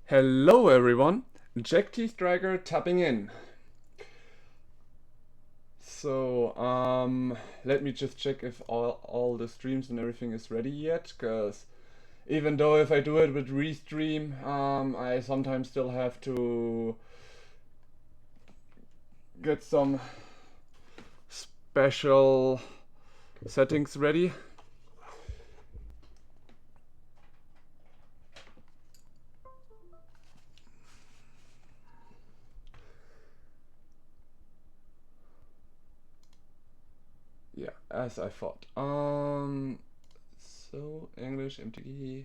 Hello everyone, Jack T Striker tapping in. Let me just check if all the streams and everything is ready yet, cause even though if I do it with Restream, I sometimes still have to get some special settings ready. Yeah, as I thought. So English MTG.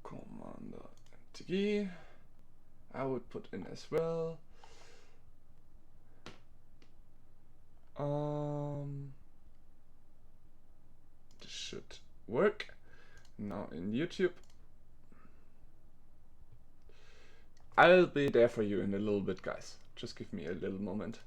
Commander MTG. I would put in as well. This should work. Now in YouTube. I'll be there for you in a little bit, guys. Just give me a little moment.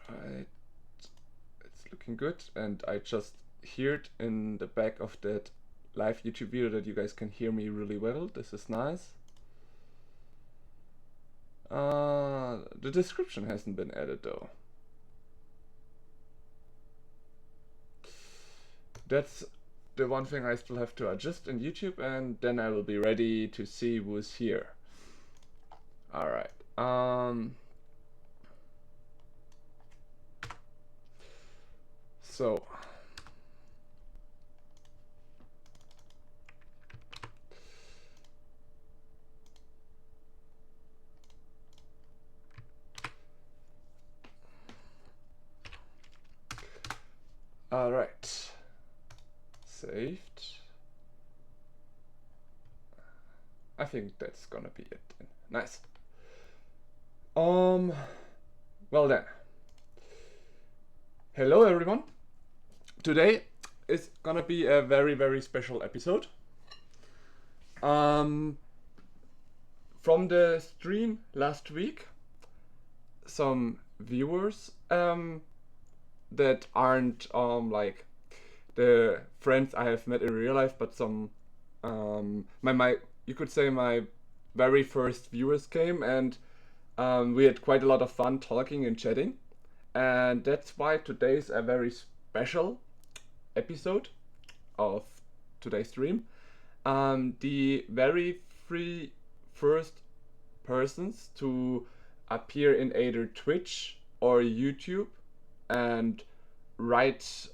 Alright. It's looking good, and I just heard in the back of that live YouTube video that you guys can hear me really well. This is nice. The description hasn't been added though. That's the one thing I still have to adjust in YouTube, and then I will be ready to see who's here. Alright. So alright. Saved. I think that's gonna be it then. Nice. Well then. Hello everyone. Today is gonna be a very special episode. From the stream last week, some viewers that aren't like the friends I have met in real life, but some my you could say my very first viewers came, and we had quite a lot of fun talking and chatting, and that's why today's a very special episode of today's stream. The very three first persons to appear in either Twitch or YouTube and write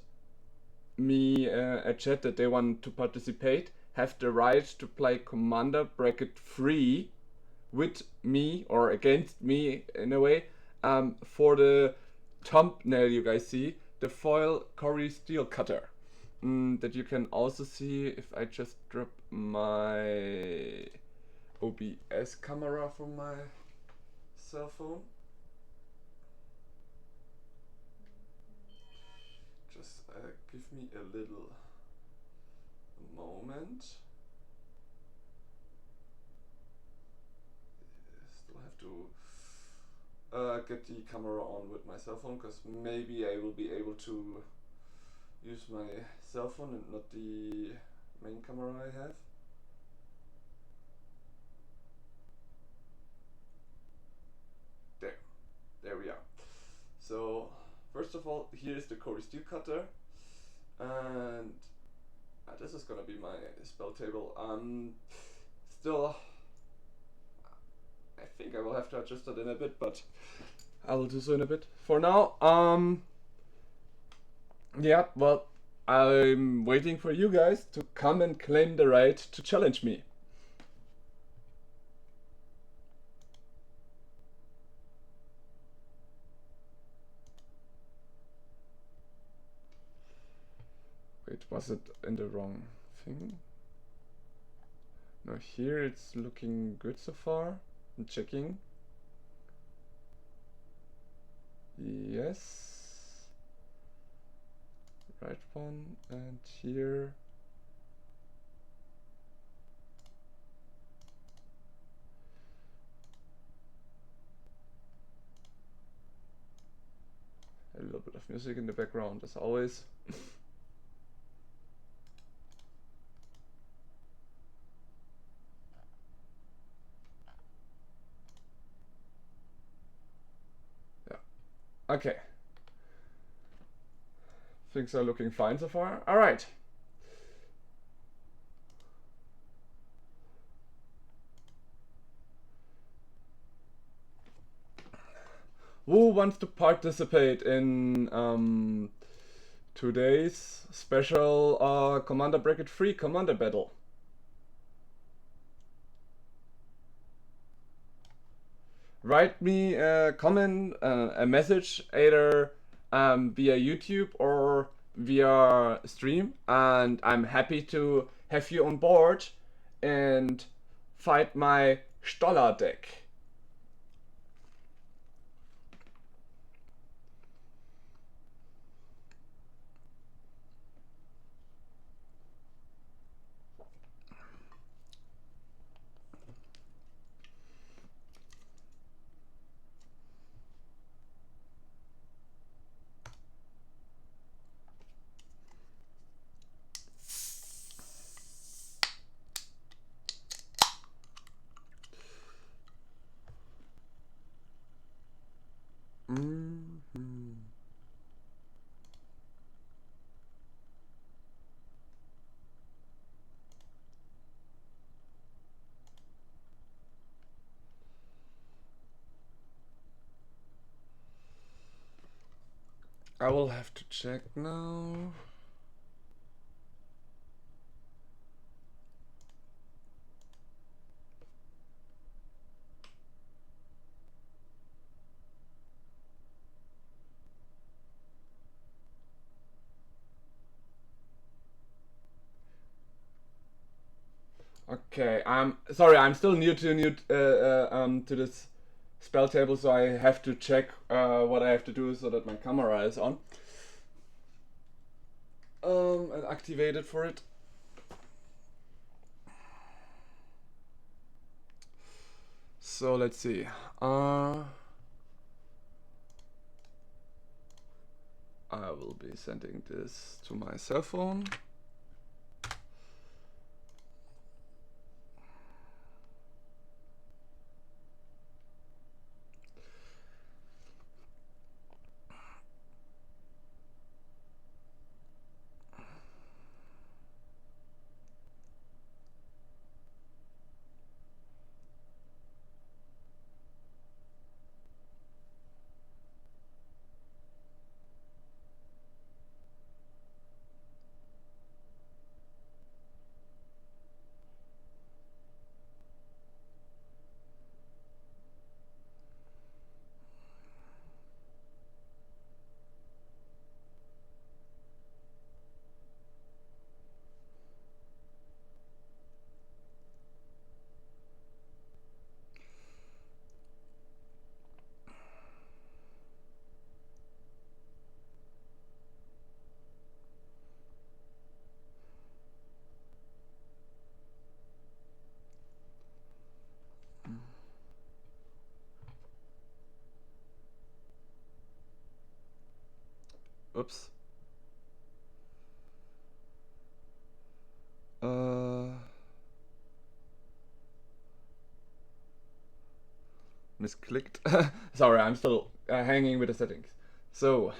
me a chat that they want to participate have the right to play Commander bracket free with me or against me in a way, for the thumbnail you guys see, the foil cori steel cutter, that you can also see if I just drop my OBS camera from my cell phone. Just give me a little moment. Still have to get the camera on with my cell phone, because maybe I will be able to use my cell phone and not the main camera I have. There we are. So first of all, here is the cori steel cutter, and this is gonna be my spell table. Still, I think I will have to adjust it in a bit, but I will do so in a bit. For now, yeah, well, I'm waiting for you guys to come and claim the right to challenge me. Wait, was it in the wrong thing? No, here it's looking good so far. I'm checking. Yes. right one, and here a little bit of music in the background as always. Yeah. Okay. Things are looking fine so far. All right. Who wants to participate in today's special Commander Bracket 3 Commander Battle? Write me a comment, a message, either via YouTube or via stream, and I'm happy to have you on board and fight my Stoller deck. I will have to check now. Okay, I'm sorry, I'm still new to this spell table, so I have to check what I have to do so that my camera is on. And activated for it. So let's see. I will be sending this to my cell phone. Oops. Misclicked. Sorry, I'm still hanging with the settings. So.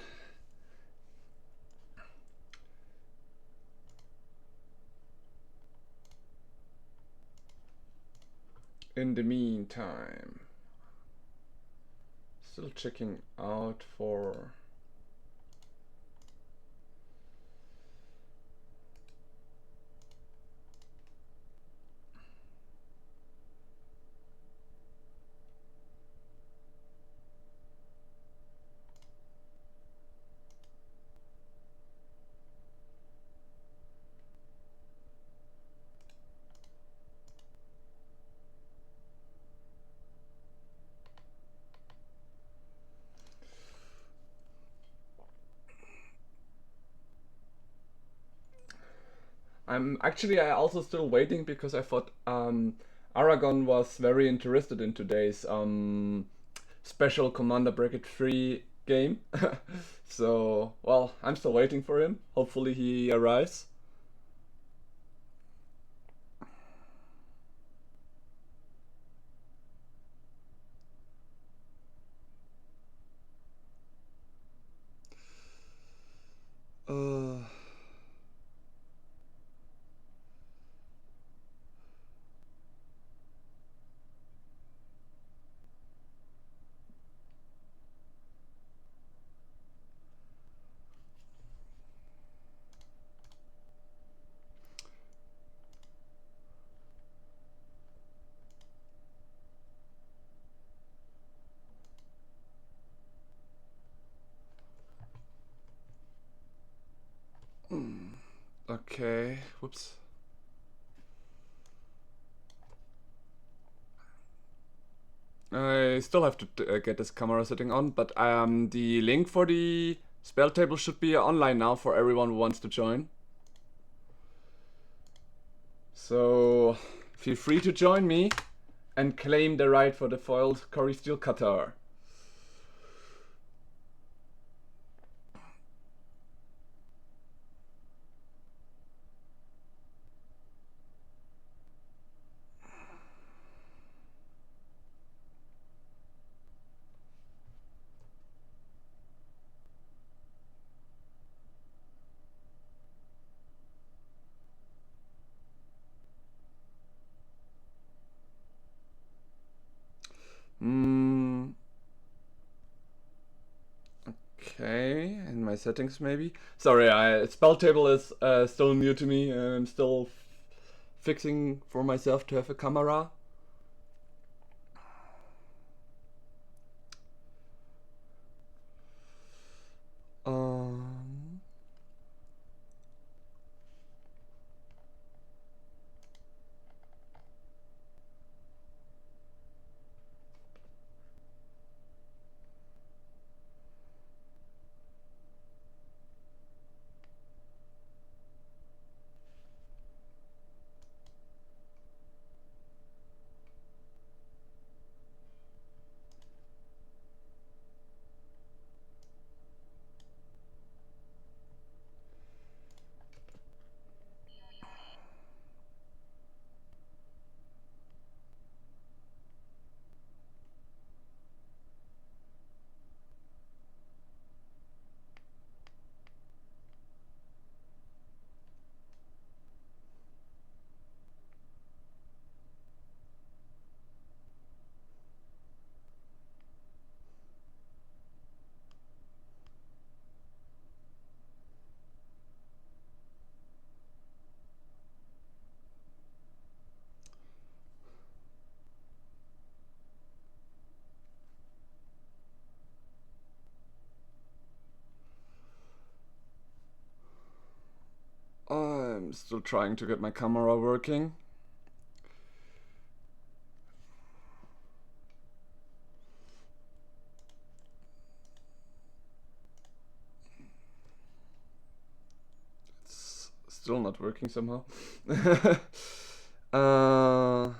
In the meantime, still checking out for I also still waiting because I thought Aragon was very interested in today's special Commander Bracket 3 game. So, well, I'm still waiting for him. Hopefully he arrives. Uh, okay, whoops. I still have to get this camera setting on, but the link for the spell table should be online now for everyone who wants to join. So feel free to join me and claim the right for the foiled Cori Steel Cutter. Okay, in my settings maybe. Sorry, spell table is still new to me. I'm still fixing for myself to have a camera. Um, I'm still trying to get my camera working. It's still not working somehow. uh,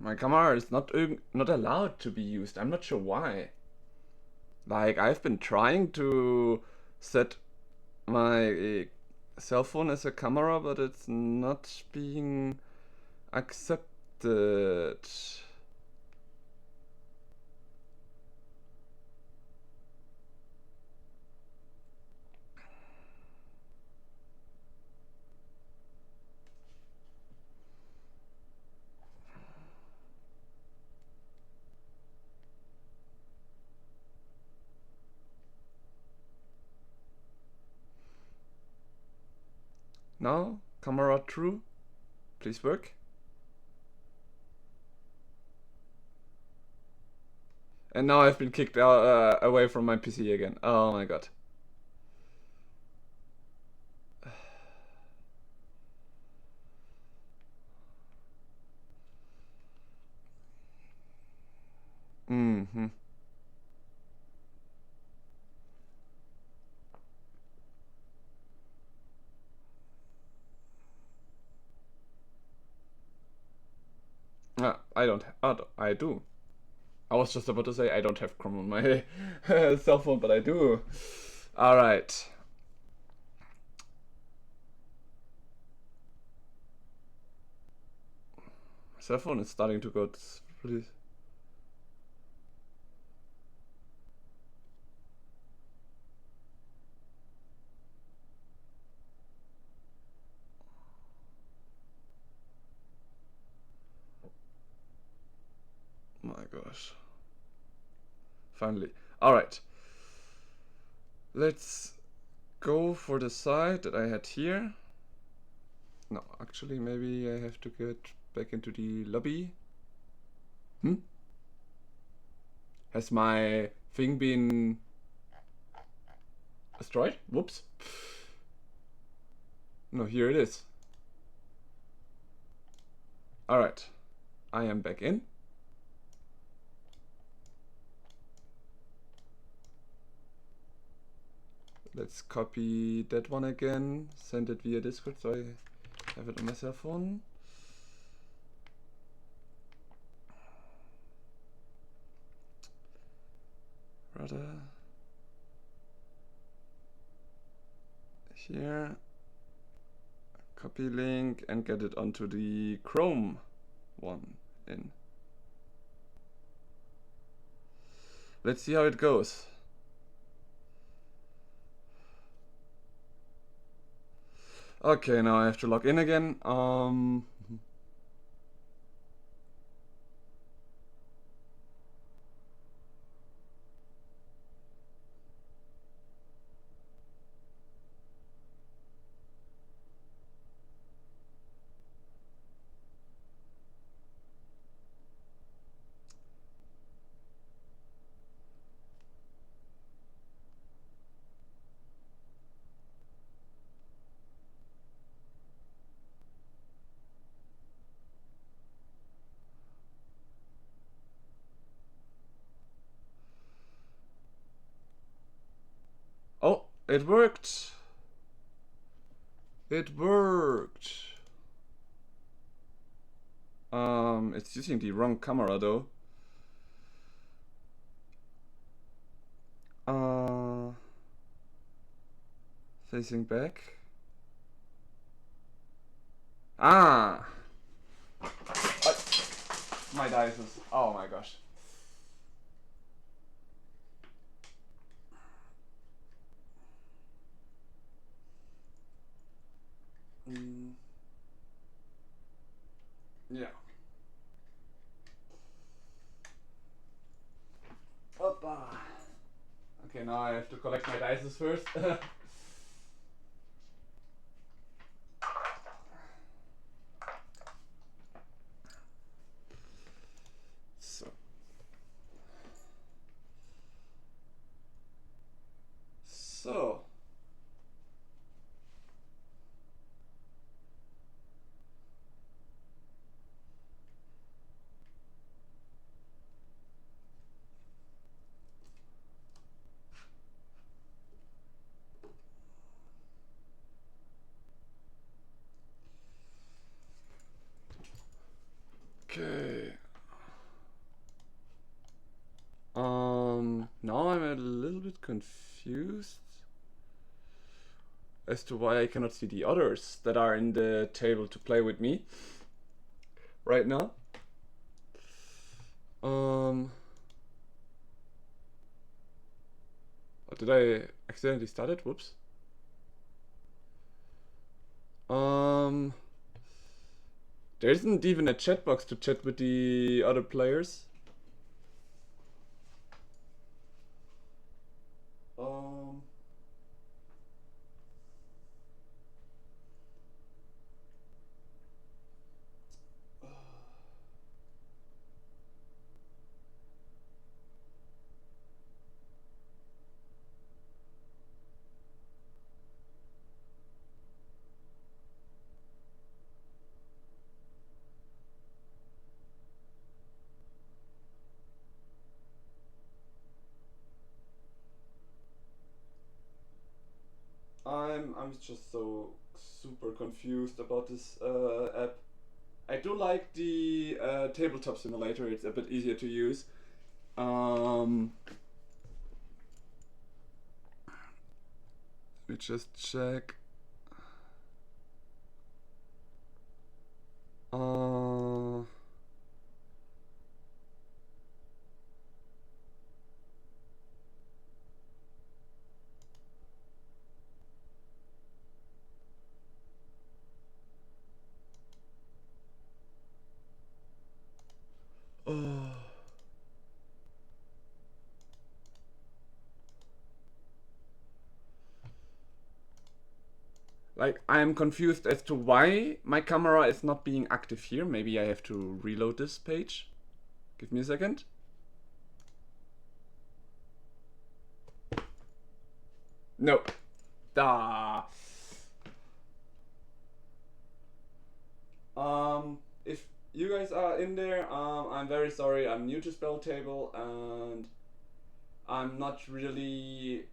My camera is not allowed to be used. I'm not sure why. Like, I've been trying to set my cell phone as a camera, but it's not being accepted. Now, camera true, please work. And now I've been kicked out, away from my PC again. Oh my god. Mm-hmm. I don't. I do. I was just about to say I don't have Chrome on my cell phone, but I do. All right. My cell phone is starting to go pretty. My gosh. Finally. All right. Let's go for the side that I had here. No, actually, maybe I have to get back into the lobby. Has my thing been destroyed? Whoops. No, here it is. Alright. I am back in. Let's copy that one again. Send it via Discord so I have it on my cell phone. Rather here, copy link and get it onto the Chrome one in. Let's see how it goes. Okay, now I have to log in again. Oh, it worked. It worked. It's using the wrong camera though. Facing back. Ah! My dice is. Oh my gosh. Yeah. Oppa. Okay, now I have to collect my dice first. So. So. Okay. bit confused as to why I cannot see the others that are in the table to play with me right now. Oh, did I accidentally start it? Whoops. There isn't even a chat box to chat with the other players. I'm just so super confused about this app. I do like the tabletop simulator. It's a bit easier to use. Let me just check. Oh. Like, I'm confused as to why my camera is not being active here. Maybe I have to reload this page. Give me a second. Nope. Da. If you guys are in there, I'm very sorry. I'm new to spelltable and I'm not really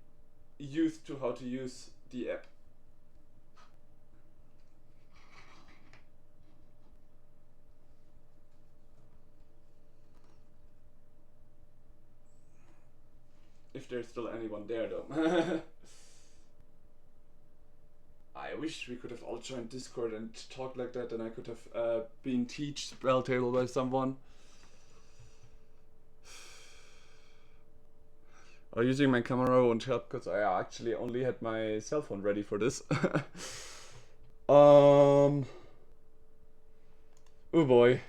used to how to use the app. If there's still anyone there though. I wish we could have all joined Discord and talked like that, and I could have been teach spelltable by someone. Using my camera won't help because I actually only had my cell phone ready for this. Oh boy.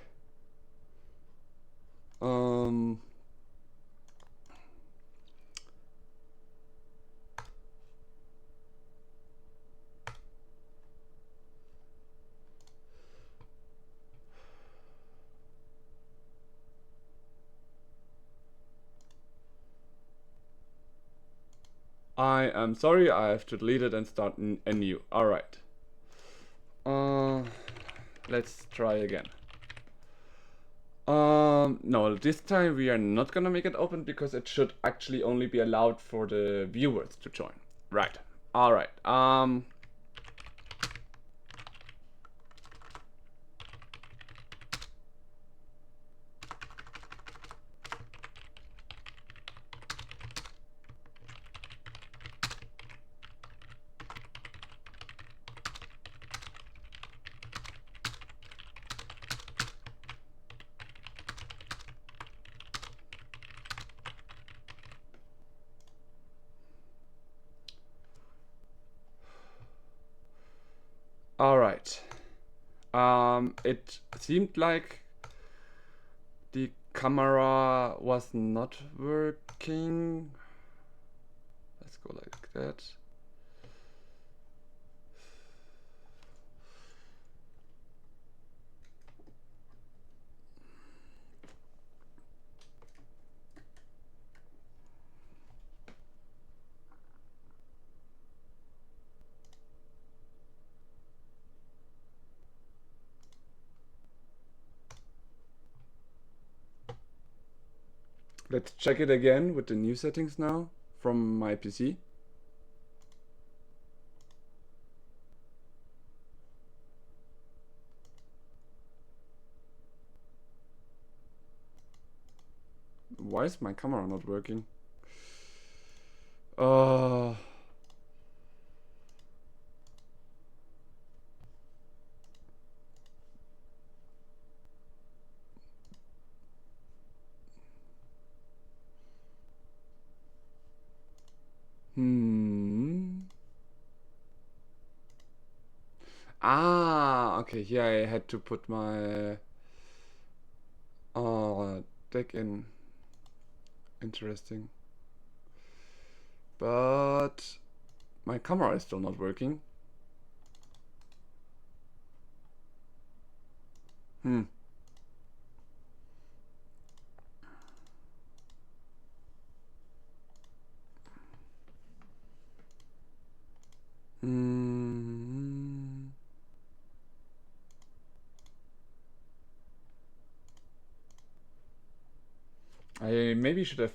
I am sorry, I have to delete it and start anew. Alright. Let's try again. No, this time we are not gonna make it open because it should actually only be allowed for the viewers to join. Right. Alright. Alright. It seemed like the camera was not working. Let's go like that. Let's check it again with the new settings now from my PC. Why is my camera not working? Uh, hmm. Ah, okay. Here I had to put my deck in. Interesting. But my camera is still not working. Hmm. Hmm. I maybe should have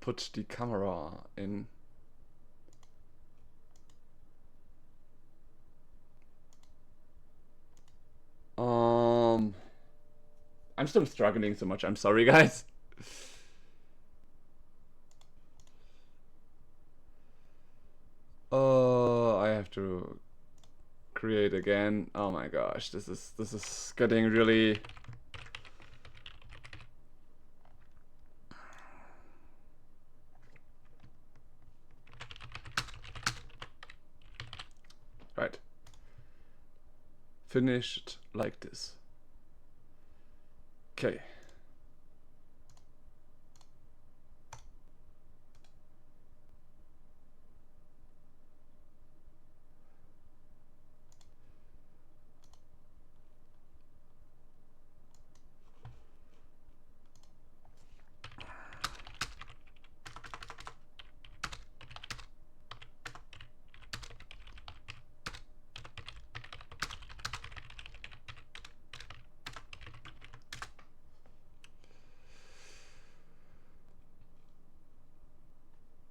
put the camera in. Um, I'm still struggling so much. I'm sorry, guys. I have to create again. Oh my gosh, this is getting really. Right. Finished like this. Okay.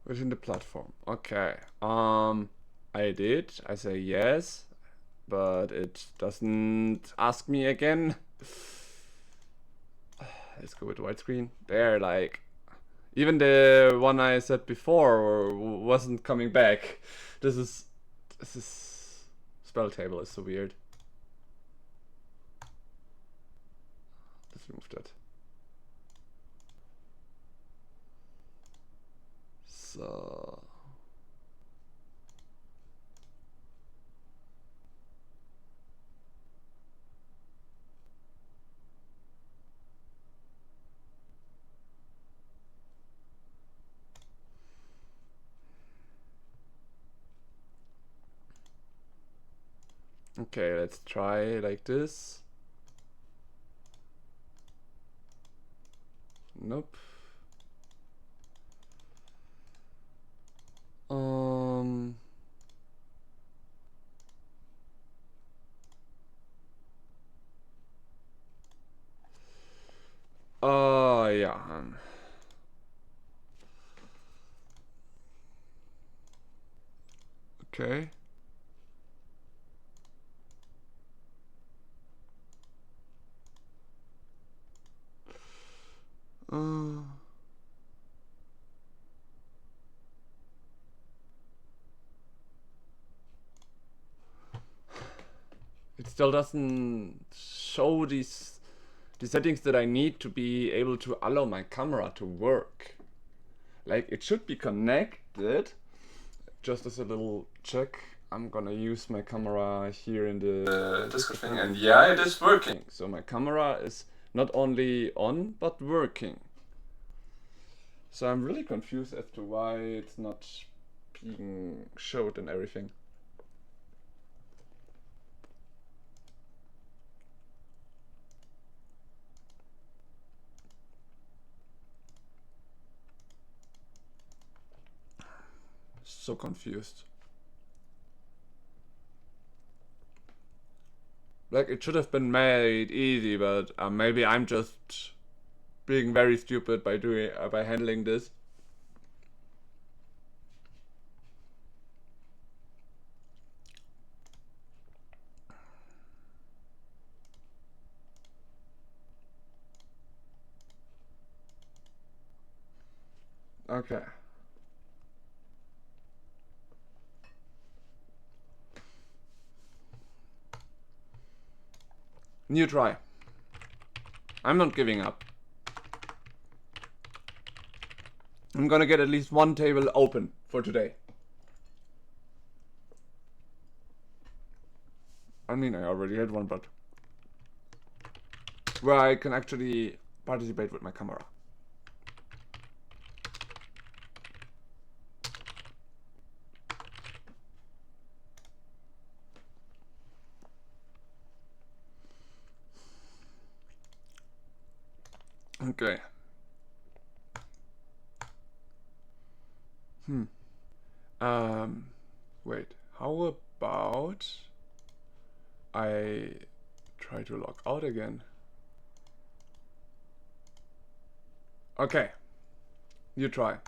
Within the platform. Okay. I did. I say yes, but it doesn't ask me again. Let's go with widescreen. There, like, even the one I said before wasn't coming back. This is spelltable is so weird. Let's remove that. So okay, let's try like this. Nope. Um. Yeah. Okay. Uh. It still doesn't show the settings that I need to be able to allow my camera to work. Like, it should be connected. Just as a little check, I'm gonna use my camera here in the Discord thing, and yeah, it is working. So my camera is not only on, but working. So I'm really confused as to why it's not being showed and everything. So confused. Like, it should have been made easy, but maybe I'm just being very stupid by handling this. Okay. New try. I'm not giving up. I'm gonna get at least one table open for today. I mean, I already had one, but where I can actually participate with my camera. Okay. Wait, how about I try to log out again? Okay, you try.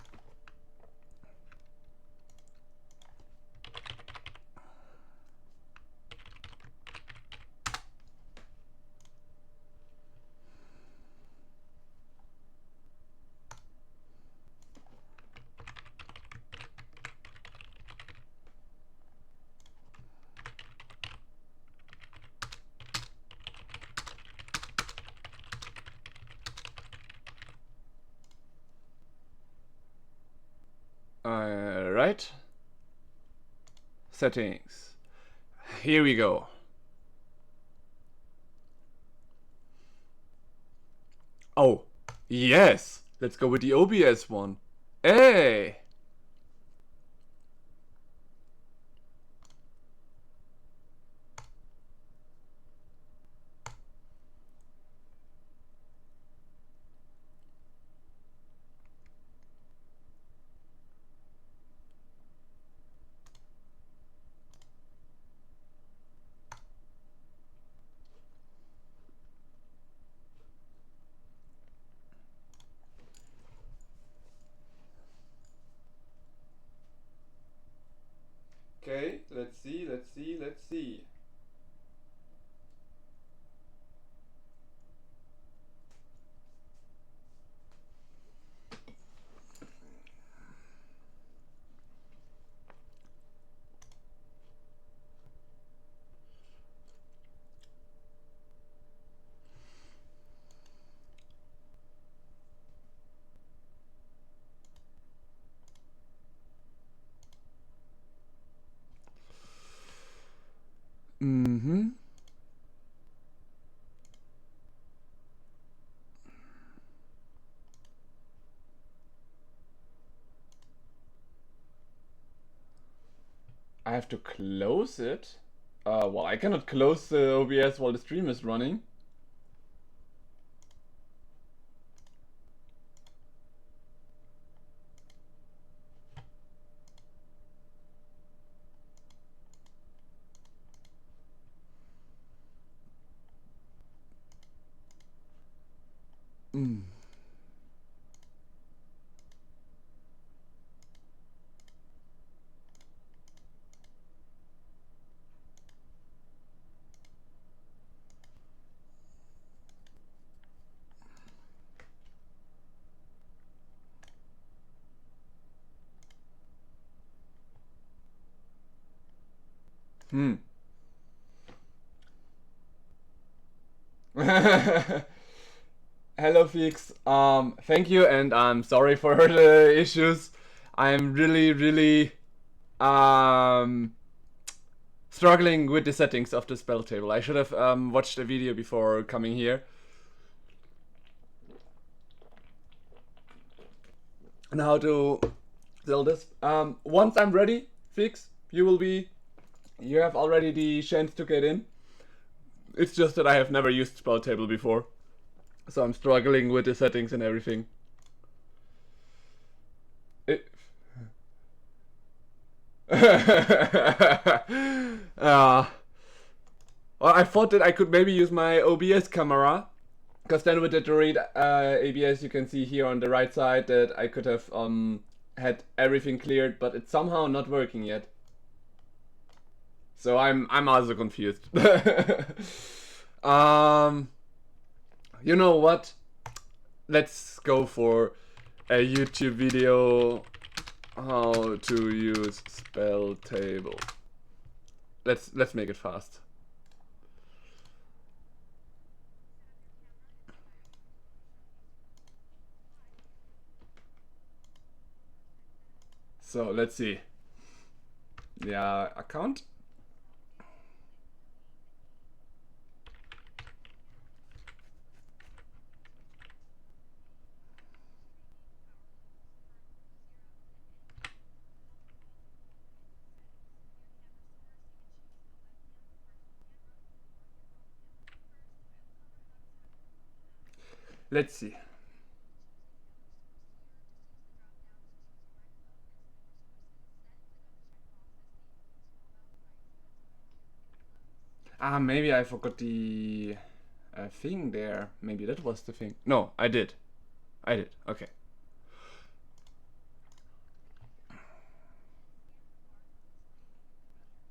Right. Settings. Here we go. Oh, yes. Let's go with the OBS one. Hey. Okay, let's see. Mm-hmm. I have to close it? Well, I cannot close the OBS while the stream is running. Mm. Hmm. Hello, Fix. Thank you, and I'm sorry for the issues. I'm really struggling with the settings of the spell table. I should have watched a video before coming here. And how to sell this. Once I'm ready, Fix, you have already the chance to get in. It's just that I have never used spell table before. So I'm struggling with the settings and everything. Well, I thought that I could maybe use my OBS camera, because then with the Dorade ABS you can see here on the right side that I could have had everything cleared, but it's somehow not working yet. So I'm also confused. You know what? Let's go for a YouTube video how to use spell table. Let's make it fast. So let's see. Yeah, account. Let's see. Ah, maybe I forgot the thing there. Maybe that was the thing. No, I did. I did. Okay.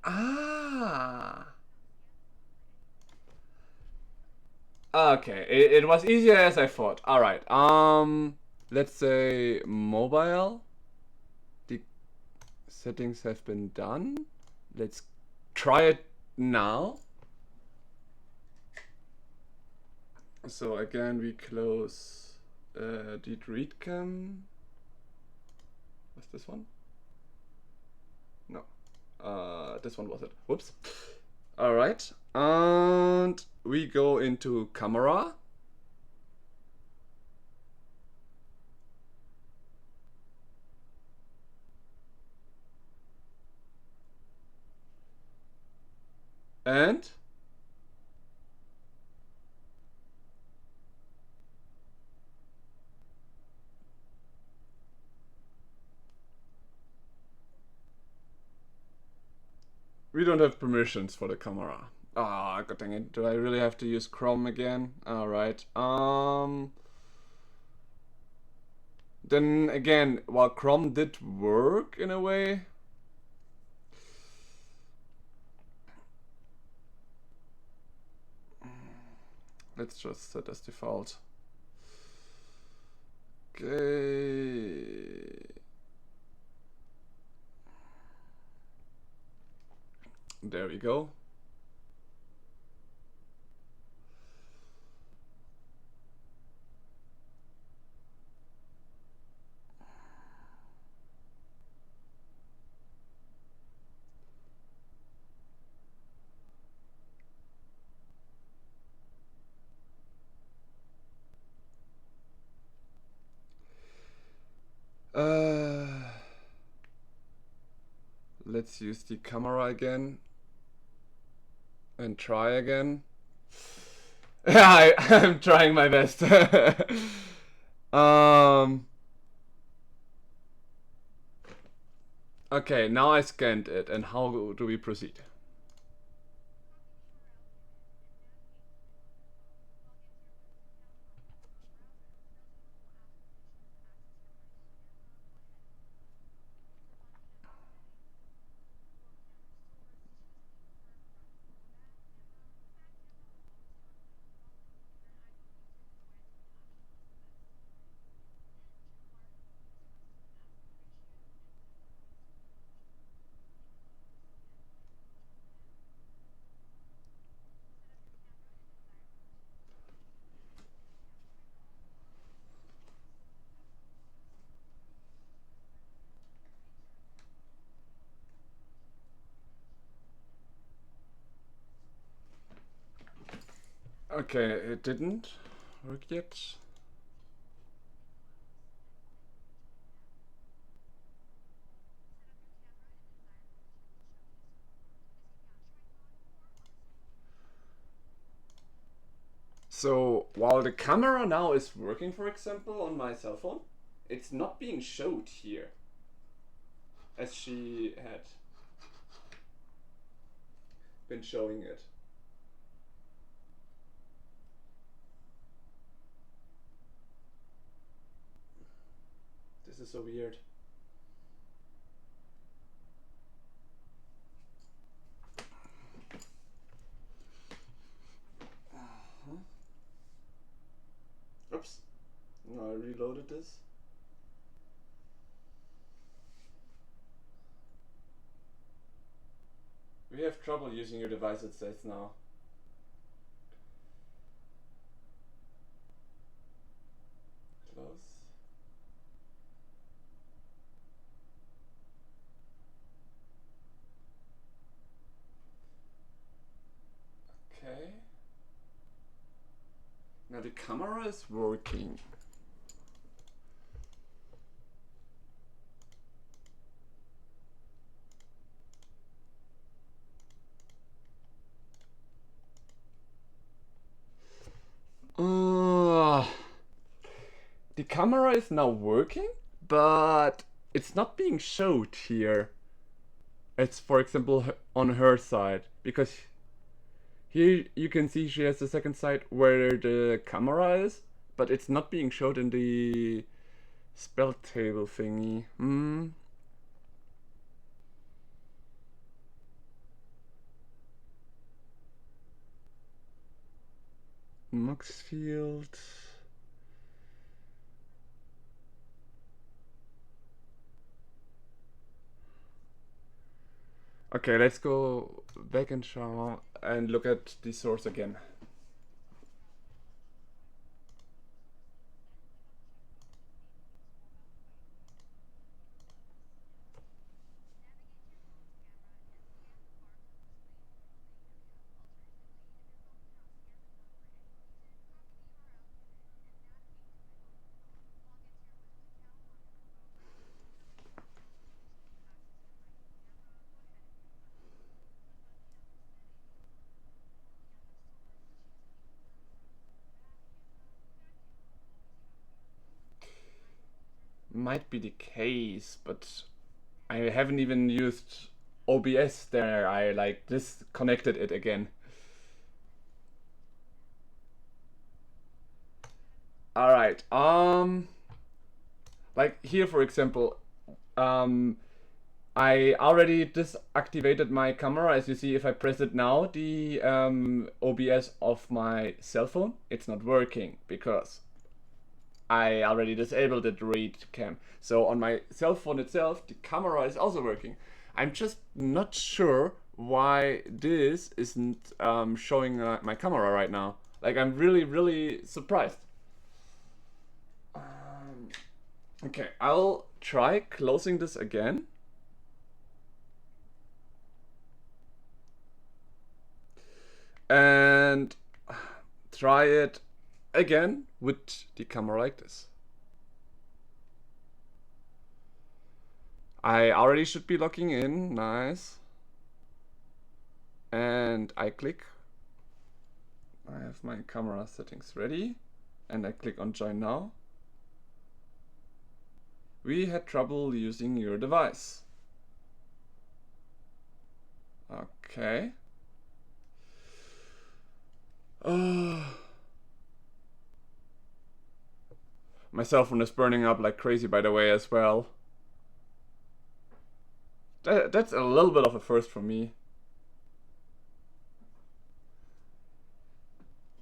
Ah. Okay, it was easier as I thought. All right. Let's say mobile. The settings have been done. Let's try it now. So again, we close did readcam. What's this one? No. This one was it. Whoops. All right. And we go into camera. And we don't have permissions for the camera. Ah, god dang it. Do I really have to use Chrome again? Alright. Then again, while Chrome did work in a way, let's just set as default. Okay. There we go. Let's use the camera again and try again. Yeah, I'm trying my best. Okay, now I scanned it, and how do we proceed? Okay, it didn't work yet. So while the camera now is working, for example, on my cell phone, it's not being showed here as she had been showing it. This is so weird. Oops. No, I reloaded this. We have trouble using your device, it says now. Close. Yeah, the camera is working. The camera is now working, but it's not being showed here. It's, for example, on her side, because here you can see she has the second side where the camera is, but it's not being showed in the spell table thingy. Maxfield. Okay, let's go back in shower and look at the source again. Might be the case, but I haven't even used OBS there. I like disconnected it again. All right. Like here, for example, I already disactivated my camera. As you see, if I press it now, the OBS of my cell phone, it's not working because I already disabled the read cam. So on my cell phone itself, the camera is also working. I'm just not sure why this isn't showing my camera right now. Like, I'm really, really surprised. Okay, I'll try closing this again. And try it again with the camera like this. I already should be logging in, nice. And I click. I have my camera settings ready. And I click on join now. We had trouble using your device. Okay. My cell phone is burning up like crazy, by the way, as well. That's a little bit of a first for me.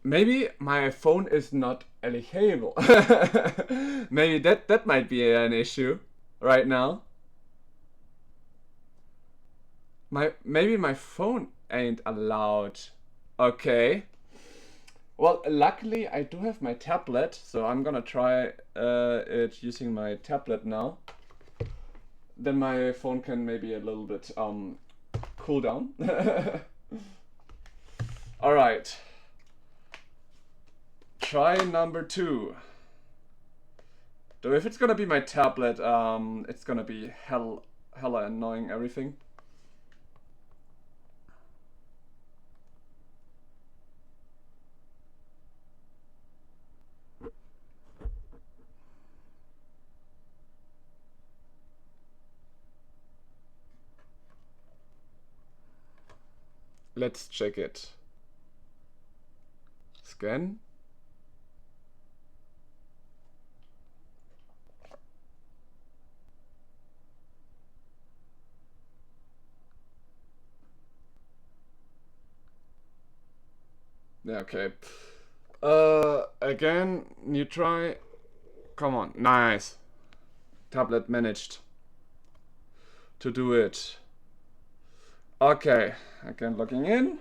Maybe my phone is not aviable. Maybe that might be an issue right now. Maybe my phone ain't allowed. Okay. Well, luckily I do have my tablet, so I'm gonna try it using my tablet now. Then my phone can maybe a little bit cool down. All right. Try number 2. Though if it's gonna be my tablet, it's gonna be hella annoying everything. Let's check it. Scan. Yeah, okay. Again, new try. Come on, nice. Tablet managed to do it. Okay, again logging in.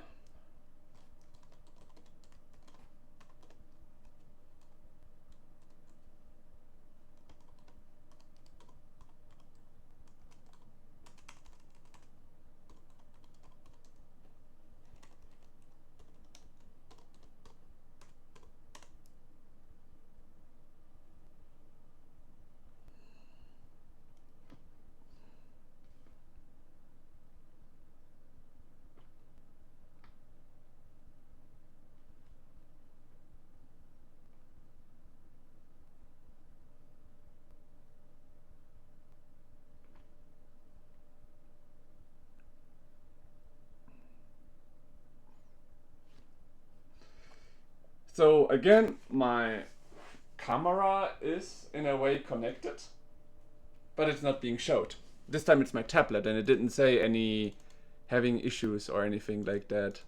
So again, my camera is in a way connected, but it's not being showed. This time it's my tablet and it didn't say any having issues or anything like that.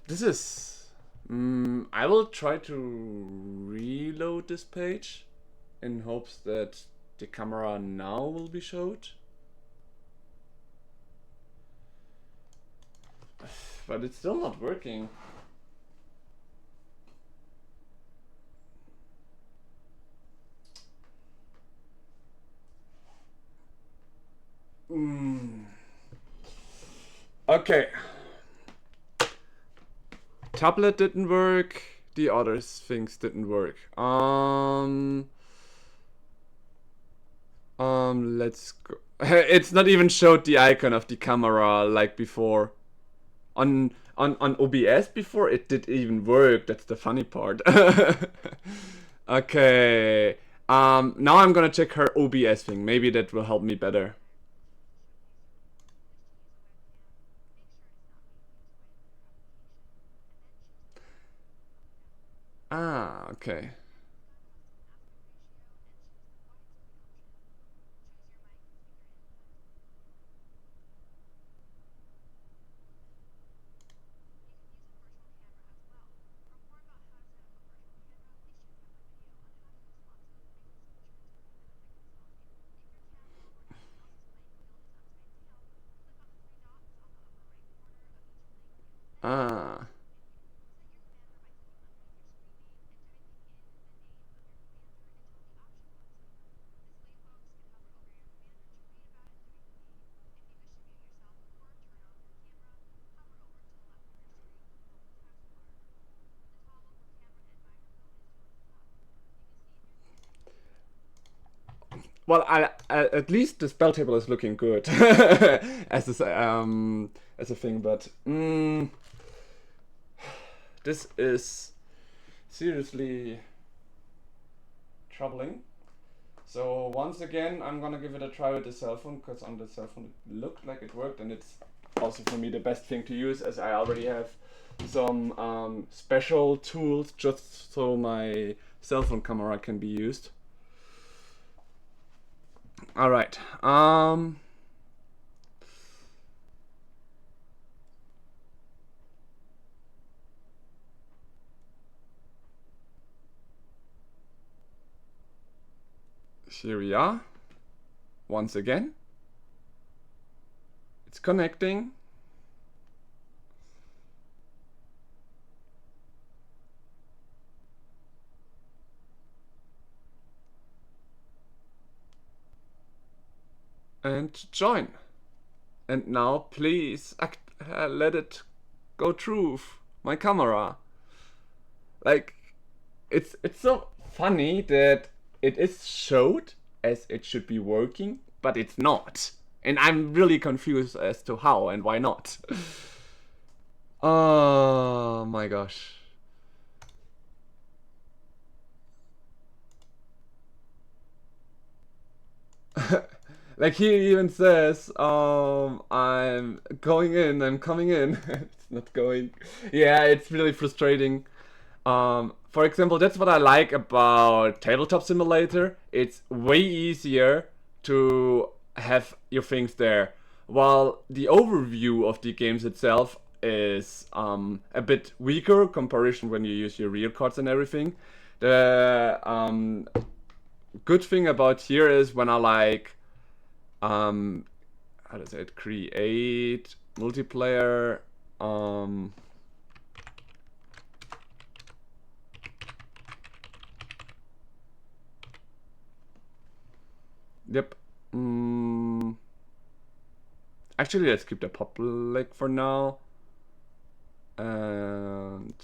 This is... I will try to reload this page in hopes that the camera now will be showed. But it's still not working. Okay. Tablet didn't work. The other things didn't work. Let's go. It's not even showed the icon of the camera like before. On OBS before it did even work. That's the funny part. Okay. Now I'm gonna check her OBS thing. Maybe that will help me better. Ah, okay. Ah. Well, at least the spell table is looking good as a thing, but this is seriously troubling. So once again, I'm gonna give it a try with the cell phone, because on the cell phone it looked like it worked, and it's also for me the best thing to use, as I already have some special tools just so my cell phone camera can be used. All right. Here we are. Once again. It's connecting. And join. And now please let it go through my camera. Like, it's so funny that it is showed as it should be working, but it's not. And I'm really confused as to how and why not. Oh my gosh. Like he even says, I'm going in, I'm coming in. It's not going. Yeah, it's really frustrating. For example, that's what I like about Tabletop Simulator. It's way easier to have your things there, while the overview of the games itself is a bit weaker comparison when you use your real cards and everything. The good thing about here is when I like how does it create multiplayer yep. Actually, let's keep the public for now. And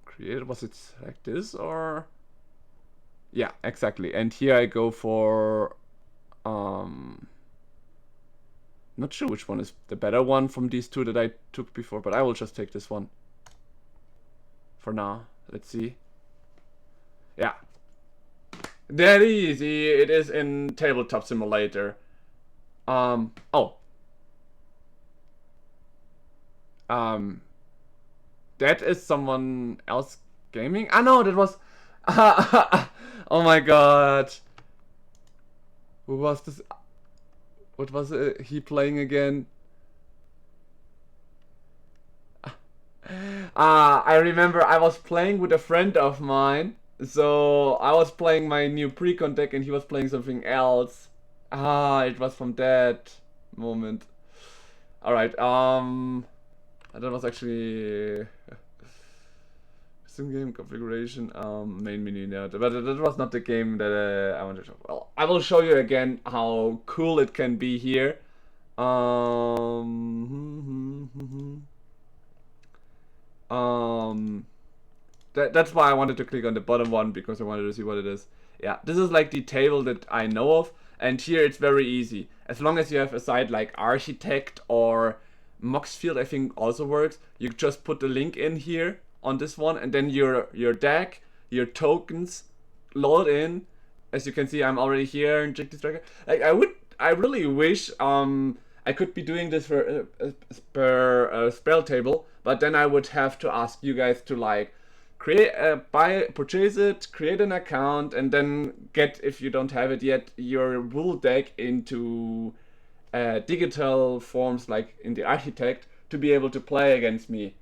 create, was it like this or? Yeah, exactly. And here I go for not sure which one is the better one from these two that I took before, but I will just take this one for now. Let's see. Yeah. That easy. It is in Tabletop Simulator. Oh. that is someone else gaming? Ah, no, that was... oh my god. Who was this? What was he playing again? I remember I was playing with a friend of mine. So I was playing my new precon deck and he was playing something else. It was from that moment. Alright, that was actually sim game configuration, main menu, yeah, but that was not the game that I wanted to show. Well, I will show you again how cool it can be here. That's why I wanted to click on the bottom one, because I wanted to see what it is. Yeah, this is like the table that I know of, and here it's very easy. As long as you have a site like Architect or Moxfield, I think also works. You just put the link in here on this one, and then your deck, your tokens load in. As you can see, I'm already here and check this tracker. Like I really wish I could be doing this for per spell table, but then I would have to ask you guys to like purchase it, create an account, and then get, if you don't have it yet, your rule deck into digital forms like in the Architect to be able to play against me.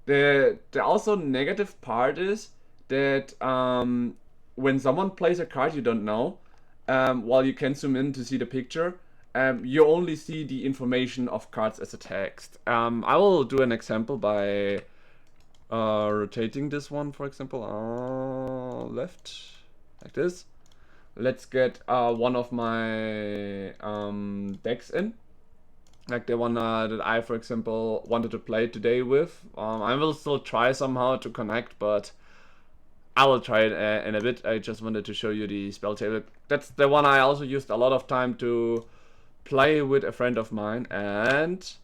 The also negative part is that when someone plays a card you don't know, while you can zoom in to see the picture, you only see the information of cards as a text. I will do an example by rotating this one, for example, left, like this. Let's get one of my decks in, like the one that I, for example, wanted to play today with. I will still try somehow to connect, but I will try it in a bit. I just wanted to show you the spell table. That's the one I also used a lot of time to play with a friend of mine, and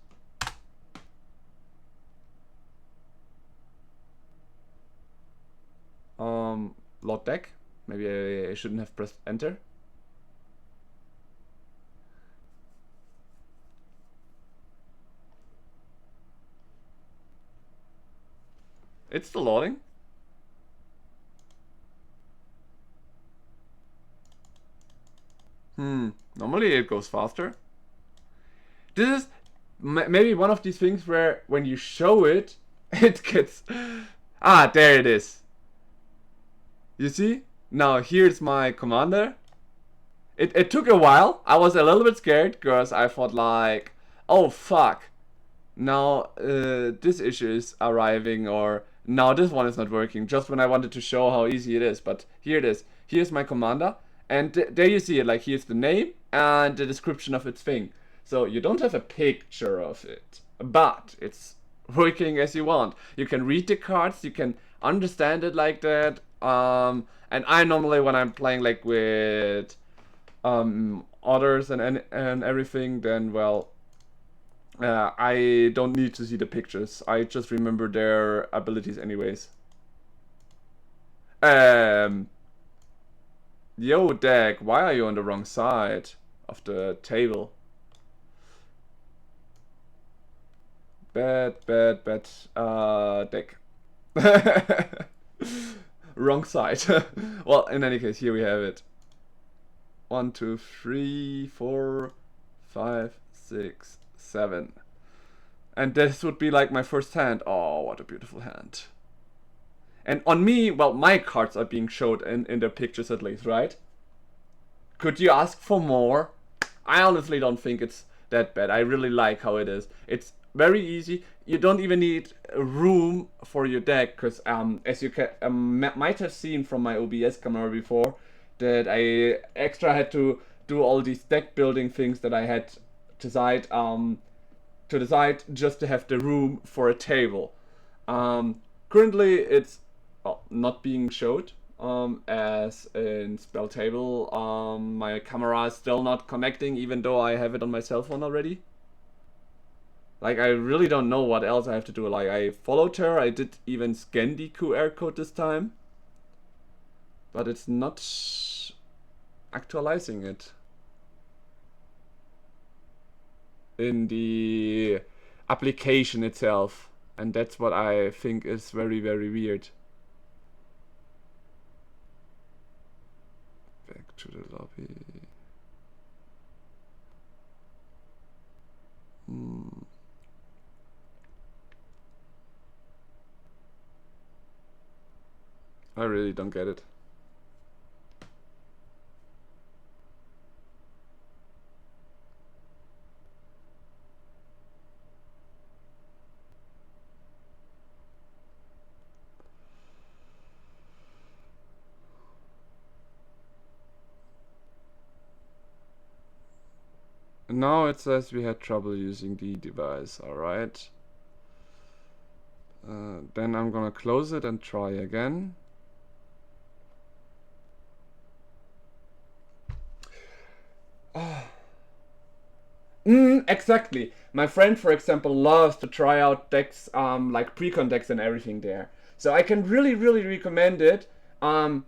load deck. Maybe I shouldn't have pressed enter. It's still loading. Normally it goes faster. This is maybe one of these things where when you show it, it gets... there it is. You see? Now here's my commander. It took a while. I was a little bit scared because I thought like, oh fuck. Now this issue is arriving, or now this one is not working, just when I wanted to show how easy it is. But here it is. Here's my commander. And there you see it, like here's the name and the description of its thing. So you don't have a picture of it, but it's working as you want. You can read the cards, you can understand it like that. And I normally, when I'm playing like with others and everything, then well, I don't need to see the pictures. I just remember their abilities anyways. Yo, deck, why are you on the wrong side of the table? Bad deck. Wrong side. Well, in any case, here we have it. 1, 2, 3, 4, 5, 6, 7. And this would be like my first hand. Oh, what a beautiful hand. And on me, well, my cards are being showed in the pictures at least, right? Could you ask for more? I honestly don't think it's that bad. I really like how it is. It's very easy. You don't even need room for your deck, because as you might have seen from my OBS camera before, that I extra had to do all these deck building things that I had to decide just to have the room for a table. Currently it's not being showed as in spelltable. My camera is still not connecting, even though I have it on my cell phone already. Like, I really don't know what else I have to do. Like, I followed her, I did even scan the QR code this time, but it's not actualizing it in the application itself. And that's what I think is very, very weird. Back to the lobby. I really don't get it. Now it says we had trouble using the device. Alright. Then I'm gonna close it and try again. Exactly. My friend, for example, loves to try out decks, like precon decks and everything there. So I can really, really recommend it. To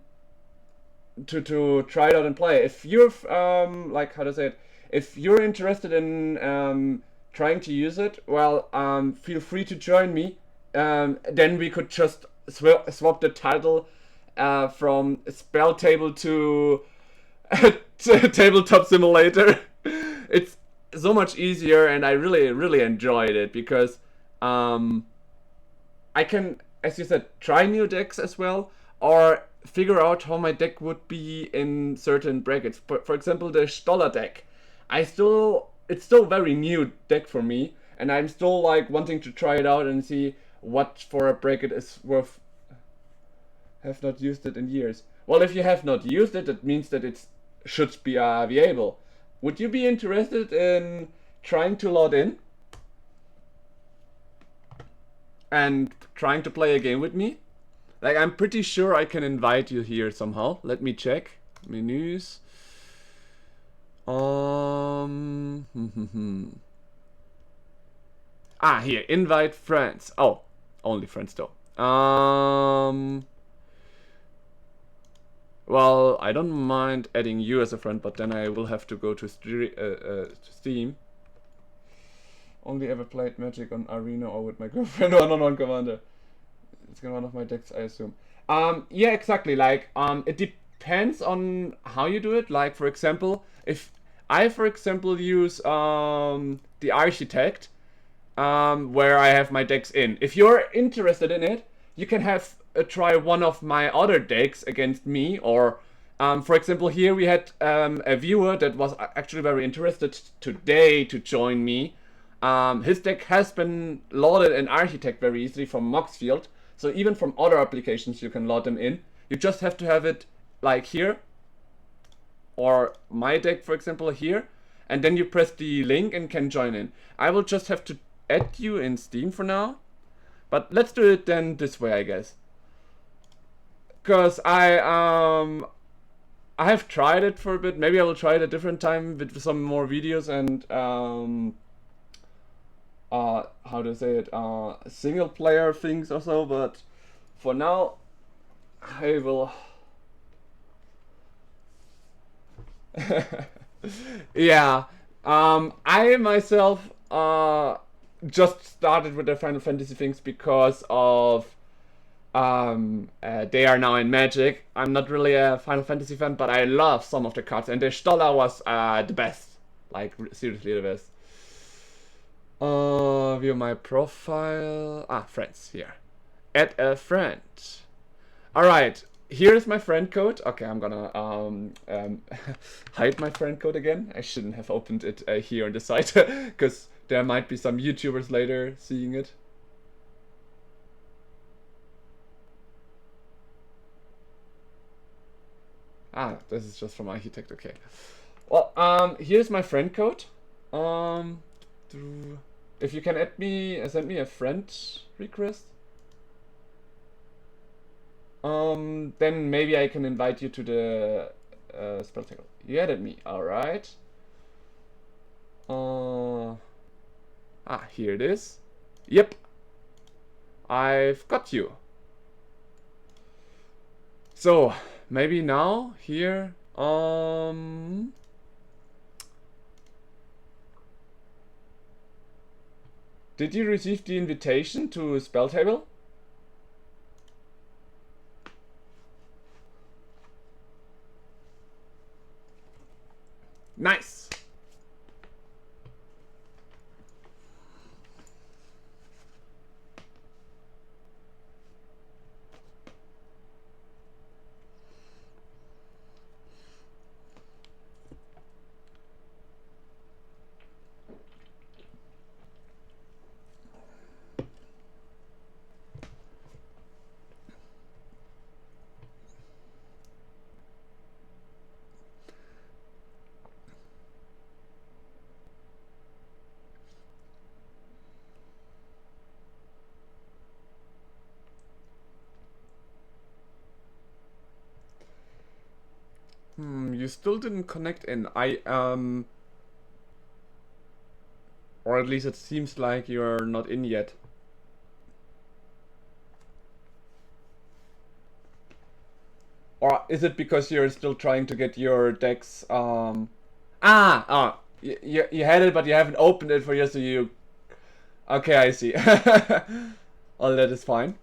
try it out and play. If you're like, how to say it, if you're interested in trying to use it, well, feel free to join me. Then we could just swap the title from spelltable to tabletop simulator. It's so much easier, and I really, really enjoyed it because I can, as you said, try new decks as well, or figure out how my deck would be in certain brackets. For example, the Stoller deck. It's still very new deck for me, and I'm still like wanting to try it out and see what for a bracket is worth. Have not used it in years. Well, if you have not used it, that means that it should be aviable. Would you be interested in trying to log in and trying to play a game with me? Like, I'm pretty sure I can invite you here somehow. Let me check. Menus. Here. Invite friends. Oh, only friends though. Well, I don't mind adding you as a friend, but then I will have to go to Steam. Only ever played Magic on Arena or with my girlfriend or on Commander. It's one of my decks, I assume. Yeah, exactly. Like, it depends on how you do it. Like, for example, if I, for example, use the Architect, where I have my decks in. If you're interested in it, you can have try one of my other decks against me. Or, for example, here we had a viewer that was actually very interested today to join me. His deck has been loaded in Architect very easily from Moxfield. So even from other applications you can load them in. You just have to have it like here. Or my deck, for example, here. And then you press the link and can join in. I will just have to add you in Steam for now. But let's do it then this way, I guess. Because I have tried it for a bit. Maybe I will try it a different time with some more videos and how to say it, single player things or so, but for now I will yeah, I myself just started with the Final Fantasy things because of they are now in Magic. I'm not really a Final Fantasy fan, but I love some of the cards, and the Stoller was the best, like seriously the best. View my profile. Friends here. Add a friend. Alright, here's my friend code. Okay, I'm gonna hide my friend code again. I shouldn't have opened it here on the site, because there might be some YouTubers later seeing it. This is just from Architect, okay. Well, here's my friend code. If you can add me, send me a friend request. Then maybe I can invite you to the spelltable. You added me, alright. Here it is. Yep. I've got you. So, maybe now, here, Did you receive the invitation to spelltable? Nice. You still didn't connect in. Or at least it seems like you're not in yet. Or is it because you're still trying to get your decks, you had it, but you haven't opened it for you, so you... Okay, I see. Oh, that is fine.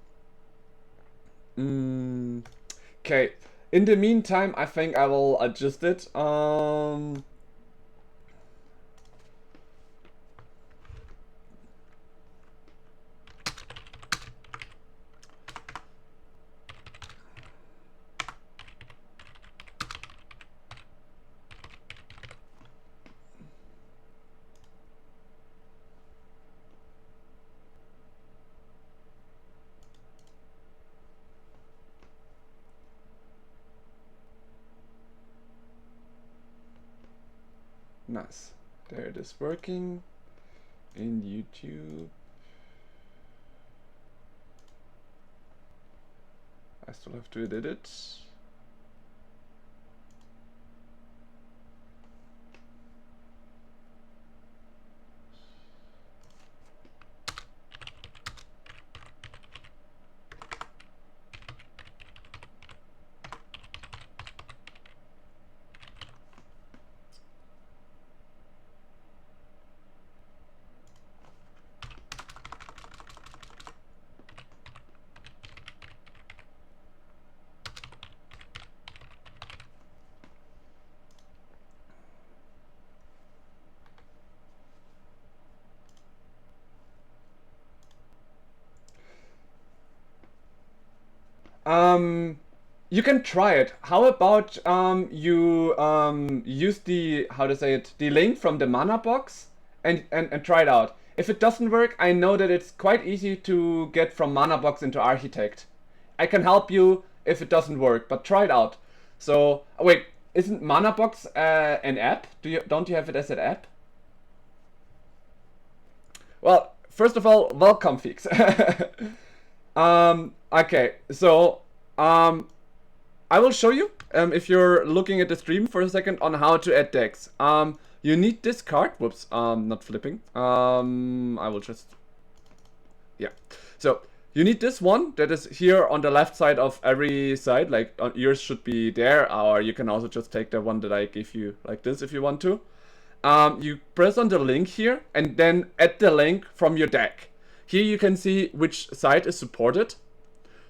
Okay. In the meantime, I think I will adjust it. Nice. There it is working in YouTube. I still have to edit it. You can try it. How about you use the, how to say it, the link from the mana box and try it out. If it doesn't work, I know that it's quite easy to get from mana box into architect. I can help you if it doesn't work, but try it out. So wait, isn't mana box an app? Don't you have it as an app? Well, first of all, welcome, Fix. Okay, so I will show you, if you're looking at the stream for a second, on how to add decks. You need this card. Whoops, not flipping. I will just... Yeah. So, you need this one that is here on the left side of every side. Like, yours should be there, or you can also just take the one that I gave you like this if you want to. You press on the link here, and then add the link from your deck. Here you can see which side is supported.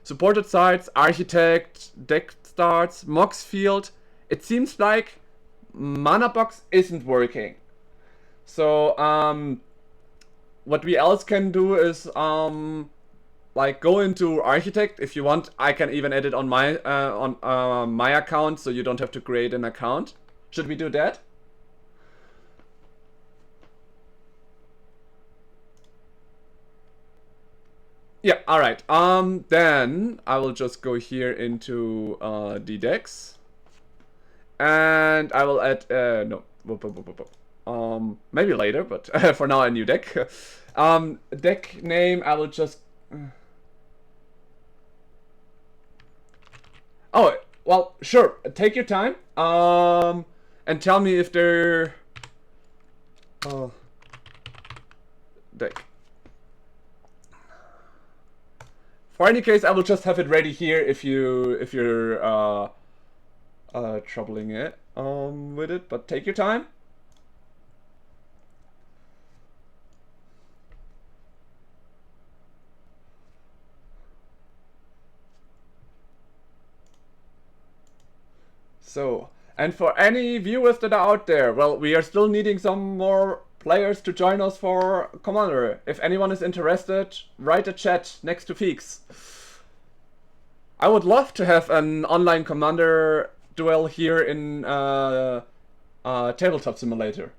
Supported sites, Architect, Deck Starts, Mox Field. It seems like Mana Box isn't working. So what we else can do is like go into Architect. If you want, I can even edit on my account, so you don't have to create an account. Should we do that? Yeah, alright. Then I will just go here into the decks. And I will add, no. Maybe later, but for now a new deck. Deck name, I will just... Oh, well, sure. Take your time. And tell me if they're... deck. For any case, I will just have it ready here if you're troubling it with it, but take your time. So, and for any viewers that are out there, well, we are still needing some more players to join us for Commander. If anyone is interested, write a chat next to Feeks. I would love to have an online Commander duel here in Tabletop Simulator.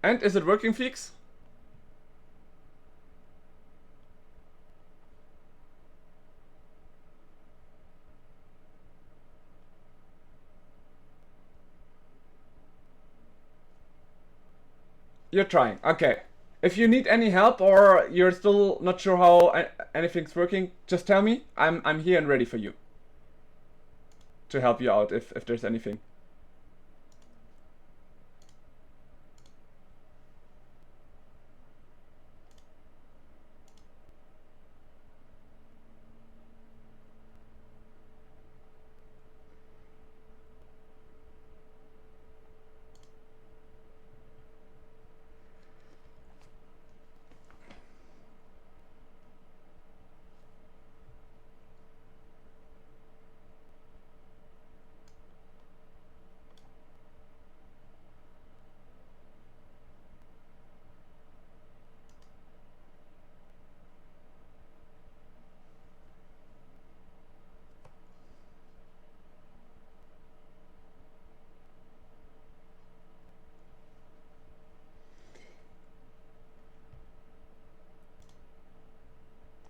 And is it working, Feeks? You're trying. Okay. If you need any help or you're still not sure how anything's working, just tell me. I'm here and ready for you to help you out if there's anything.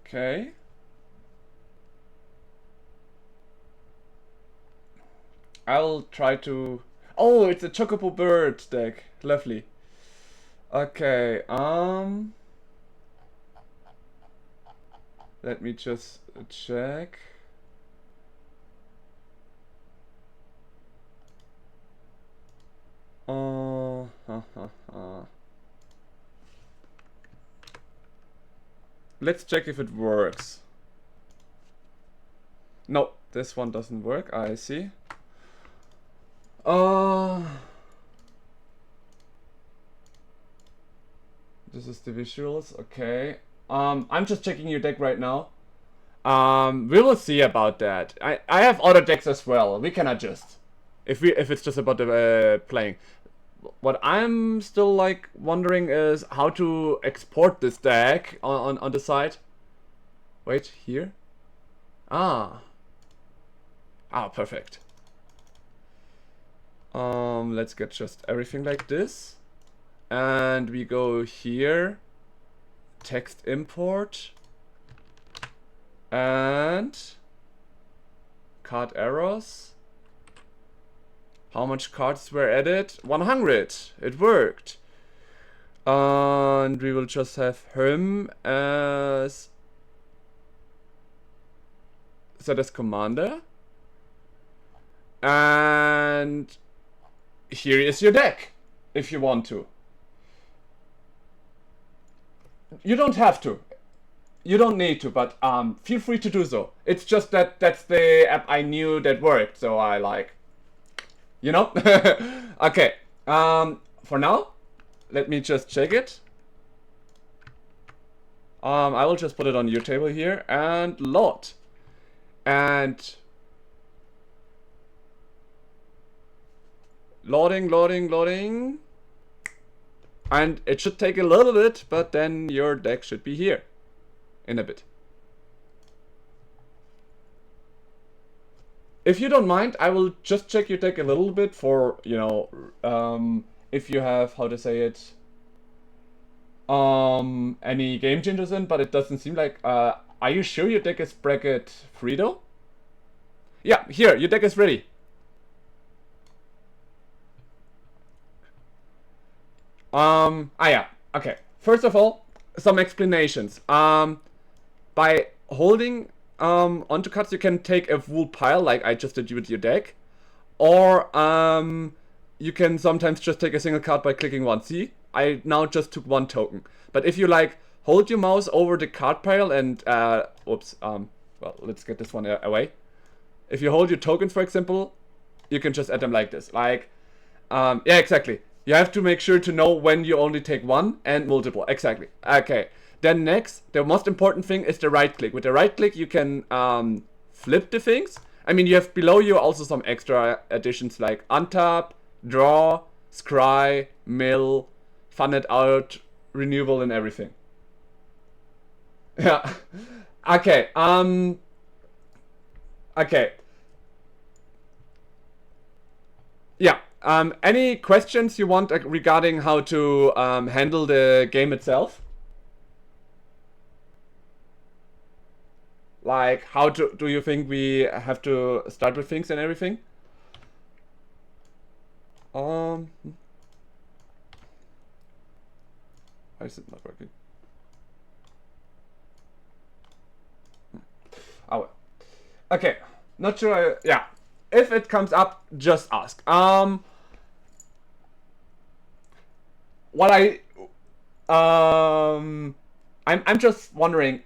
Okay. I'll try to... Oh, it's a Chocobo Bird deck. Lovely. Okay, let me just check. Let's check if it works. No, this one doesn't work. I see. This is the visuals. Okay. I'm just checking your deck right now. We will see about that. I have other decks as well. We can adjust if it's just about the playing. What I'm still like wondering is how to export this deck on the side. Wait, here. Ah, perfect. Let's get just everything like this, and we go here, text import, and card errors. How much cards were added? 100. It worked. And we will just have him as set as commander. And here is your deck, if you want to. You don't have to. You don't need to, but feel free to do so. It's just that that's the app I knew that worked, so I like... You know? Okay. For now, let me just check it. I will just put it on your table here and load. And loading. And it should take a little bit, but then your deck should be here in a bit. If you don't mind, I will just check your deck a little bit for, you know, if you have, how to say it, any game changers in, but it doesn't seem like, are you sure your deck is bracket free though? Yeah, here, your deck is ready. Yeah, okay. First of all, some explanations. By holding onto cards, you can take a full pile, like I just did with your deck, or you can sometimes just take a single card by clicking 1C. I now just took one token. But if you like hold your mouse over the card pile and oops, well, let's get this one away. If you hold your tokens, for example, you can just add them like this. Like, yeah, exactly. You have to make sure to know when you only take one and multiple. Exactly. Okay. Then next, the most important thing is the right click. With the right click, you can flip the things. I mean, you have below you also some extra additions like untap, draw, scry, mill, fun it out, renewable, and everything. Yeah. Okay. Okay. Yeah. Any questions you want regarding how to handle the game itself? Like, how do you think we have to start with things and everything? Why is it not working? Oh, well. Okay. Not sure. Yeah. If it comes up, just ask. What I'm just wondering.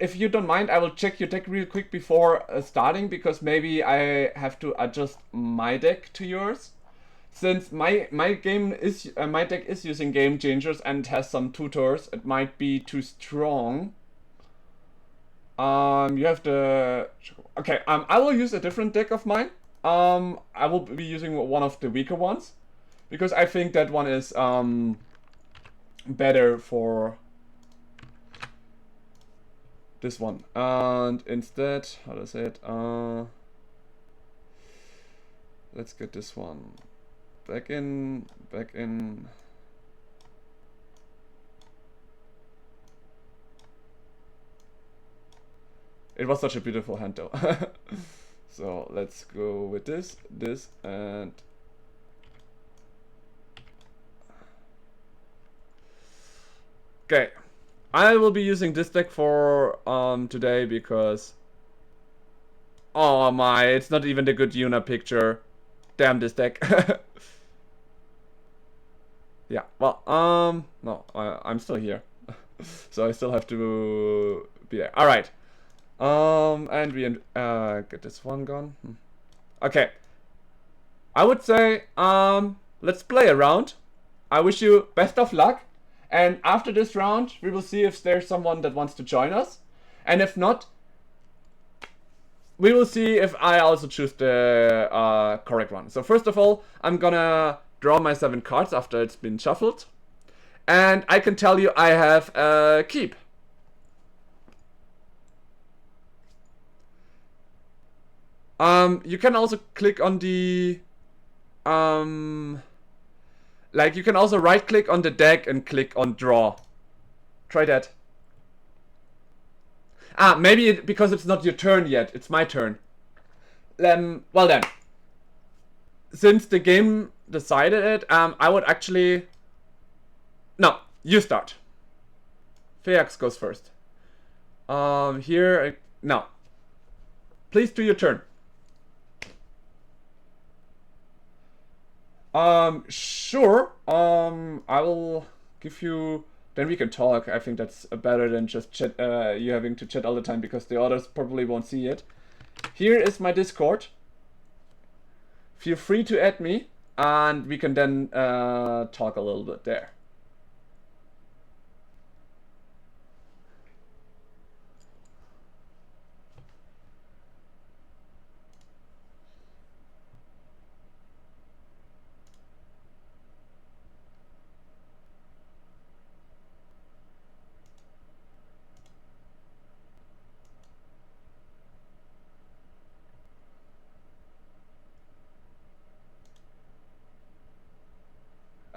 If you don't mind, I will check your deck real quick before starting, because maybe I have to adjust my deck to yours. Since my deck is using game changers and has some tutors, it might be too strong. You have the okay. I will use a different deck of mine. I will be using one of the weaker ones, because I think that one is better for this one. And instead, how do I say it? Let's get this one back in. It was such a beautiful hand though. So let's go with this, and okay. I will be using this deck for today because oh my, it's not even the good Yuna picture. Damn this deck. Yeah, well, no, I'm still here. So I still have to be there. Alright. And we get this one gone. Okay. I would say, let's play a round. I wish you best of luck. And after this round, we will see if there's someone that wants to join us. And if not, we will see if I also choose the correct one. So first of all, I'm gonna draw my 7 cards after it's been shuffled. And I can tell you I have a keep. You can also click on the like you can also right click on the deck and click on draw. Try that. Maybe because it's not your turn yet, it's my turn. Well then, since the game decided it, I would actually... No, you start. Feax goes first. Here, no. Please do your turn. Sure. I will give you... Then we can talk. I think that's better than just chat, you having to chat all the time, because the others probably won't see it. Here is my Discord. Feel free to add me, and we can then talk a little bit there.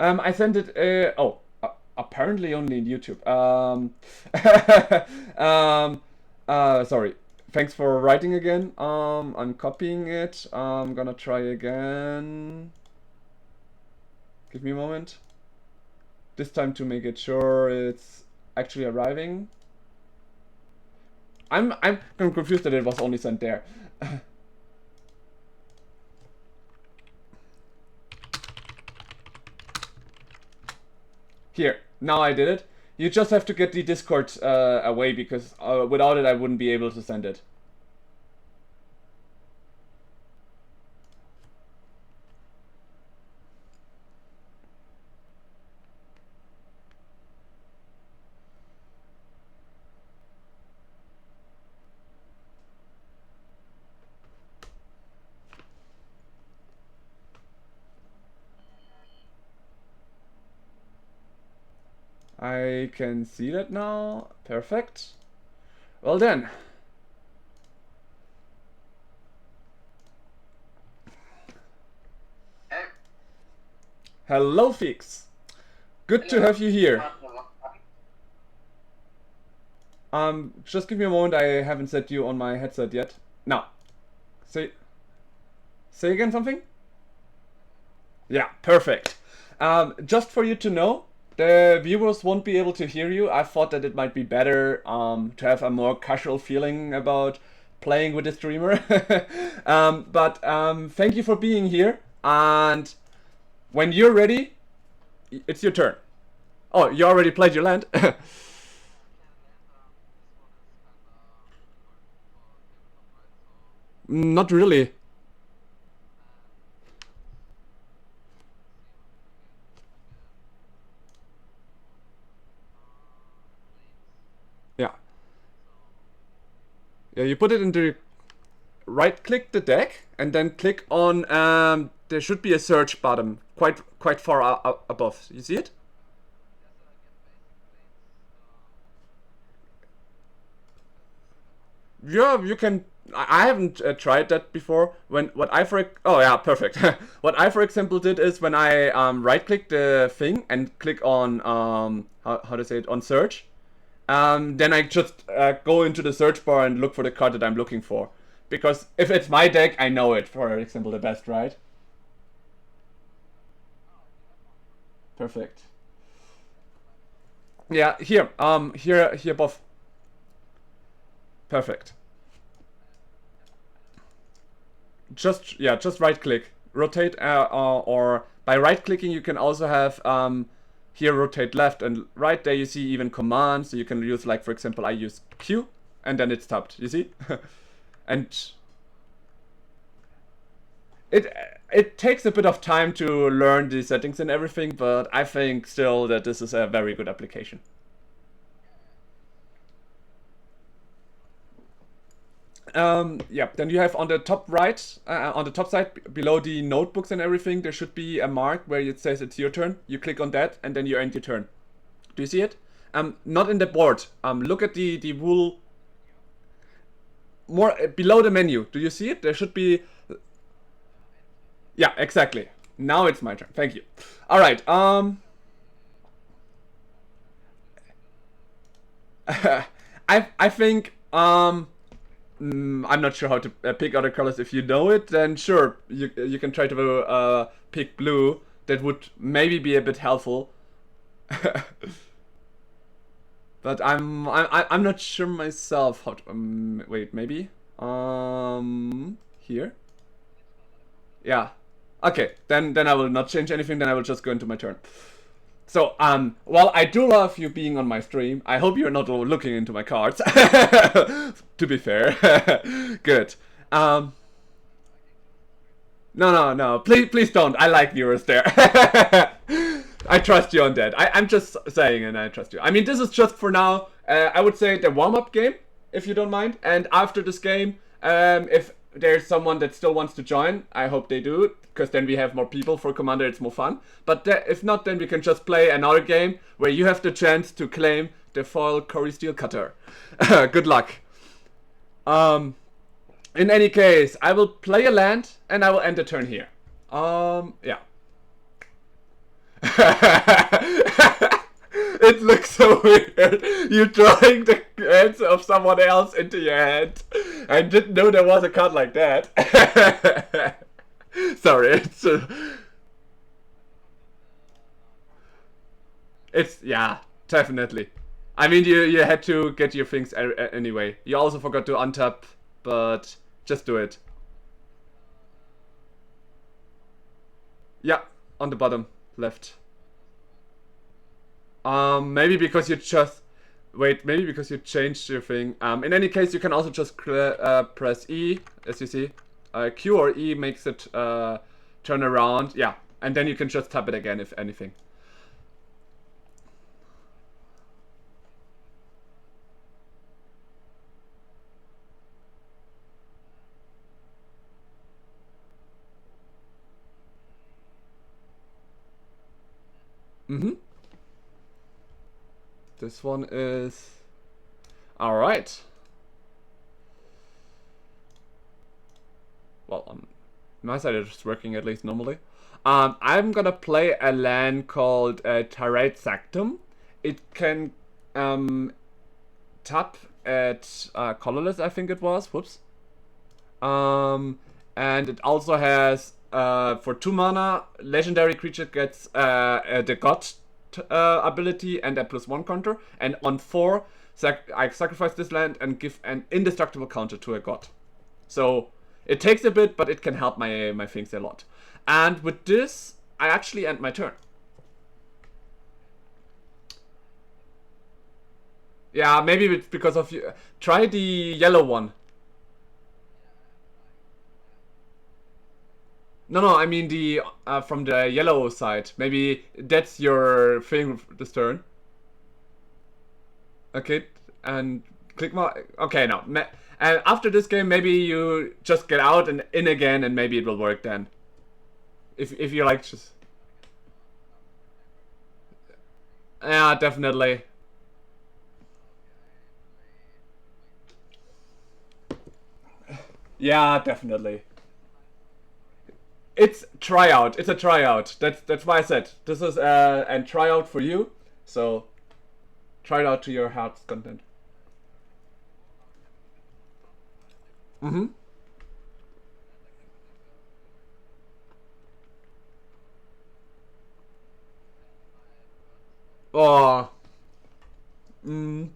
I sent it. Apparently only in YouTube. Sorry. Thanks for writing again. I'm copying it. I'm gonna try again. Give me a moment. This time to make it sure it's actually arriving. I'm confused that it was only sent there. Here, now I did it. You just have to get the Discord away, because without it I wouldn't be able to send it. I can see that now. Perfect. Well then. Hello, Fix. Good to have you here. Just give me a moment. I haven't set you on my headset yet. Now, say again something. Yeah, perfect. Just for you to know, the viewers won't be able to hear you. I thought that it might be better to have a more casual feeling about playing with the streamer. But thank you for being here. And when you're ready, it's your turn. Oh, you already played your land? Not really. Yeah. Yeah, you put it into right click the deck and then click on there should be a search button quite far above. You see it? Yeah, you can. I haven't tried that before. Oh yeah, perfect. What I for example did is when I right click the thing and click on how to say it, on search. Then I just go into the search bar and look for the card that I'm looking for. Because if it's my deck, I know it, for example, the best, right? Perfect. Yeah, here above. Perfect. Just right click. Rotate, or by right clicking you can also have here rotate left and right. There you see even commands, so you can use, like for example I use Q and then it's tapped, you see? And it takes a bit of time to learn the settings and everything, but I think still that this is a very good application. Yeah, then you have on the top right, on the top side, below the notebooks and everything, there should be a mark where it says it's your turn. You click on that, and then you end your turn. Do you see it? Not in the board. Look at the rule more below the menu. Do you see it? There should be. Yeah, exactly. Now it's my turn. Thank you. All right. I think I'm not sure how to pick other colors. If you know it, then sure, you can try to pick blue. That would maybe be a bit helpful. But I'm not sure myself how to, wait, maybe here. Yeah. Okay, then I will not change anything. Then I will just go into my turn. So, while I do love you being on my stream, I hope you're not looking into my cards. To be fair. Good. No. Please don't. I like viewers there. I trust you on that. I'm just saying, and I trust you. I mean, this is just for now. I would say the warm-up game, if you don't mind. And after this game, if there's someone that still wants to join, I hope they do, because then we have more people for Commander. It's more fun. But if not, then we can just play another game where you have the chance to claim the foil Cori Steel Cutter. Good luck. In any case, I will play a land and I will end the turn here. Yeah. It looks so weird. You're drawing the hands of someone else into your hand. I didn't know there was a card like that. Sorry, it's yeah, definitely. I mean, you had to get your things anyway. You also forgot to untap, but just do it. Yeah, on the bottom left. Maybe because you just wait. Maybe because you changed your thing. In any case, you can also just press E, as you see. Q or E makes it turn around. Yeah, and then you can just tap it again if anything. Mm-hmm. This one is all right. Well, my side is working at least normally. I'm gonna play a land called Tirade Sactum. It can tap at colorless, I think it was. Whoops. And it also has for 2 mana, legendary creature gets the god ability and a +1 counter, and on 4, I sacrifice this land and give an indestructible counter to a god. So it takes a bit, but it can help my things a lot. And with this, I actually end my turn. Yeah, maybe it's because of you. Try the yellow one. No, I mean the from the yellow side. Maybe that's your thing this turn. Okay, and click more. Okay, no. And after this game, maybe you just get out and in again, and maybe it will work then. If you like, just yeah, definitely. Yeah, definitely. It's tryout. It's a tryout. That's why I said this is a tryout for you. So try it out to your heart's content. Mm-hmm. Oh. Mm.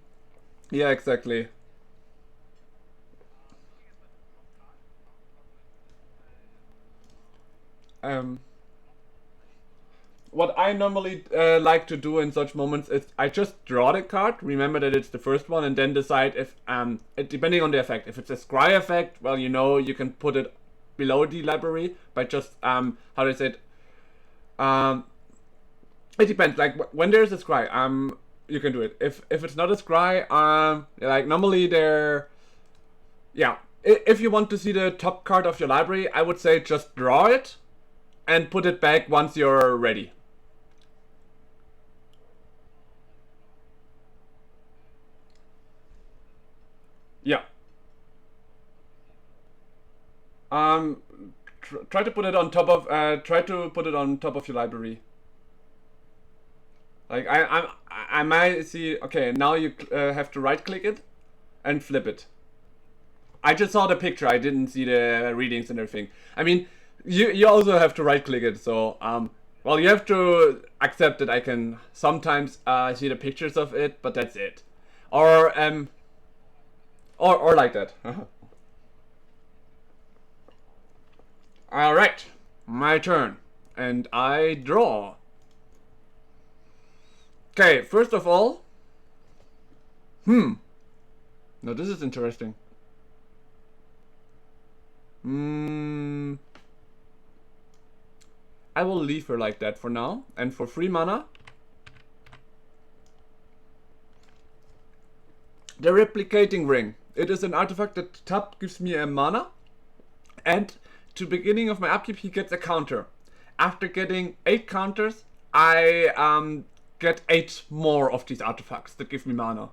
Yeah, exactly. Um. What I normally like to do in such moments is I just draw the card, remember that it's the first one, and then decide if depending on the effect. If it's a scry effect, well, you know, you can put it below the library by just how do I say it? Um, it depends. Like when there's a scry, you can do it. If it's not a scry, like normally there, yeah. If you want to see the top card of your library, I would say just draw it and put it back once you're ready. Yeah. Um, try to put it on top of try to put it on top of your library. Like I might see. Okay, now you have to right click it and flip it. I just saw the picture. I didn't see the readings and everything. I mean, you also have to right click it. So well, you have to accept that I can sometimes see the pictures of it, but that's it. Or or like that. All right, my turn, and I draw. Okay, first of all, now this is interesting. Hmm. I will leave her like that for now. And for 3 mana, the Replicating Ring. It is an artifact that tap gives me a mana, and to beginning of my upkeep, he gets a counter. After getting 8 counters, I get 8 more of these artifacts that give me mana.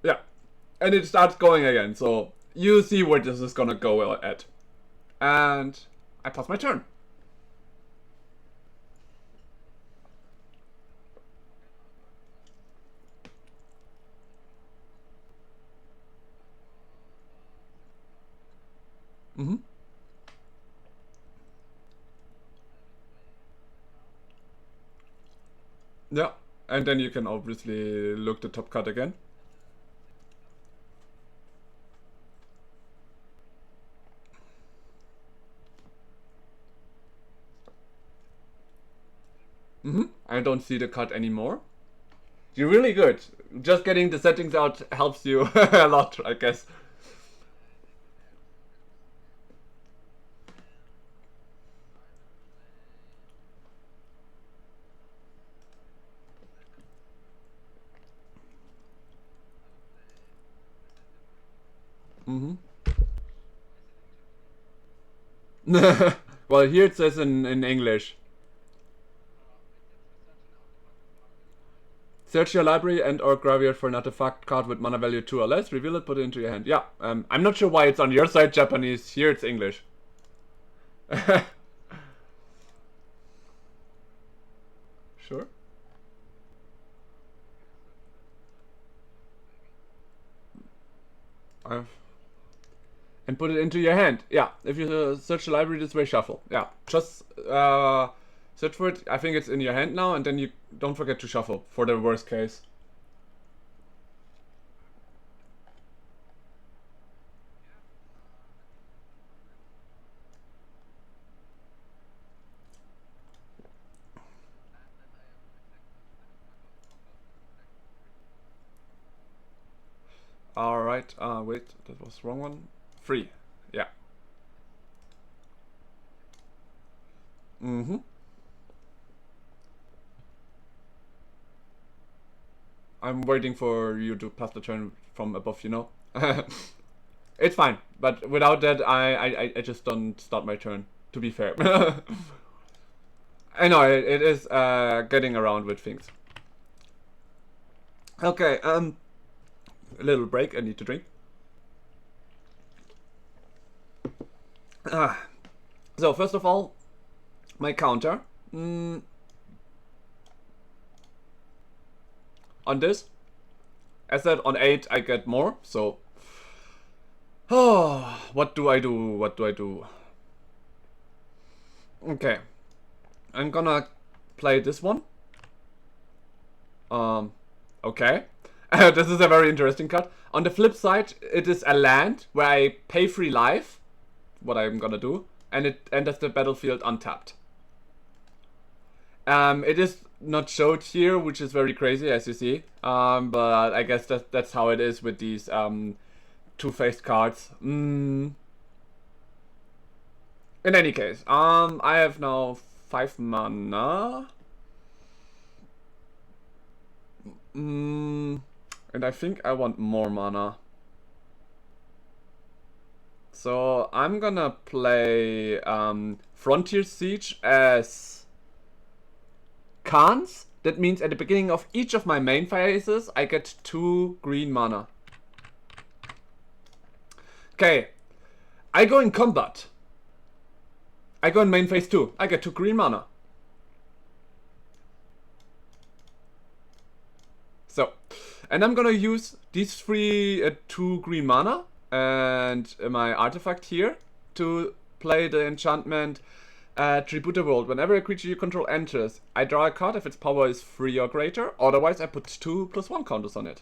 Yeah, and it starts going again. So you see where this is gonna go at, and I pass my turn. Mm-hmm. Yeah, and then you can obviously look the top card again. I don't see the cut anymore. You're really good. Just getting the settings out helps you a lot, I guess. Well, here it says in English. Search your library and or graveyard for an artifact card with mana value 2 or less. Reveal it, put it into your hand. Yeah, I'm not sure why it's on your side Japanese. Here it's English. Sure. And put it into your hand. Yeah, if you search the library this way, shuffle. Yeah, just search for it. I think it's in your hand now, and then you don't forget to shuffle for the worst case. Alright, wait, that was the wrong one. 3, yeah. I'm waiting for you to pass the turn from above, you know? It's fine, but without that, I just don't start my turn, to be fair. I know, it is getting around with things. Okay, a little break, I need to drink. So, first of all, my counter. On this, as said, on 8 I get more, so... Oh, what do I do? What do I do? Okay. I'm gonna play this one. Okay. This is a very interesting card. On the flip side, it is a land where I pay 3 life, what I'm gonna do, and it enters the battlefield untapped. It is not showed here, which is very crazy, as you see. But I guess that's how it is with these two-faced cards. In any case, I have now 5 mana. And I think I want more mana. So I'm gonna play Frontier Siege as Khans. That means at the beginning of each of my main phases, I get 2 green mana. Okay, I go in combat. I go in main phase 2. I get 2 green mana. So, and I'm gonna use these 2 green mana and my artifact here to play the enchantment Tribute the World. Whenever a creature you control enters, I draw a card if its power is 3 or greater. Otherwise, I put 2+1 counters on it.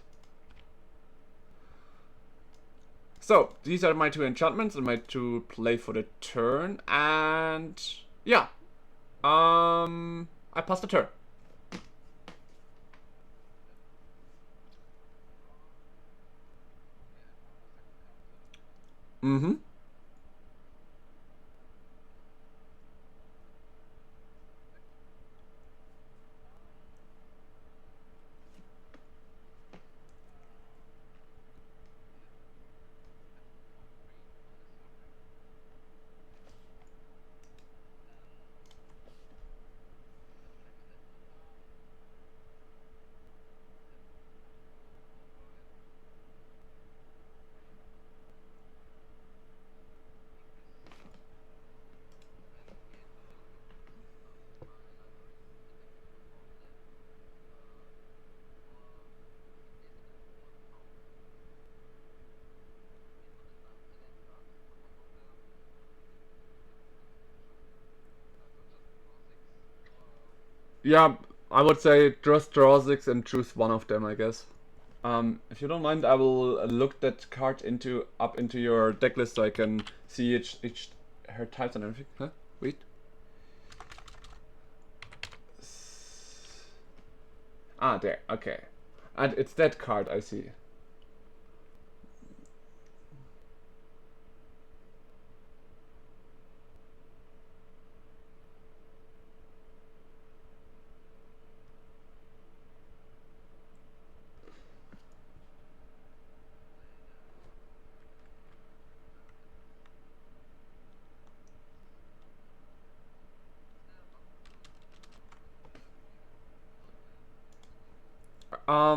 So, these are my 2 enchantments and my 2 play for the turn. And yeah, I pass the turn. Yeah, I would say just draw 6 and choose one of them, I guess. If you don't mind, I will look that card up into your deck list so I can see each her types and everything. Huh? Wait. Ah, there. Okay. And it's that card, I see.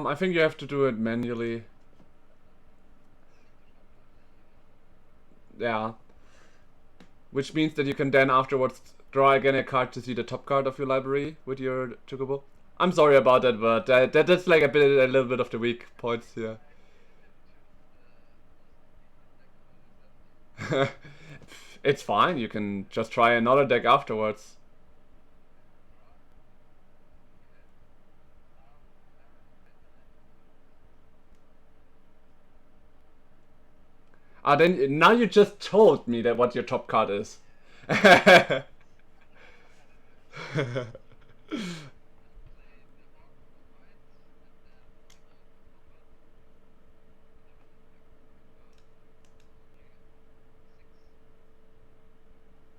I think you have to do it manually. Yeah. Which means that you can then afterwards draw again a card to see the top card of your library with your chocobo. I'm sorry about that, but that's like a little bit of the weak points here. It's fine. You can just try another deck afterwards. Ah, then now you just told me that what your top card is.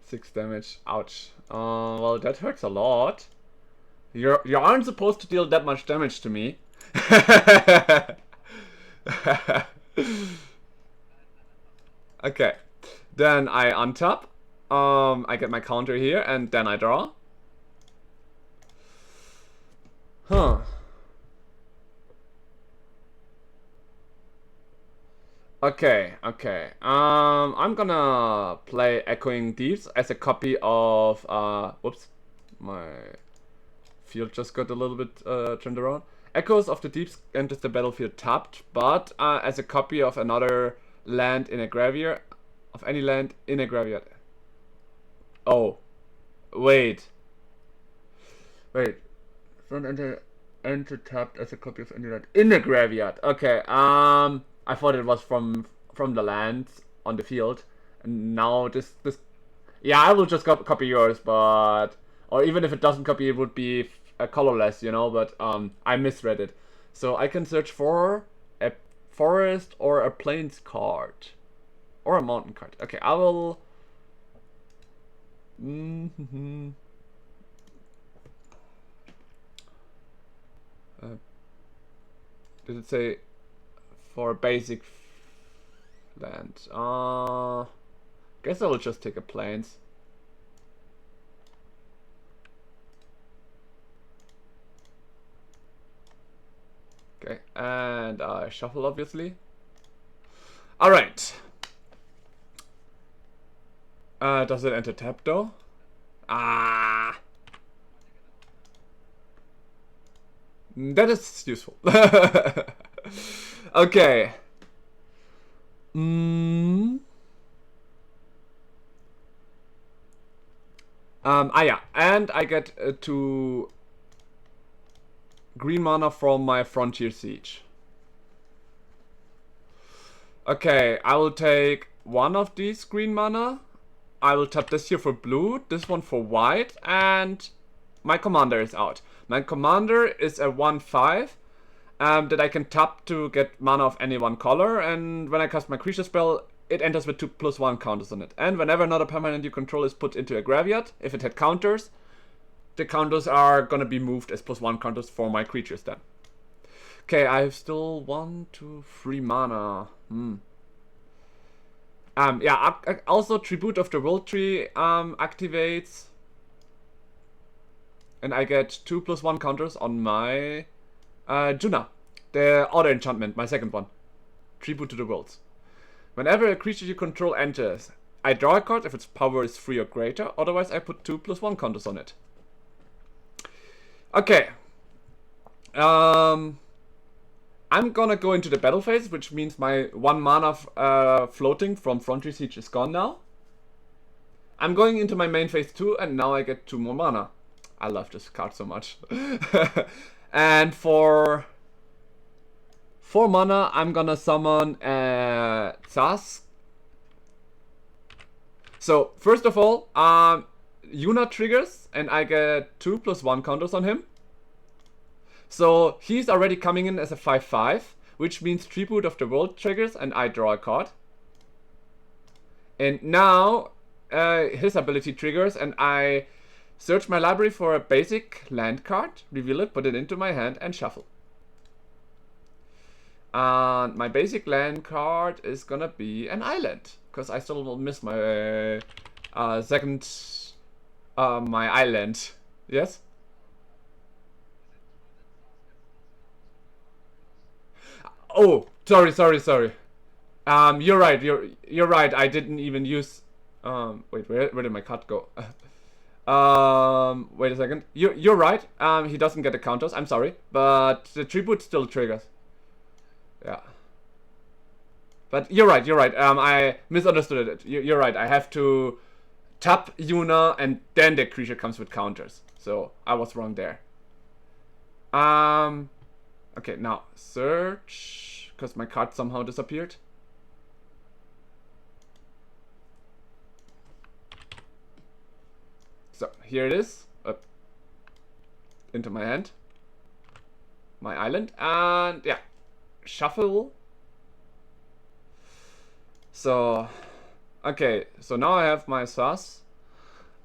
Six damage. Ouch. Well, that hurts a lot. You aren't supposed to deal that much damage to me. Okay. Then I untap. I get my counter here, and then I draw. Huh. Okay, okay. I'm gonna play Echoing Deeps as a copy of, whoops. My field just got a little bit, turned around. Echoes of the Deeps enters the battlefield tapped, but, as a copy of another land in a graveyard. Of any land in a graveyard. Oh. Wait. Wait. Don't enter tapped as a copy of any land in a graveyard. Okay, I thought it was from the land on the field. And now this yeah, I will just copy yours, but or even if it doesn't copy, it would be colorless, you know, but I misread it. So I can search for a forest or a plains card. Or a mountain card. Okay, I will did it say for basic land? Guess I will just take a plains. Okay, and shuffle obviously. Alright. Does it enter tap though? Ah. That is useful. Okay. Yeah, and I get 2 green mana from my Frontier Siege. Okay, I will take one of these green mana. I will tap this here for blue, this one for white, and my commander is out. My commander is a 1/5 that I can tap to get mana of any one color, and when I cast my creature spell, it enters with 2/1 counters on it. And whenever another permanent you control is put into a graveyard, if it had counters, the counters are gonna be moved as +1 counters for my creatures then. Okay, I have still 1, 2, 3 mana. Yeah, also Tribute of the World Tree activates. And I get 2/1 counters on my Juna. The auto enchantment, my second one. Tribute to the Worlds. Whenever a creature you control enters, I draw a card if its power is 3 or greater. Otherwise, I put 2/1 counters on it. Okay. I'm gonna go into the battle phase, which means my 1 mana floating from Frontier Siege is gone now. I'm going into my main phase 2, and now I get 2 more mana. I love this card so much. And for 4 mana, I'm gonna summon Zas. So, first of all, Yuna triggers, and I get 2/1 counters on him. So he's already coming in as a 5/5, which means Tribute of the World triggers and I draw a card. And now his ability triggers and I search my library for a basic land card, reveal it, put it into my hand and shuffle. And my basic land card is gonna be an island, because I still will miss my second, my island. Yes? Oh, sorry. You're right. You're right. I didn't even use. Wait, where did my card go? Wait a second. You're right. He doesn't get the counters. I'm sorry, but the tribute still triggers. Yeah. But you're right. You're right. I misunderstood it. You're right. I have to tap Yuna, and then the creature comes with counters. So I was wrong there. Okay, now search, because my card somehow disappeared. So here it is, up into my hand, my island, and yeah, shuffle. So, okay, so now I have my Sus.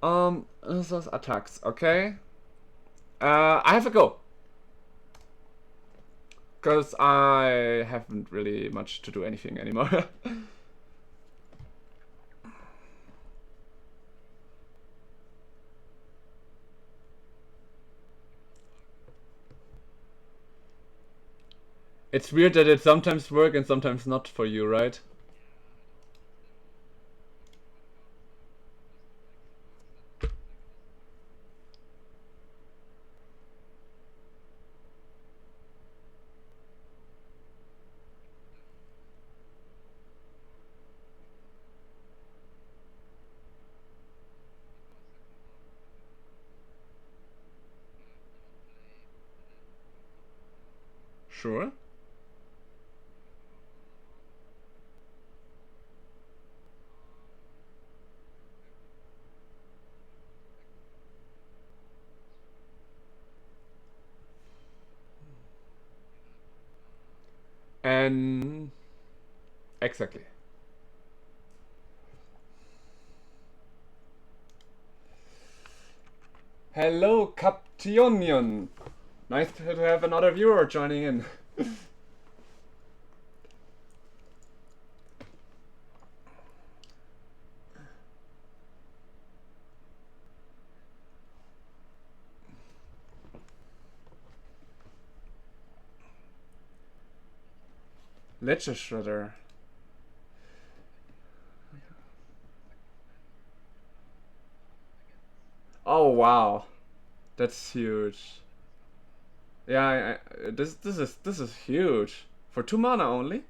Sus attacks, okay. I have a go. Because I haven't really much to do anything anymore. It's weird that it sometimes works and sometimes not for you, right? Sure. And exactly. Hello, Captionion. Nice to have another viewer joining in. Ledger Shredder. Oh wow, that's huge. Yeah, this is huge for 2 mana only.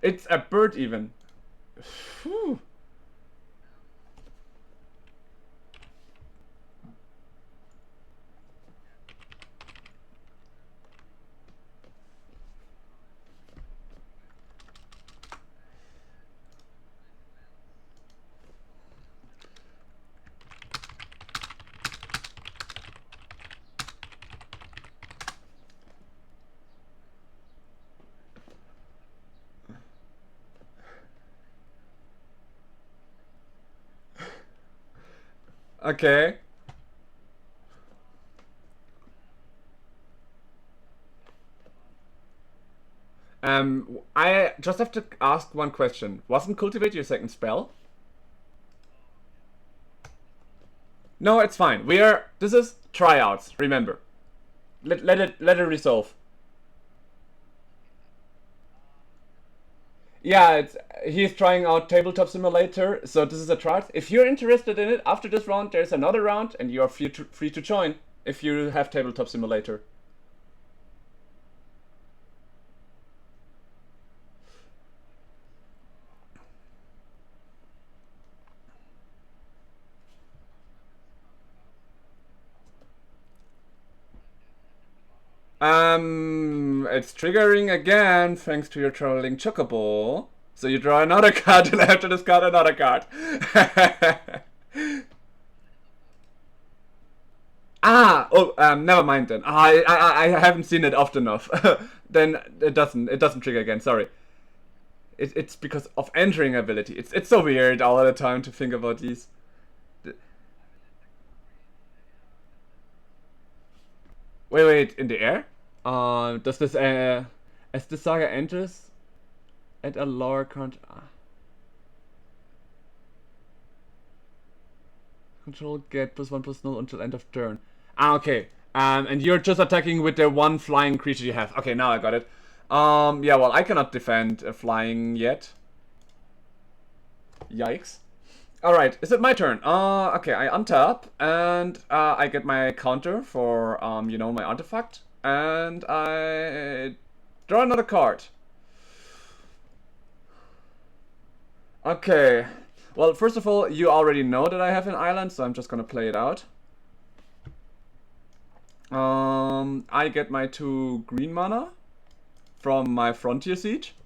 It's a bird even. Phew. Okay. I just have to ask one question. Wasn't Cultivate your second spell? No, it's fine. This is tryouts, remember. Let it resolve. Yeah, he's trying out Tabletop Simulator, so this is a tryout. If you're interested in it, after this round there's another round and you are free to join if you have Tabletop Simulator. It's triggering again thanks to your trolling Chocobo. So you draw another card and I have to discard another card. Never mind then. I haven't seen it often enough. Then it doesn't trigger again. Sorry. It's because of entering ability. It's so weird all the time to think about these. Wait, in the air? Does this as the saga enters at a lower count? Control get +1/+0 until end of turn. Okay. And you're just attacking with the one flying creature you have. Okay, now I got it. Yeah, well, I cannot defend flying yet. Yikes. Alright, is it my turn? Okay, I untap, and I get my counter for, my artifact, and I draw another card. Okay, well, first of all, you already know that I have an island, so I'm just gonna play it out. I get my 2 green mana from my Frontier Siege.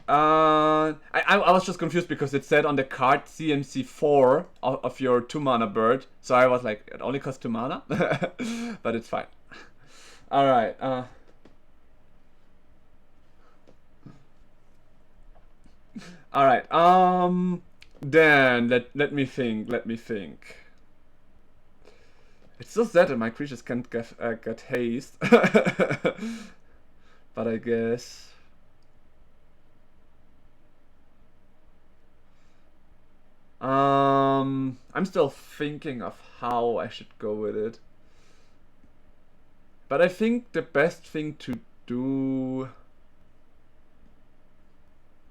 I was just confused because it said on the card CMC 4 of your 2 mana bird, so I was like, it only costs 2 mana, but it's fine. All right. All right. Then let me think. Let me think. It's so sad that my creatures can't get haste, but I guess. I'm still thinking of how I should go with it. But I think the best thing to do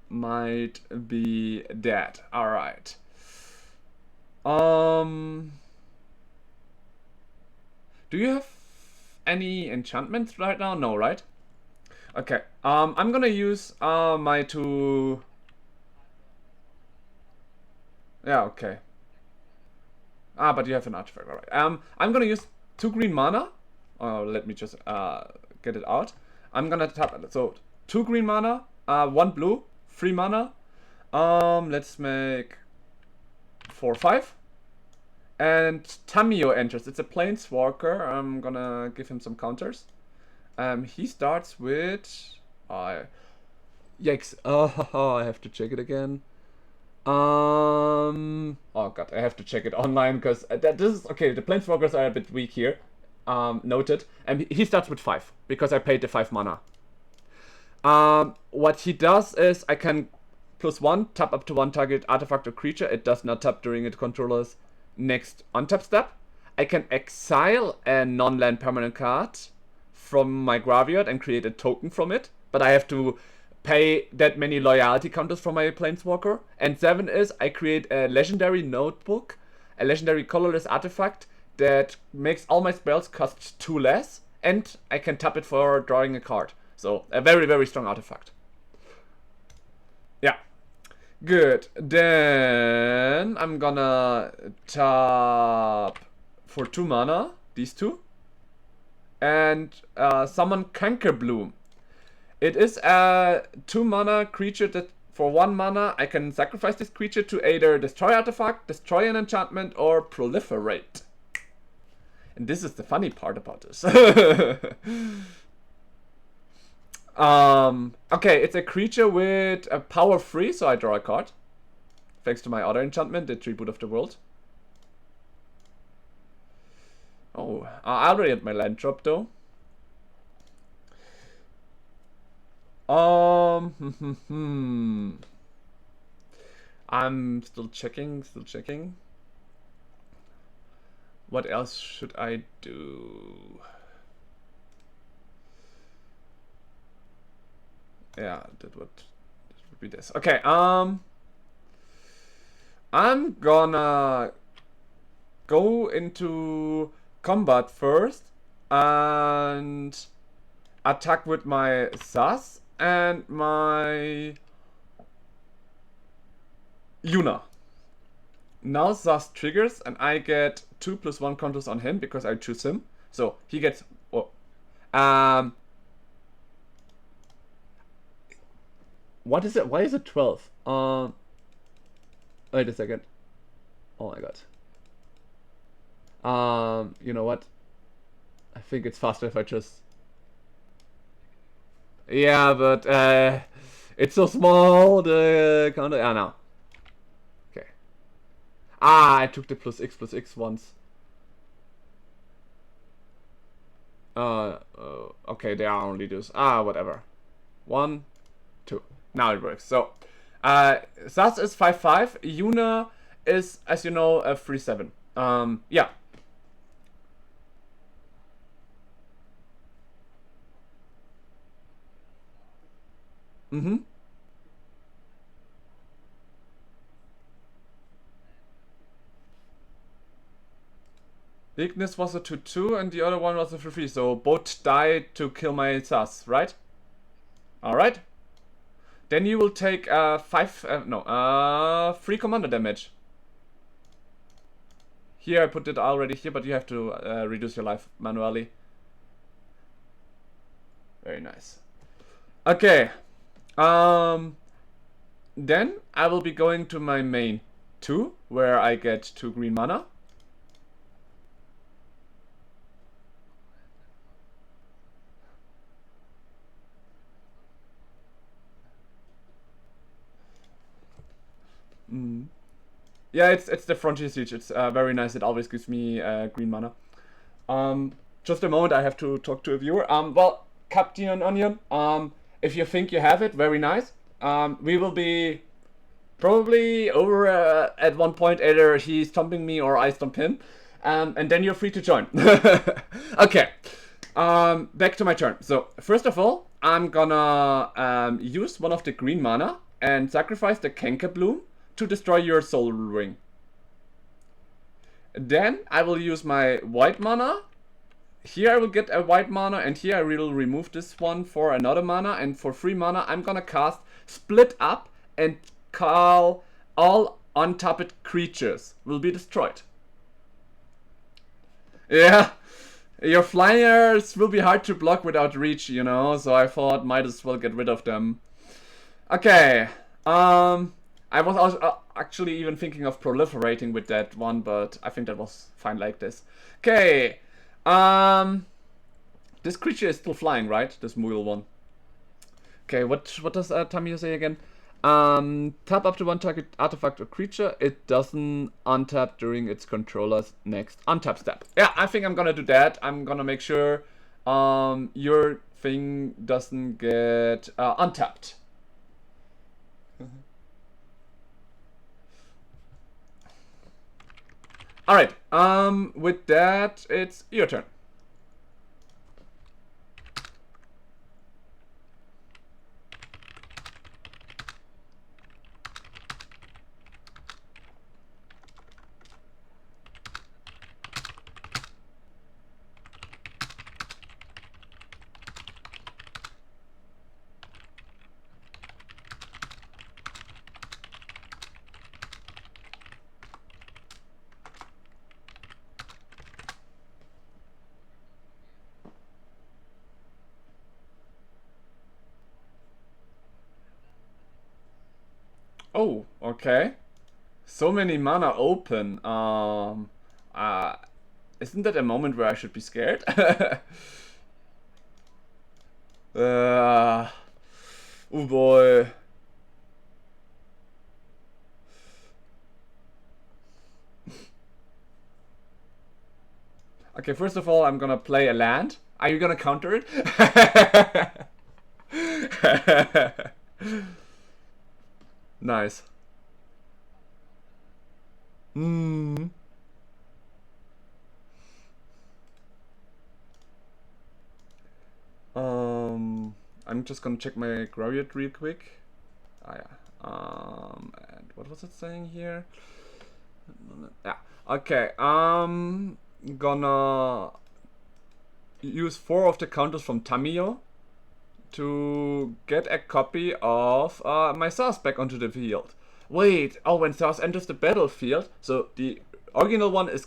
might be that. Alright. Do you have any enchantments right now? No, right? Okay. I'm gonna use my 2. Yeah, okay. But you have an artifact, alright. I'm gonna use 2 green mana. Let me just get it out. I'm gonna tap it. So 2 green mana, 1 blue, 3 mana. Let's make 4/5. And Tamio enters. It's a planeswalker. I'm gonna give him some counters. He starts with. Yikes! Oh, I have to check it again. Oh god, I have to check it online because this is okay. The planeswalkers are a bit weak here. Noted. And he starts with 5 because I paid the 5 mana. What he does is I can +1 tap up to 1 target artifact or creature. It does not tap during its controller's next untap step. I can exile a non-land permanent card from my graveyard and create a token from it, but I have to pay that many loyalty counters from my planeswalker. And 7 is I create a legendary notebook, a legendary colorless artifact that makes all my spells cost 2 less, and I can tap it for drawing a card. So a very, very strong artifact. Yeah. Good. Then I'm gonna tap for 2 mana, these 2, and summon Cankerbloom. It is a 2 mana creature that for 1 mana I can sacrifice this creature to either destroy artifact, destroy an enchantment, or proliferate. And this is the funny part about this. Okay, it's a creature with a power 3, so I draw a card. Thanks to my other enchantment, the Tribute of the World. Oh, I already had my land drop though. I'm still checking. What else should I do? Yeah, that would be this. Okay, I'm gonna go into combat first and attack with my Sas and my Yuna. Now Sas triggers and I get 2+1 counters on him because I choose him. So he gets What is it? Why is it 12? Wait a second. Oh my god. You know what? I think it's faster if I just... Yeah, but it's so small, the counter... Ah, no. Okay. Ah, I took the plus x once. Okay, they are only those. Ah, whatever. 1, 2. Now it works. So, Sas is 5-5. Yuna is, as you know, a 3-7. Yeah. Mm-hmm. Ignis was a 2-2 and the other one was a 3-3. So both died to kill my Sas, right? Alright. Then you will take 3 commander damage. Here I put it already here, but you have to reduce your life manually. Very nice. Okay. Then I will be going to my main 2, where I get 2 green mana. Yeah, it's the Frontier Siege. It's very nice. It always gives me green mana. Just a moment, I have to talk to a viewer. Well, Captain Onion, if you think you have it, very nice. We will be probably over at one point, either he's stomping me or I stomp him. And then you're free to join. Okay. Back to my turn. So, first of all, I'm gonna use one of the green mana and sacrifice the Kenka Bloom to destroy your Soul Ring. Then I will use my white mana. Here I will get a white mana, and here I will remove this one for another mana, and for 3 mana I'm gonna cast Split Up and call all untapped creatures will be destroyed. Yeah, your flyers will be hard to block without reach, you know, so I thought might as well get rid of them. Okay, I was also, actually even thinking of proliferating with that one, but I think that was fine like this. Okay, this creature is still flying, right? This Moogle one. Okay, what does Tamiyo say again? Tap up to 1 target artifact or creature. It doesn't untap during its controller's next untap step. Yeah, I think I'm gonna do that. I'm gonna make sure your thing doesn't get untapped. Alright, with that, it's your turn. Oh, okay. So many mana open. Isn't that a moment where I should be scared? Oh boy. Okay, first of all, I'm gonna play a land. Are you gonna counter it? Nice. Hmm. I'm just gonna check my Graveyard real quick. Ah, yeah. And what was it saying here? Yeah. Okay. Gonna use 4 of the counters from Tamiyo to get a copy of my Sars back onto the field. Wait, oh, when Sars enters the battlefield, so the original one is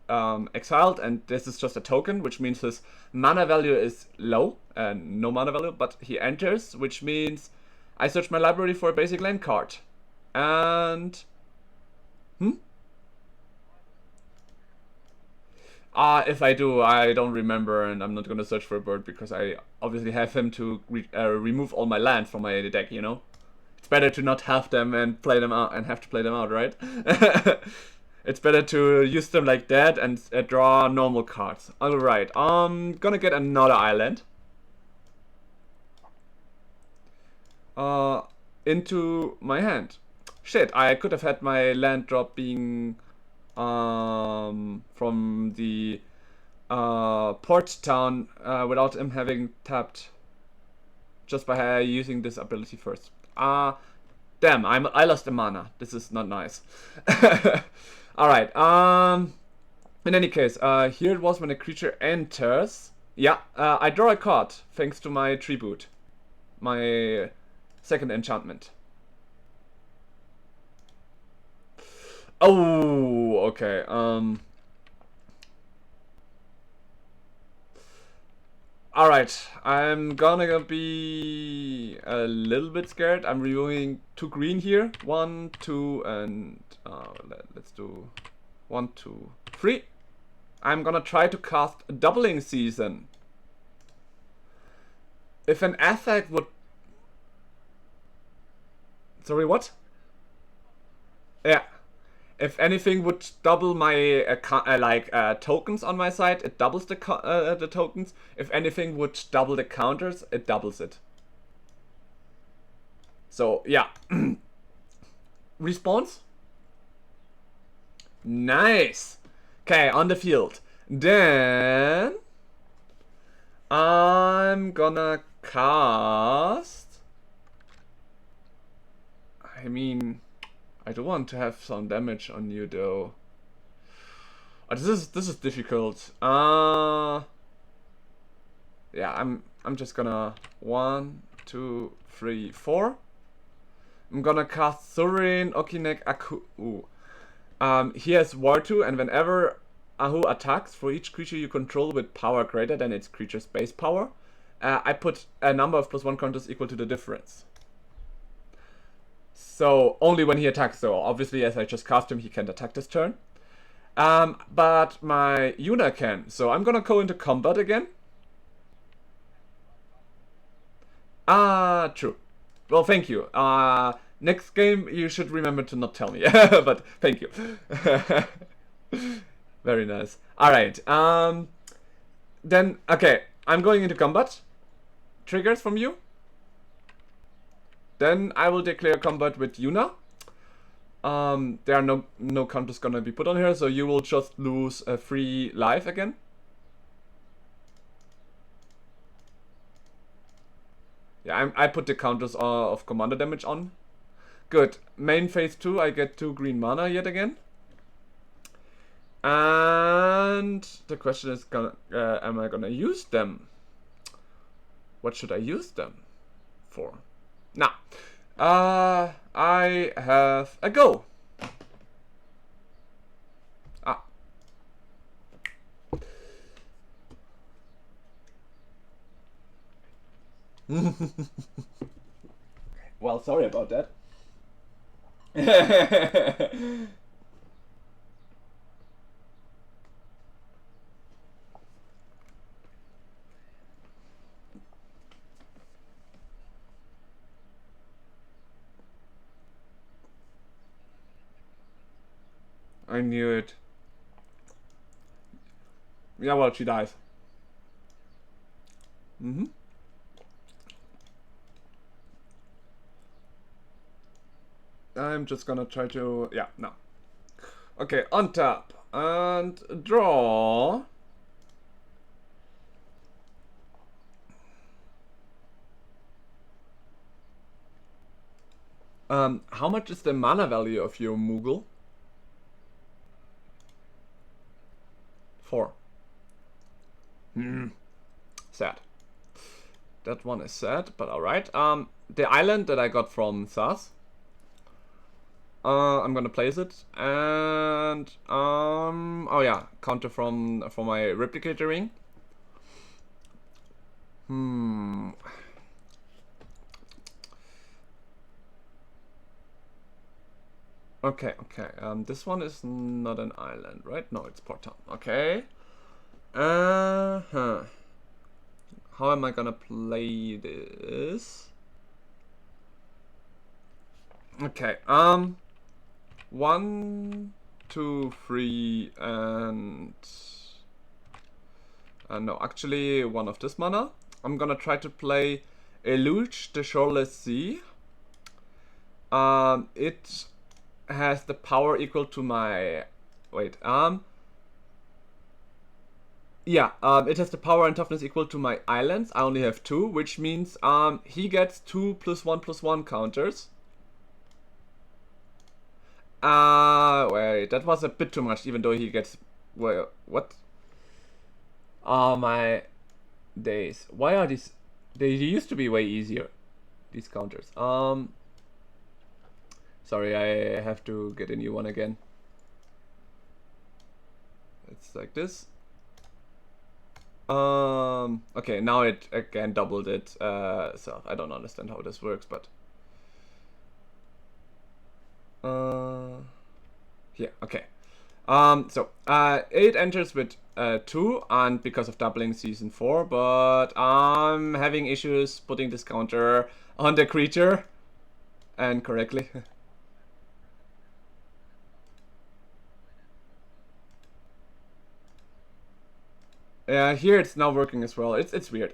exiled, and this is just a token, which means his mana value is low, and no mana value, but he enters, which means I search my library for a basic land card. And... if I do, I don't remember, and I'm not gonna search for a bird because I obviously have him to remove all my land from my deck, you know? It's better to not have them and play them out and have to play them out, right? It's better to use them like that and draw normal cards. Alright, I'm gonna get another island. Into my hand. Shit, I could have had my land drop being from the port town without him having tapped just by using this ability first. Damn, I lost the mana. This is not nice. Alright, in any case, here it was when a creature enters. Yeah, I draw a card thanks to my tribute. My second enchantment. Oh, okay. Alright, I'm gonna be a little bit scared. I'm removing 2 green here. 1, 2, and let's do 1, 2, 3. I'm gonna try to cast a doubling season. If an effect would... Sorry, what? Yeah. If anything would double my tokens on my side, it doubles the tokens. If anything would double the counters, it doubles it. So yeah. Response? Nice. Okay, on the field. Then I'm gonna cast... I mean... I do want to have some damage on you though. Oh, this is difficult. Yeah, I'm just gonna 1, 2, 3, 4. I'm gonna cast Surin Okinek Aku. He has War 2, and whenever Ahu attacks for each creature you control with power greater than its creature's base power, I put a number of +1 counters equal to the difference. So, only when he attacks though. Obviously, as I just cast him, he can't attack this turn. But my Yuna can. So I'm gonna go into combat again. True. Well, thank you. Next game, you should remember to not tell me. But thank you. Very nice. Alright, then, okay. I'm going into combat. Triggers from you. Then I will declare combat with Yuna. There are no counters gonna be put on here, so you will just lose a 3 life again. Yeah, I put the counters of commander damage on. Good. Main phase 2, I get 2 green mana yet again. And the question is, am I gonna use them? What should I use them for? Nah. I have a go. Well, sorry about that. I knew it. Yeah, well, she dies. I'm just gonna try to... Yeah, no. Okay, untap. And draw. How much is the mana value of your Moogle? 4. Sad. That one is sad, but alright. The island that I got from Sas. I'm gonna place it, and oh yeah, counter for my replicator ring. Okay, okay. This one is not an island, right? No, it's port town. Okay. Uh-huh. How am I gonna play this? Okay. 1, 2, 3, and no, actually one of this mana. I'm gonna try to play Eluge the Shoreless Sea. It has the power equal to my yeah, it has the power and toughness equal to my islands. I only have 2, which means he gets 2 +1/+1 counters. Wait, that was a bit too much, even though he gets... Wait, what? Oh, my days. Why are these... They used to be way easier, these counters. Sorry, I have to get a new one again. It's like this. Okay, now it again doubled it. So I don't understand how this works, but... Yeah, okay. So, it enters with 2, and because of doubling season 4, but I'm having issues putting this counter on the creature, and correctly. Yeah, here it's now working as well. It's weird.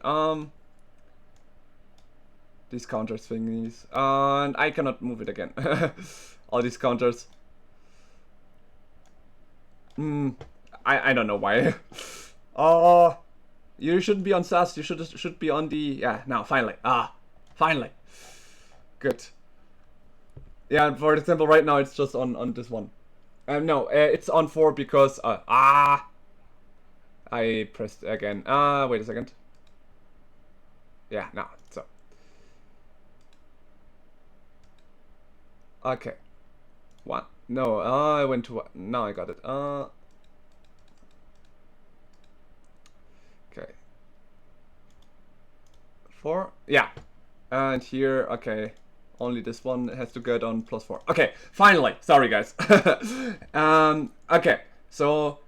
These counters thingies, and I cannot move it again. All these counters. I don't know why. Oh, you shouldn't be on SAS. You should be on the... Yeah, now finally. Finally. Good. Yeah, for example, right now it's just on this one. No, it's on 4 because I pressed again. Wait a second. Yeah, now so. Okay. 1. No, I went to 1. Now I got it. Okay. 4. Yeah. And here, okay. Only this one has to get on +4. Okay, finally. Sorry, guys. Okay, so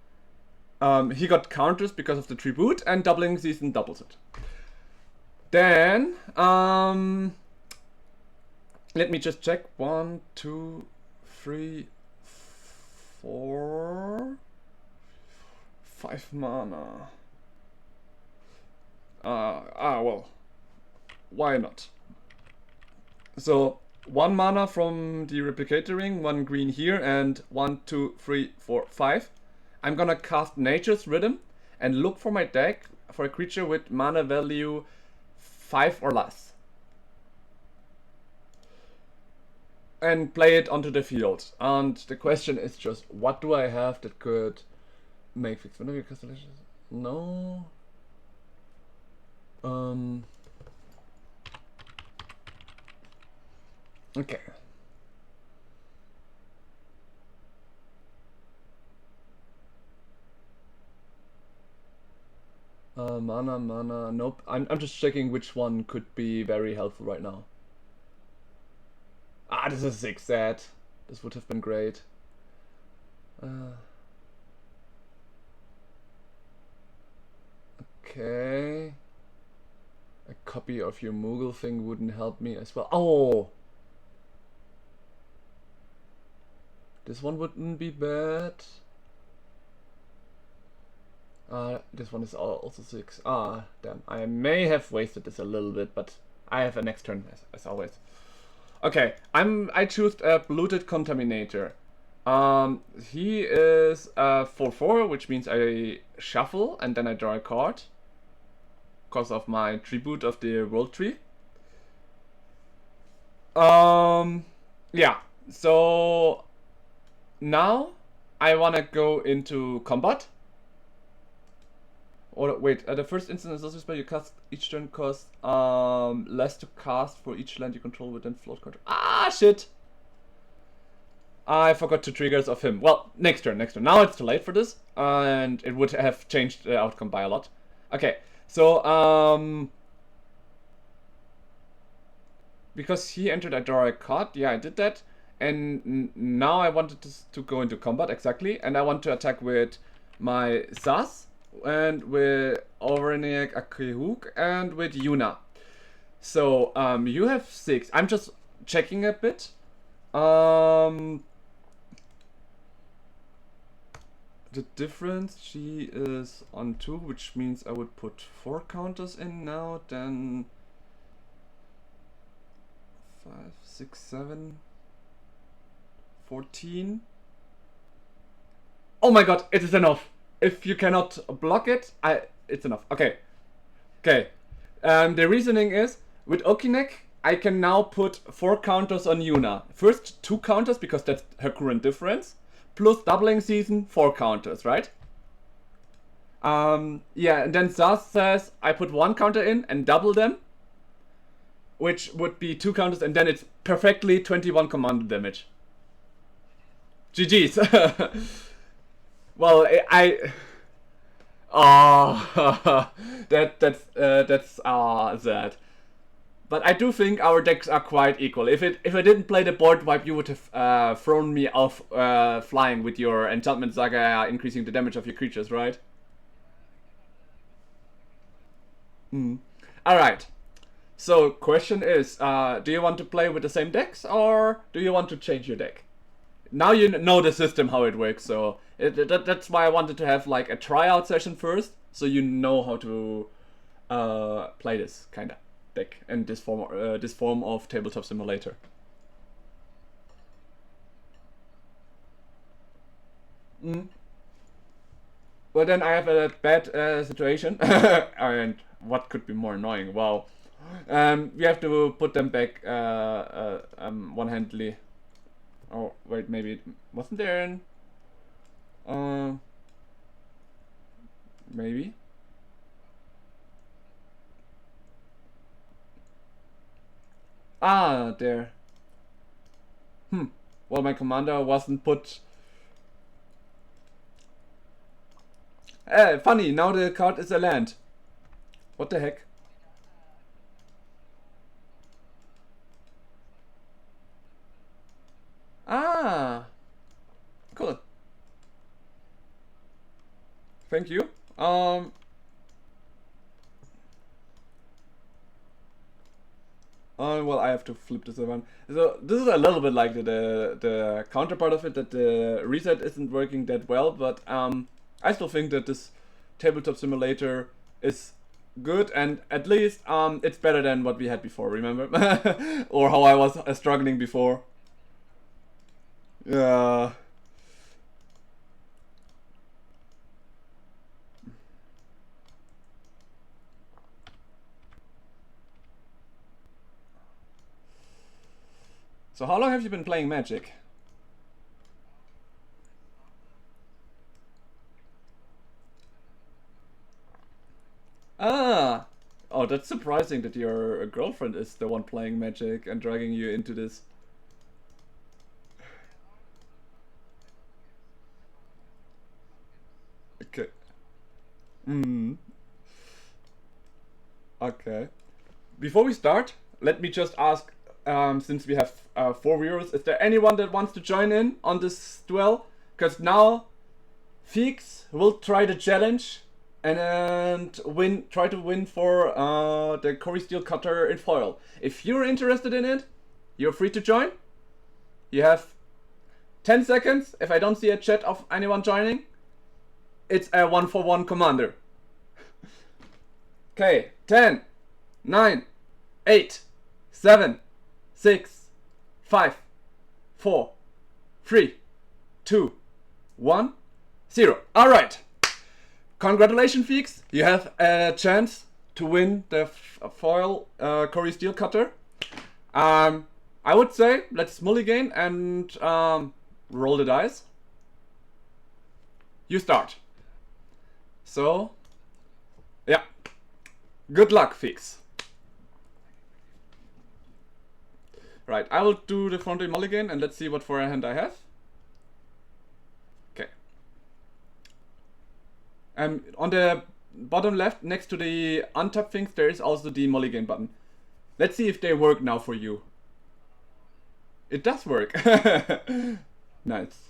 he got counters because of the tribute, and doubling season doubles it. Then, let me just check. 1, 2, 3, 4, 5 mana. Well, why not? So 1 mana from the replicator ring, 1 green here, and 1, 2, 3, 4, 5. I'm gonna cast Nature's Rhythm and look for my deck for a creature with mana value 5 or less. And play it onto the field. And the question is just, what do I have that could make fixed value constellations? No. Okay. Mana. Nope. I'm just checking which one could be very helpful right now. This is 6 set. This would have been great. Okay. A copy of your Moogle thing wouldn't help me as well. Oh! This one wouldn't be bad. This one is also 6. Damn. I may have wasted this a little bit, but I have a next turn as always. Okay, I choose a Polluted Contaminator. He is 4/4, which means I shuffle and then I draw a card because of my tribute of the World Tree. Yeah. So now I wanna go into combat. Or wait, at the first instance of this spell you cast each turn costs less to cast for each land you control within float control. Shit! I forgot to triggers of him. Well, next turn. Now it's too late for this, and it would have changed the outcome by a lot. Okay, so because he entered, I draw a card. Yeah, I did that. And now I wanted to go into combat, exactly. And I want to attack with my Sas, and with Overniak Akihuk, and with Yuna. So, you have 6. I'm just checking a bit. The difference, she is on 2, which means I would put 4 counters in now, then 5, 6, 7, 14. Oh my god, it is enough. If you cannot block it, it's enough. Okay. Okay. The reasoning is, with Okinek, I can now put 4 counters on Yuna. First 2 counters, because that's her current difference, plus doubling season, 4 counters, right? Yeah, and then Zaz says I put 1 counter in and double them, which would be 2 counters, and then it's perfectly 21 command damage. GG's. Well, oh, that's sad. But I do think our decks are quite equal. If I didn't play the board wipe, you would have thrown me off flying with your enchantment saga, increasing the damage of your creatures, right? Alright. So, question is, do you want to play with the same decks, or do you want to change your deck? Now you know the system, how it works, so that's why I wanted to have like a tryout session first, so you know how to play this kind of deck and this form of tabletop simulator. Well, then I have a bad situation, and what could be more annoying? Wow, we have to put them back one-handedly. Oh wait, maybe it wasn't there an maybe. Ah, there. Well, my commander wasn't put. Funny, now the card is a land. What the heck? Ah, cool. Thank you. Well, I have to flip this around. So this is a little bit like the counterpart of it, that the reset isn't working that well, but I still think that this tabletop simulator is good, and at least it's better than what we had before, remember? Or how I was struggling before. Yeah. So how long have you been playing Magic? Ah! Oh, that's surprising that your girlfriend is the one playing Magic and dragging you into this. Okay. Okay. Before we start, let me just ask, since we have 4 viewers, is there anyone that wants to join in on this duel? Because now Feeks will try the challenge and try to win for the Cori Steel Cutter in foil. If you're interested in it, you're free to join. You have 10 seconds. If I don't see a chat of anyone joining, it's a 1-for-1 commander. Okay, 10, 9, 8, 7, 6, 5, 4, 3, 2, 1, 0. Alright. Congratulations, Feeks. You have a chance to win the foil Cori Steel Cutter. I would say let's mulligan and roll the dice. You start. So, yeah. Good luck, Feeks. Right, I will do the frontal mulligan and let's see what forehand I have. Okay. On the bottom left, next to the untap things, there is also the mulligan button. Let's see if they work now for you. It does work. Nice.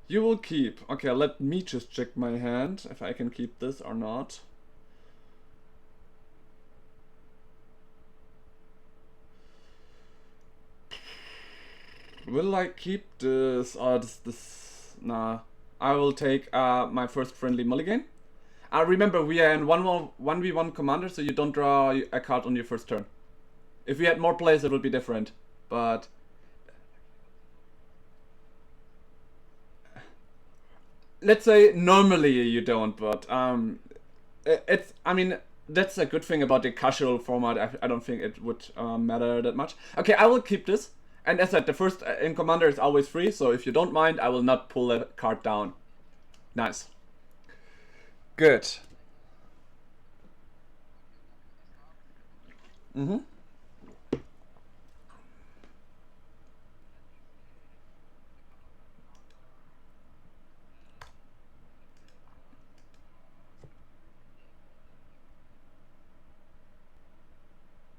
You will keep. Okay, let me just check my hand if I can keep this or not. Will I keep this? Oh, this. Nah. I will take my first friendly mulligan. Remember, we are in 1v1 commander, so you don't draw a card on your first turn. If we had more players, it would be different. But let's say normally you don't. But it's. I mean, that's a good thing about the casual format. I don't think it would matter that much. Okay, I will keep this. And as I said, the first in commander is always free. So if you don't mind, I will not pull a card down. Nice. Good. Mm-hmm.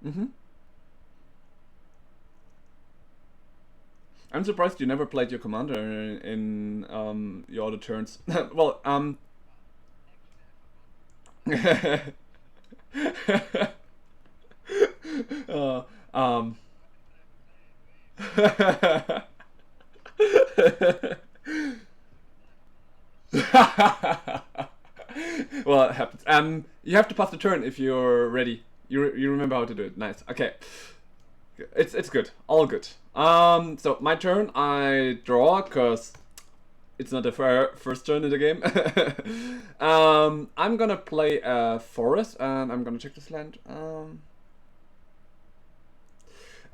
Mm-hmm. I'm surprised you never played your commander in your other turns. Well, uh, um. Well, it happens. You have to pass the turn if you're ready. You remember how to do it. Nice. Okay. It's good. All good. So my turn. I draw because it's not the first turn in the game. I'm gonna play a forest and I'm gonna check this land.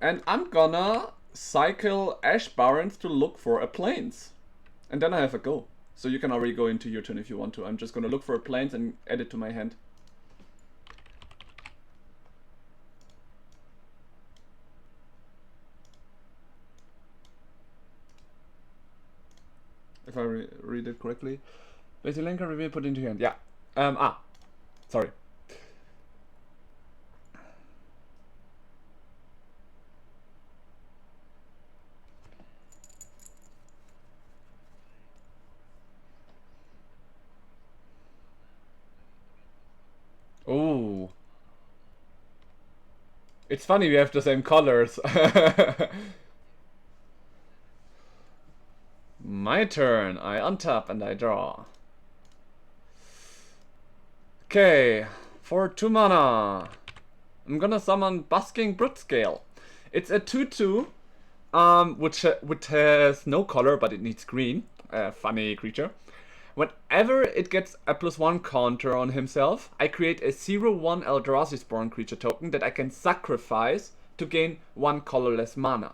And I'm gonna cycle Ash Barrens to look for a plains. And then I have a go. So you can already go into your turn if you want to. I'm just gonna look for a plains and add it to my hand. If I read it correctly. Basic link review put into hand. Yeah. Sorry. Oh. It's funny we have the same colors. My turn. I untap and I draw. Okay. For 2 mana. I'm gonna summon Busking Broodscale. It's a 2/2. Which has no color, but it needs green. Funny creature. Whenever it gets a +1 counter on himself, I create a 0/1 Eldrazi Spawn creature token that I can sacrifice to gain 1 colorless mana.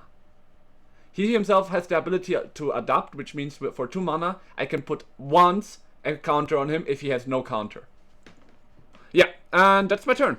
He himself has the ability to adapt, which means for 2 mana, I can put once a counter on him if he has no counter. Yeah, and that's my turn.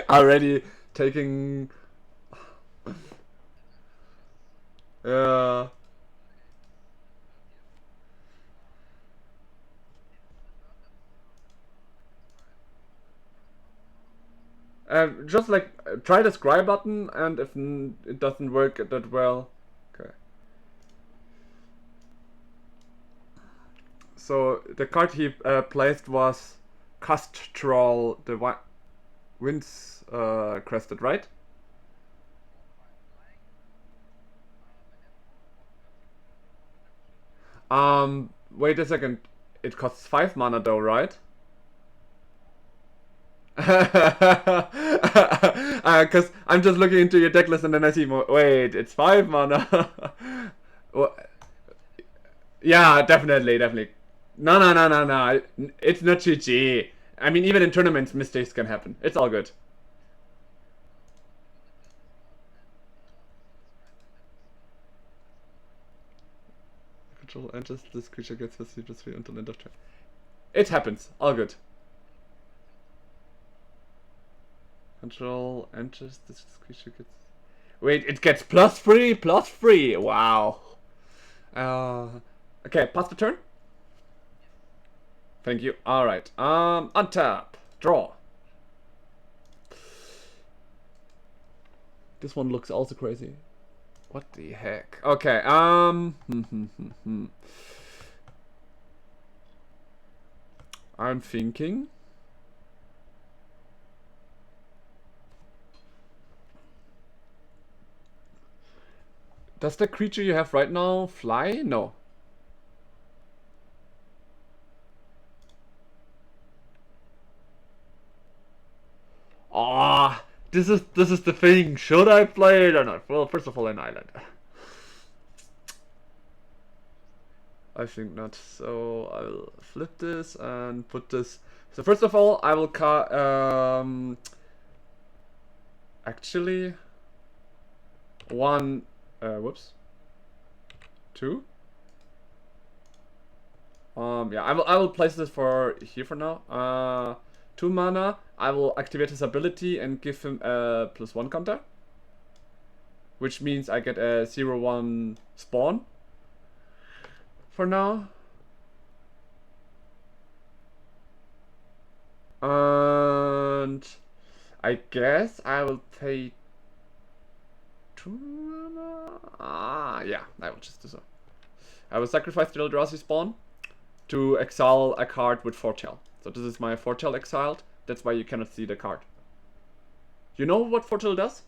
Already taking. Yeah. Just like try the scry button, and if it doesn't work that well, okay. So the card he placed was Cast Troll, the winds crested, right? Wait a second. It costs 5 mana though, right? Because I'm just looking into your deck list and then I see, wait, it's 5 mana. Well, yeah, definitely, definitely. No, no, no, no, no. It's not GG. I mean, even in tournaments, mistakes can happen. It's all good. Control enters, this creature gets +3/+3 until end of turn. It happens. All good. Control enters, this creature gets... Wait, it gets +3/+3. Wow. Okay, pass the turn. Thank you. Alright. Untap. Draw. This one looks also crazy. What the heck? Okay, I'm thinking. Does the creature you have right now fly? No. Ah, this is the thing. Should I play it or not? Well, first of all, an island. I think not. So I'll flip this and put this. So first of all, I will actually one. Whoops. Two. Yeah, I will place this for here for now. 2 mana. I will activate his ability and give him a +1 counter, which means I get a 0/1 spawn for now. And I guess I will pay 2 mana. Yeah, I will just do so. I will sacrifice the Eldrazi spawn to exile a card with foretell. So this is my foretell exiled. That's why you cannot see the card. You know what foretell does?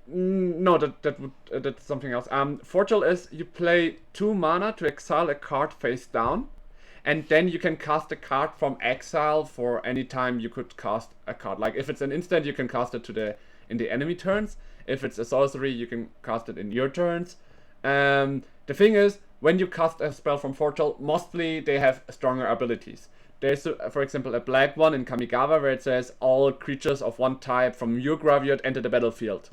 No, that's something else. Foretell is you play 2 mana to exile a card face down, and then you can cast a card from exile for any time you could cast a card. Like if it's an instant, you can cast it in the enemy turns. If it's a sorcery, you can cast it in your turns. The thing is, when you cast a spell from foretell, mostly they have stronger abilities. There's, for example, a black one in Kamigawa where it says all creatures of one type from your graveyard enter the battlefield.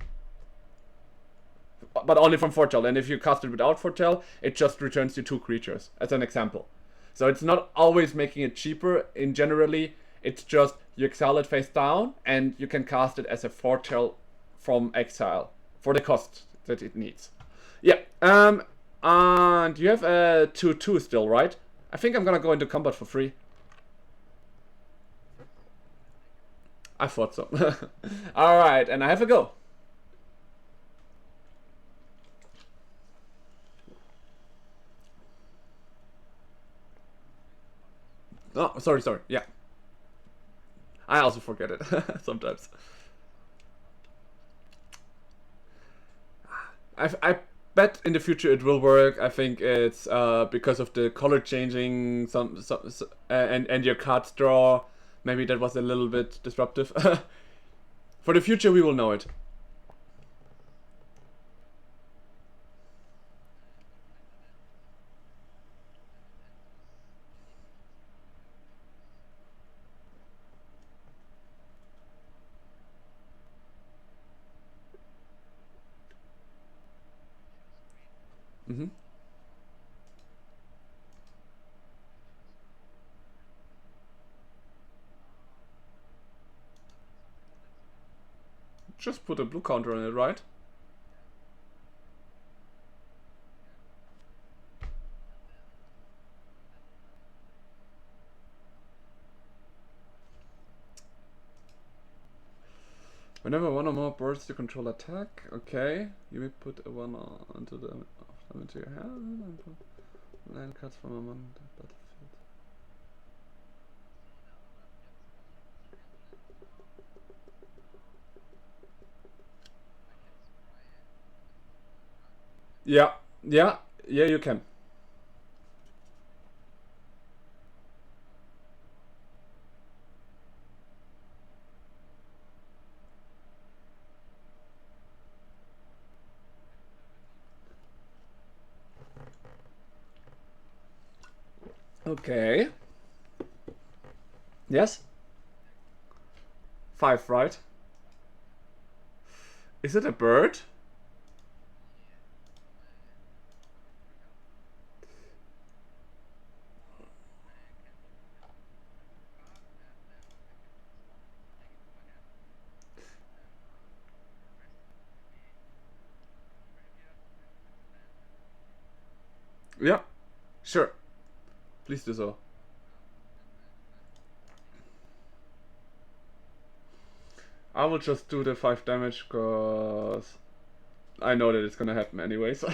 But only from foretell. And if you cast it without foretell, it just returns you 2 creatures, as an example. So it's not always making it cheaper. In generally, it's just you exile it face down, and you can cast it as a foretell from exile for the cost that it needs. Yeah. And you have a 2/2 still, right? I think I'm gonna go into combat for free. I thought so. Alright, and I have a go. Oh, sorry. Yeah. I also forget it sometimes. I bet in the future it will work. I think it's because of the color changing, and your cards draw. Maybe that was a little bit disruptive. For the future, we will know it. Mm-hmm. Just put a blue counter on it, right? Whenever one or more boards you control attack, okay, you may put a 1 onto into your hand and put land cards from among the battlefield. Yeah, you can. Okay. Yes? 5, right? Is it a bird? Yeah, sure. Please do so. I will just do the 5 damage because I know that it's gonna happen anyways.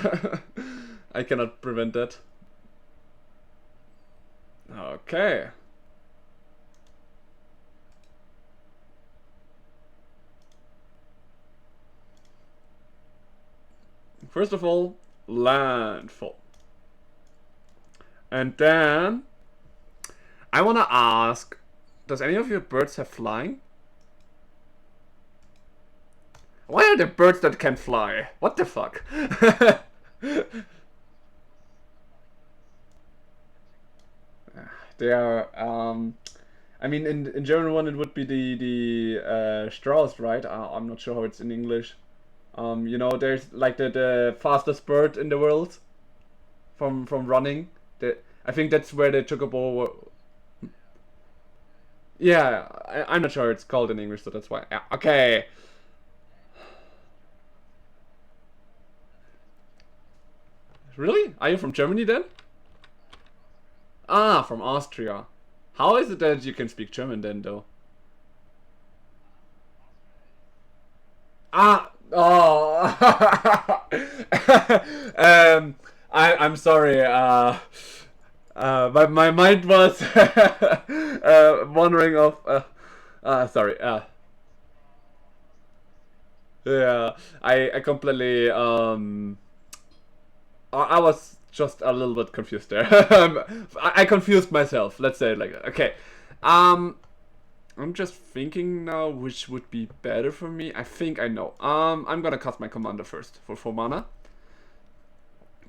I cannot prevent that. Okay. First of all, landfall. And then I wanna ask, does any of your birds have flying? Why are there birds that can fly? What the fuck? They are I mean in German one it would be the Strauss, right? I'm not sure how it's in English. You know, there's like the fastest bird in the world from running. I think that's where the chocobo. Yeah, I'm not sure it's called in English, so that's why. Yeah, okay. Really? Are you from Germany then? Ah, from Austria. How is it that you can speak German then, though? Ah, oh. I'm sorry. My mind was wandering off. Sorry. Yeah, I completely I was just a little bit confused there. I confused myself. Let's say it like that. Okay. Um, I'm just thinking now which would be better for me. I think I know. I'm gonna cast my commander first for 4 mana.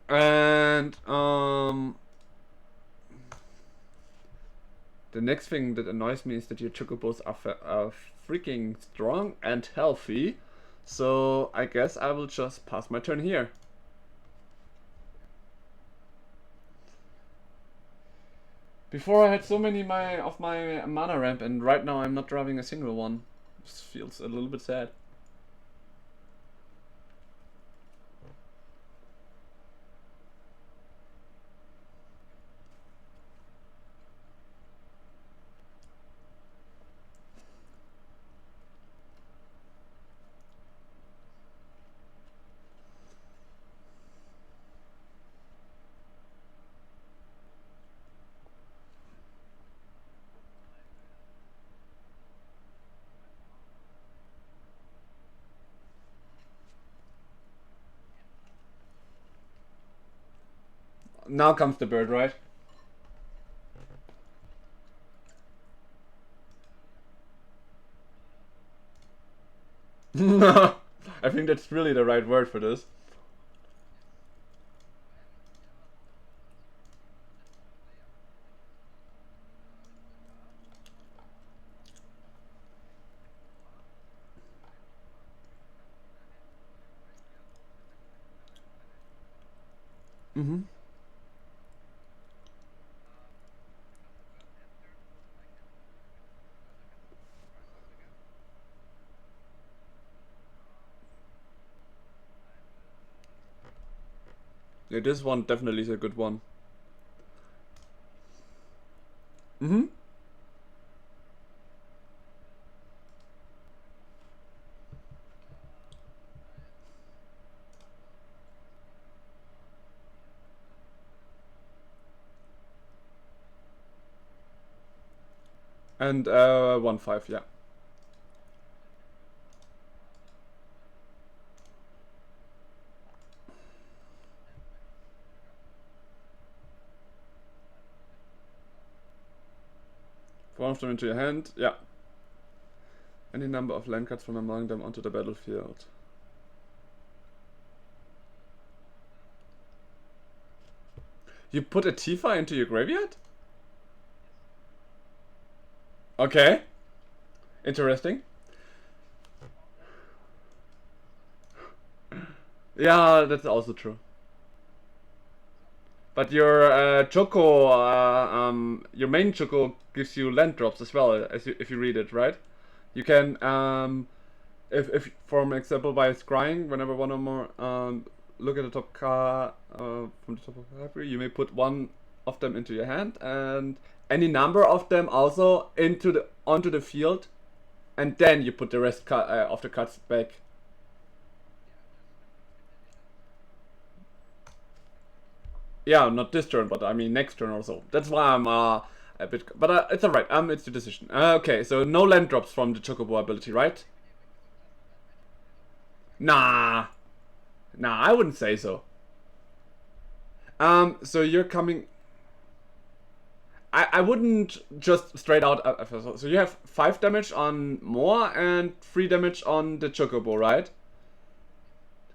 And the next thing that annoys me is that your chocobos are freaking strong and healthy. So I guess I will just pass my turn here. Before I had so many of my mana ramp, and right now I'm not driving a single one. This feels a little bit sad. Now comes the bird, right? I think that's really the right word for this. Mm-hmm. Yeah, this one definitely is a good one. Mm-hmm. And 1/5, yeah. One of them into your hand, yeah. Any number of land cards from among them onto the battlefield. You put a Tifa into your graveyard? Okay. Interesting. Yeah, that's also true. But your Choco, your main Choco gives you land drops as well, as if you read it, right? You can, if for example, by scrying, whenever one or more look at the top card from the top of the library, you may put one of them into your hand, and any number of them also into the onto the field, and then you put the rest of the cards back. Yeah, not this turn, but I mean next turn also. That's why I'm a bit. But it's alright. It's your decision. Okay, so no land drops from the Chocobo ability, right? Nah, nah, I wouldn't say so. So you're coming. I wouldn't just straight out. So you have 5 damage on Moa and 3 damage on the Chocobo, right?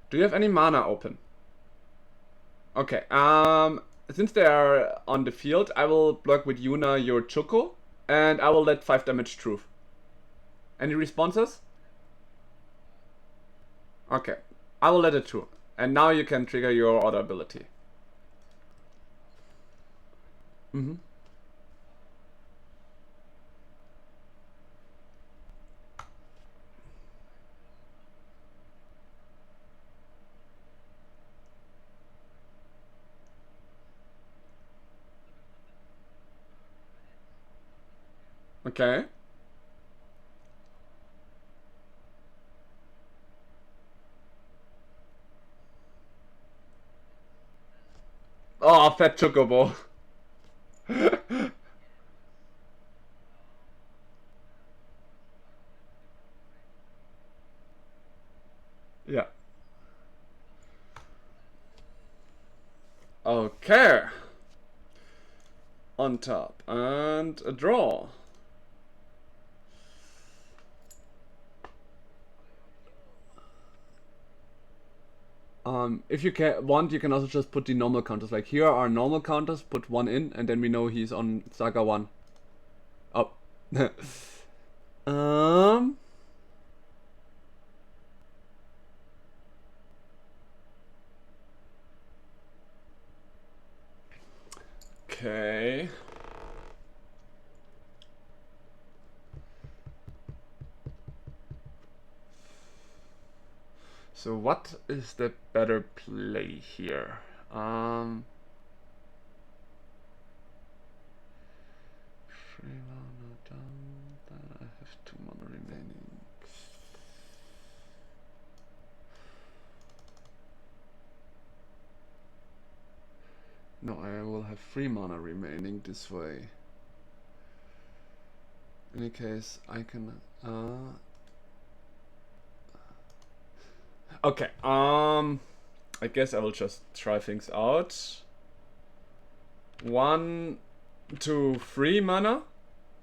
Do you have any mana open? Okay. Since they are on the field, I will block with Yuna your Choco, and I will let 5 damage through. Any responses? Okay. I will let it through. And now you can trigger your other ability. Mm-hmm. Okay. Oh, fat Chocobo. Yeah. Okay. On top. And a draw. If you want, you can also just put the normal counters. Like here are normal counters, put one in, and then we know he's on Saga 1. Oh. um. Okay. So what is the better play here? Three mana down. I have 2 mana remaining. No, I will have 3 mana remaining this way. In any case, I can. Okay. I guess I will just try things out. 1, 2, 3 mana.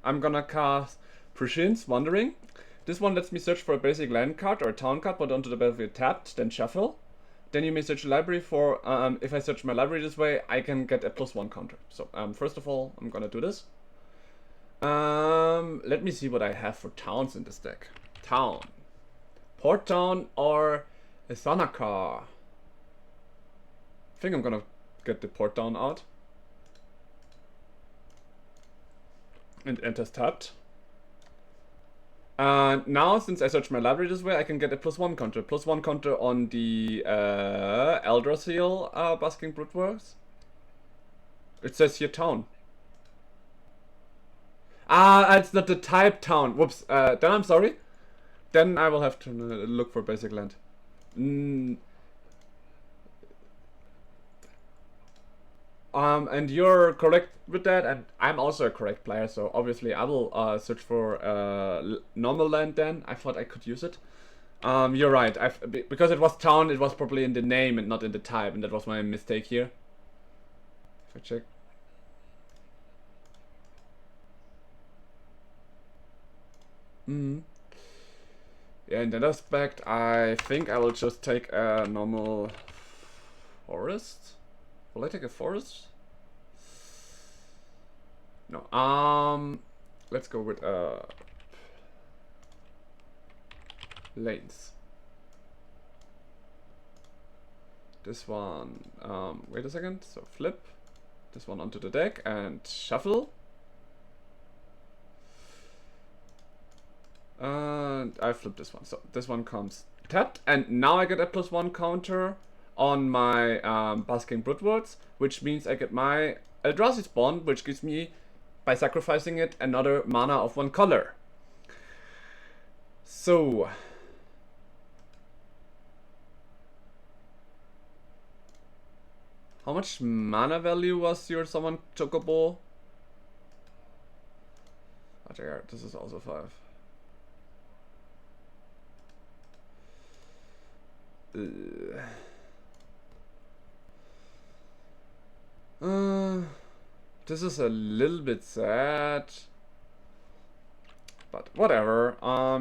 I'm gonna cast Prishin's Wandering. This one lets me search for a basic land card or a town card, put onto the battlefield tapped, then shuffle. Then you may search a library for. If I search my library this way, I can get a +1 counter. So first of all, I'm gonna do this. Let me see what I have for towns in this deck. Town, Port Town, or a Sanakar. I think I'm gonna get the Port Town out. And enters tapped. Now, since I search my library this way, I can get a +1 counter. +1 counter on the Eldrasil Basking Broodworks. It says here town. It's not the type town. Whoops. Then I'm sorry. Then I will have to look for basic land. And you're correct with that, and I'm also a correct player, so obviously I will search for normal land then. I thought I could use it. You're right. Because it was town, it was probably in the name and not in the type, and that was my mistake here. If I check. Yeah, in that aspect, I think I will just take a normal forest. Will I take a forest? No. let's go with lanes. This one, wait a second, so flip this one onto the deck and shuffle. And I flip this one, so this one comes tapped, and now I get a +1 counter on my Basking Broodwards, which means I get my Eldrazi spawn, which gives me, by sacrificing it, another mana of 1 color. So how much mana value was your summon Chocobo? Oh, this is also 5. This is a little bit sad, but whatever.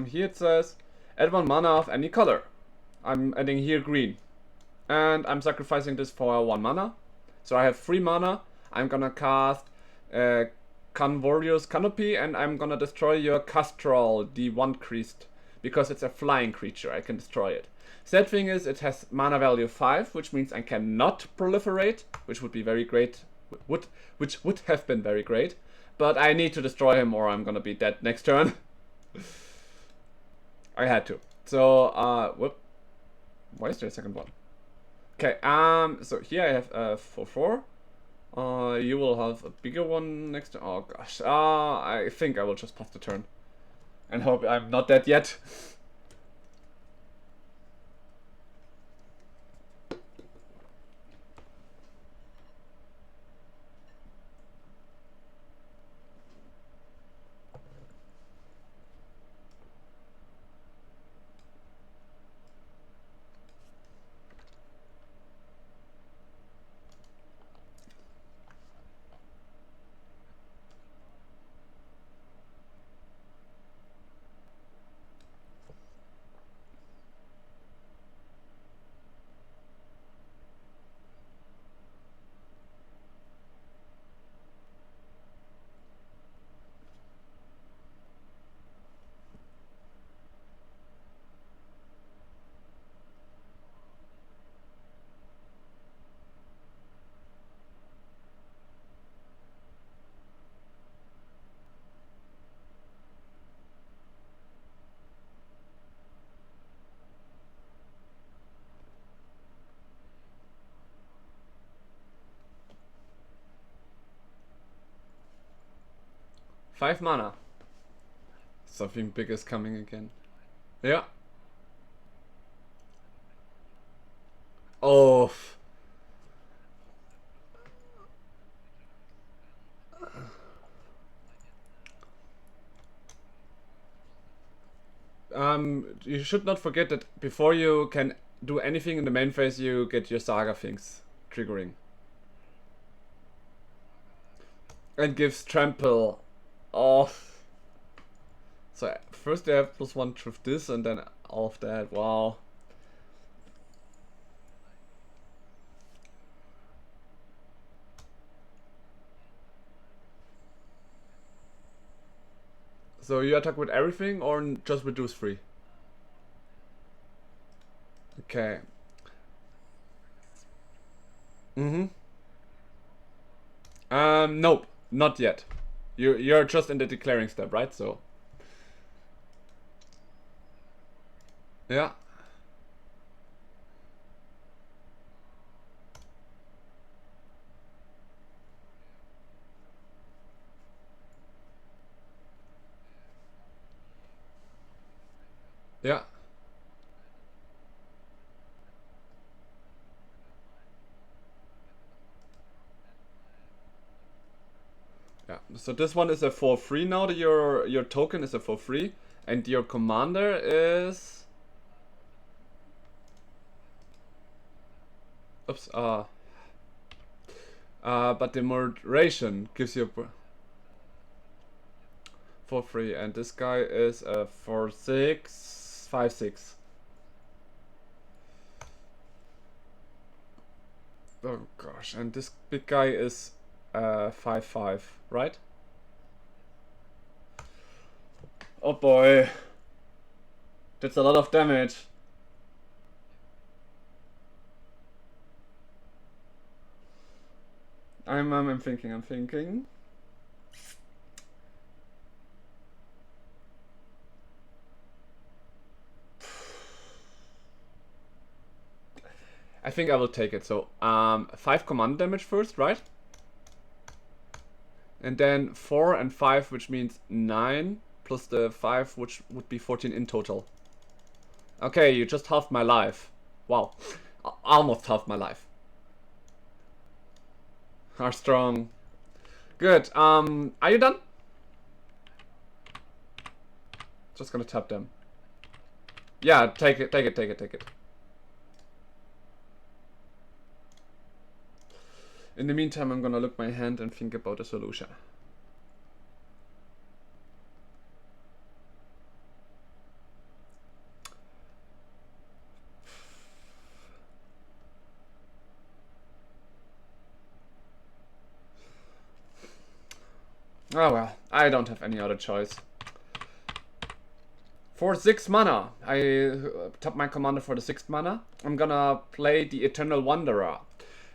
Here it says add 1 mana of any color. I'm adding here green, and I'm sacrificing this for 1 mana. So I have 3 mana. I'm gonna cast Convorious Canopy, and I'm gonna destroy your Castral, the 1 creased, because it's a flying creature. I can destroy it. Sad thing is, it has mana value 5, which means I cannot proliferate, which would be very great. Which would have been very great, but I need to destroy him or I'm gonna be dead next turn. I had to. So whoop. Why is there a second one? Okay. So here I have 4/4. You will have a bigger one next to. Oh gosh. I think I will just pass the turn, and hope I'm not dead yet. Five mana. Something big is coming again. Yeah. Oh. You should not forget that before you can do anything in the main phase, you get your Saga things triggering. And gives trample. Oh. So first they have +1 with this, and then all of that. Wow. So you attack with everything or just reduce 3? Okay. Nope, not yet. You're just in the declaring step, right? So yeah. Yeah. Yeah. So this one is a for free now. Your token is a for free, and your commander is. Oops. But the moderation gives you for free, and this guy is a 4/6, 5/6. Oh gosh, and this big guy is 5/5, right? Oh boy. That's a lot of damage. I'm thinking. I think I will take it. So 5 command damage first, right? And then 4 and 5, which means 9, plus the 5, which would be 14 in total. Okay, you just halved my life. Wow. Almost halved my life. Are strong. Good. Are you done? Just gonna tap them. Yeah, take it. In the meantime, I'm gonna look my hand and think about a solution. Oh well, I don't have any other choice. For 6 mana, I tap my commander for the 6th mana. I'm gonna play the Eternal Wanderer.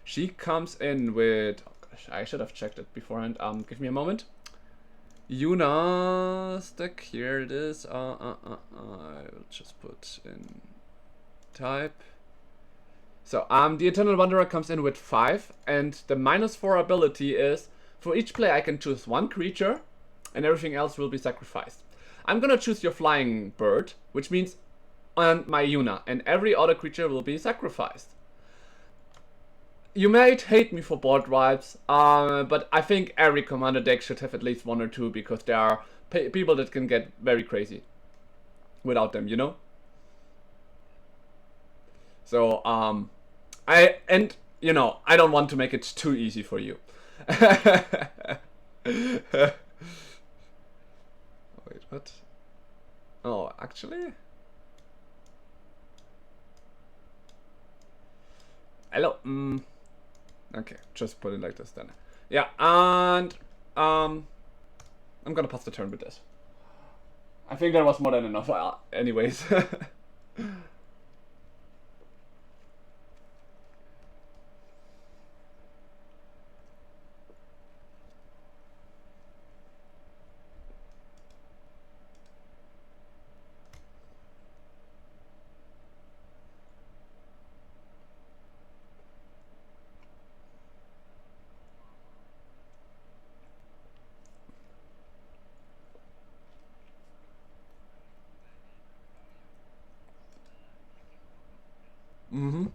She comes in with... Oh gosh, I should have checked it beforehand. Give me a moment. Yuna stick, here it is. I will just put in type. So, the Eternal Wanderer comes in with 5, and the -4 ability is, for each player I can choose 1 creature, and everything else will be sacrificed. I'm gonna choose your flying bird, which means on my Yuna, and every other creature will be sacrificed. You might hate me for board wipes, but I think every commander deck should have at least 1 or 2, because there are people that can get very crazy without them, you know? So, you know, I don't want to make it too easy for you. Wait, what? Oh, actually? Hello. Okay, just put it like this then. Yeah, and I'm gonna pass the turn with this. I think that was more than enough. Anyways. Mm-hmm.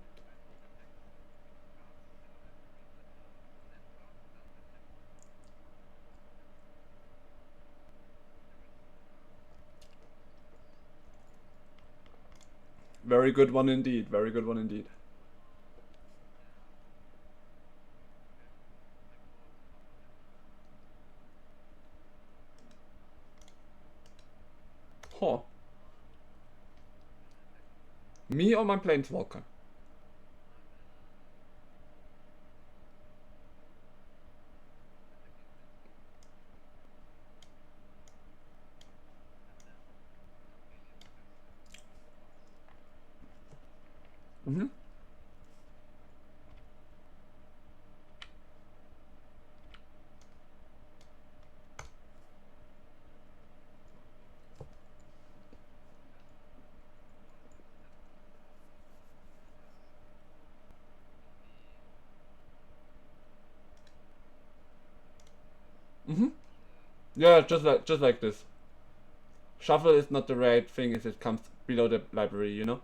Very good one indeed. Very good one indeed. Huh. Me or my planeswalker? Mm-hmm. Mm-hmm. Yeah, just like this. Shuffle is not the right thing if it comes below the library, you know?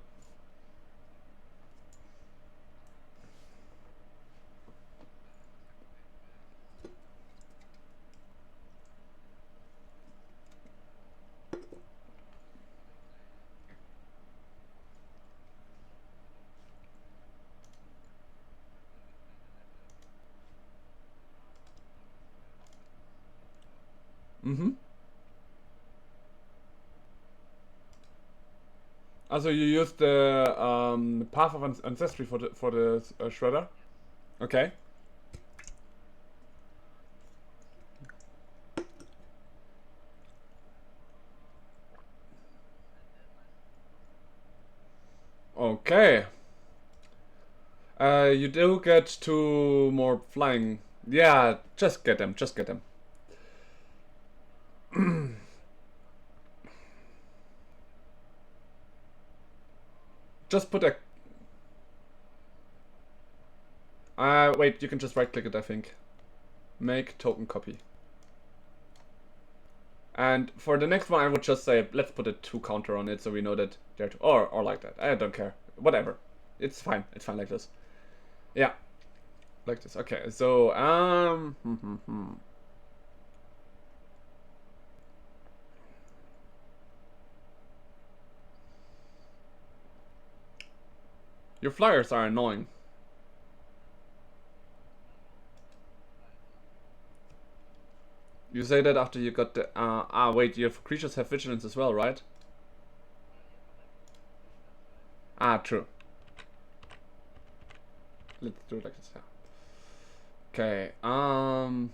Mm-hmm. Also, you use the Path of Ancestry for the Shredder? Okay. Okay. You do get 2 more flying. Yeah, just get them, just get them. Just put a... wait, you can just right click it, I think. Make token copy. And for the next one, I would just say, let's put a 2 counter on it so we know that they're 2, or like that. I don't care. Whatever. It's fine like this. Yeah. Like this. Okay, so, Your flyers are annoying. You say that after you got the... wait, your creatures have vigilance as well, right? True. Let's do it like this, yeah. Okay, I'm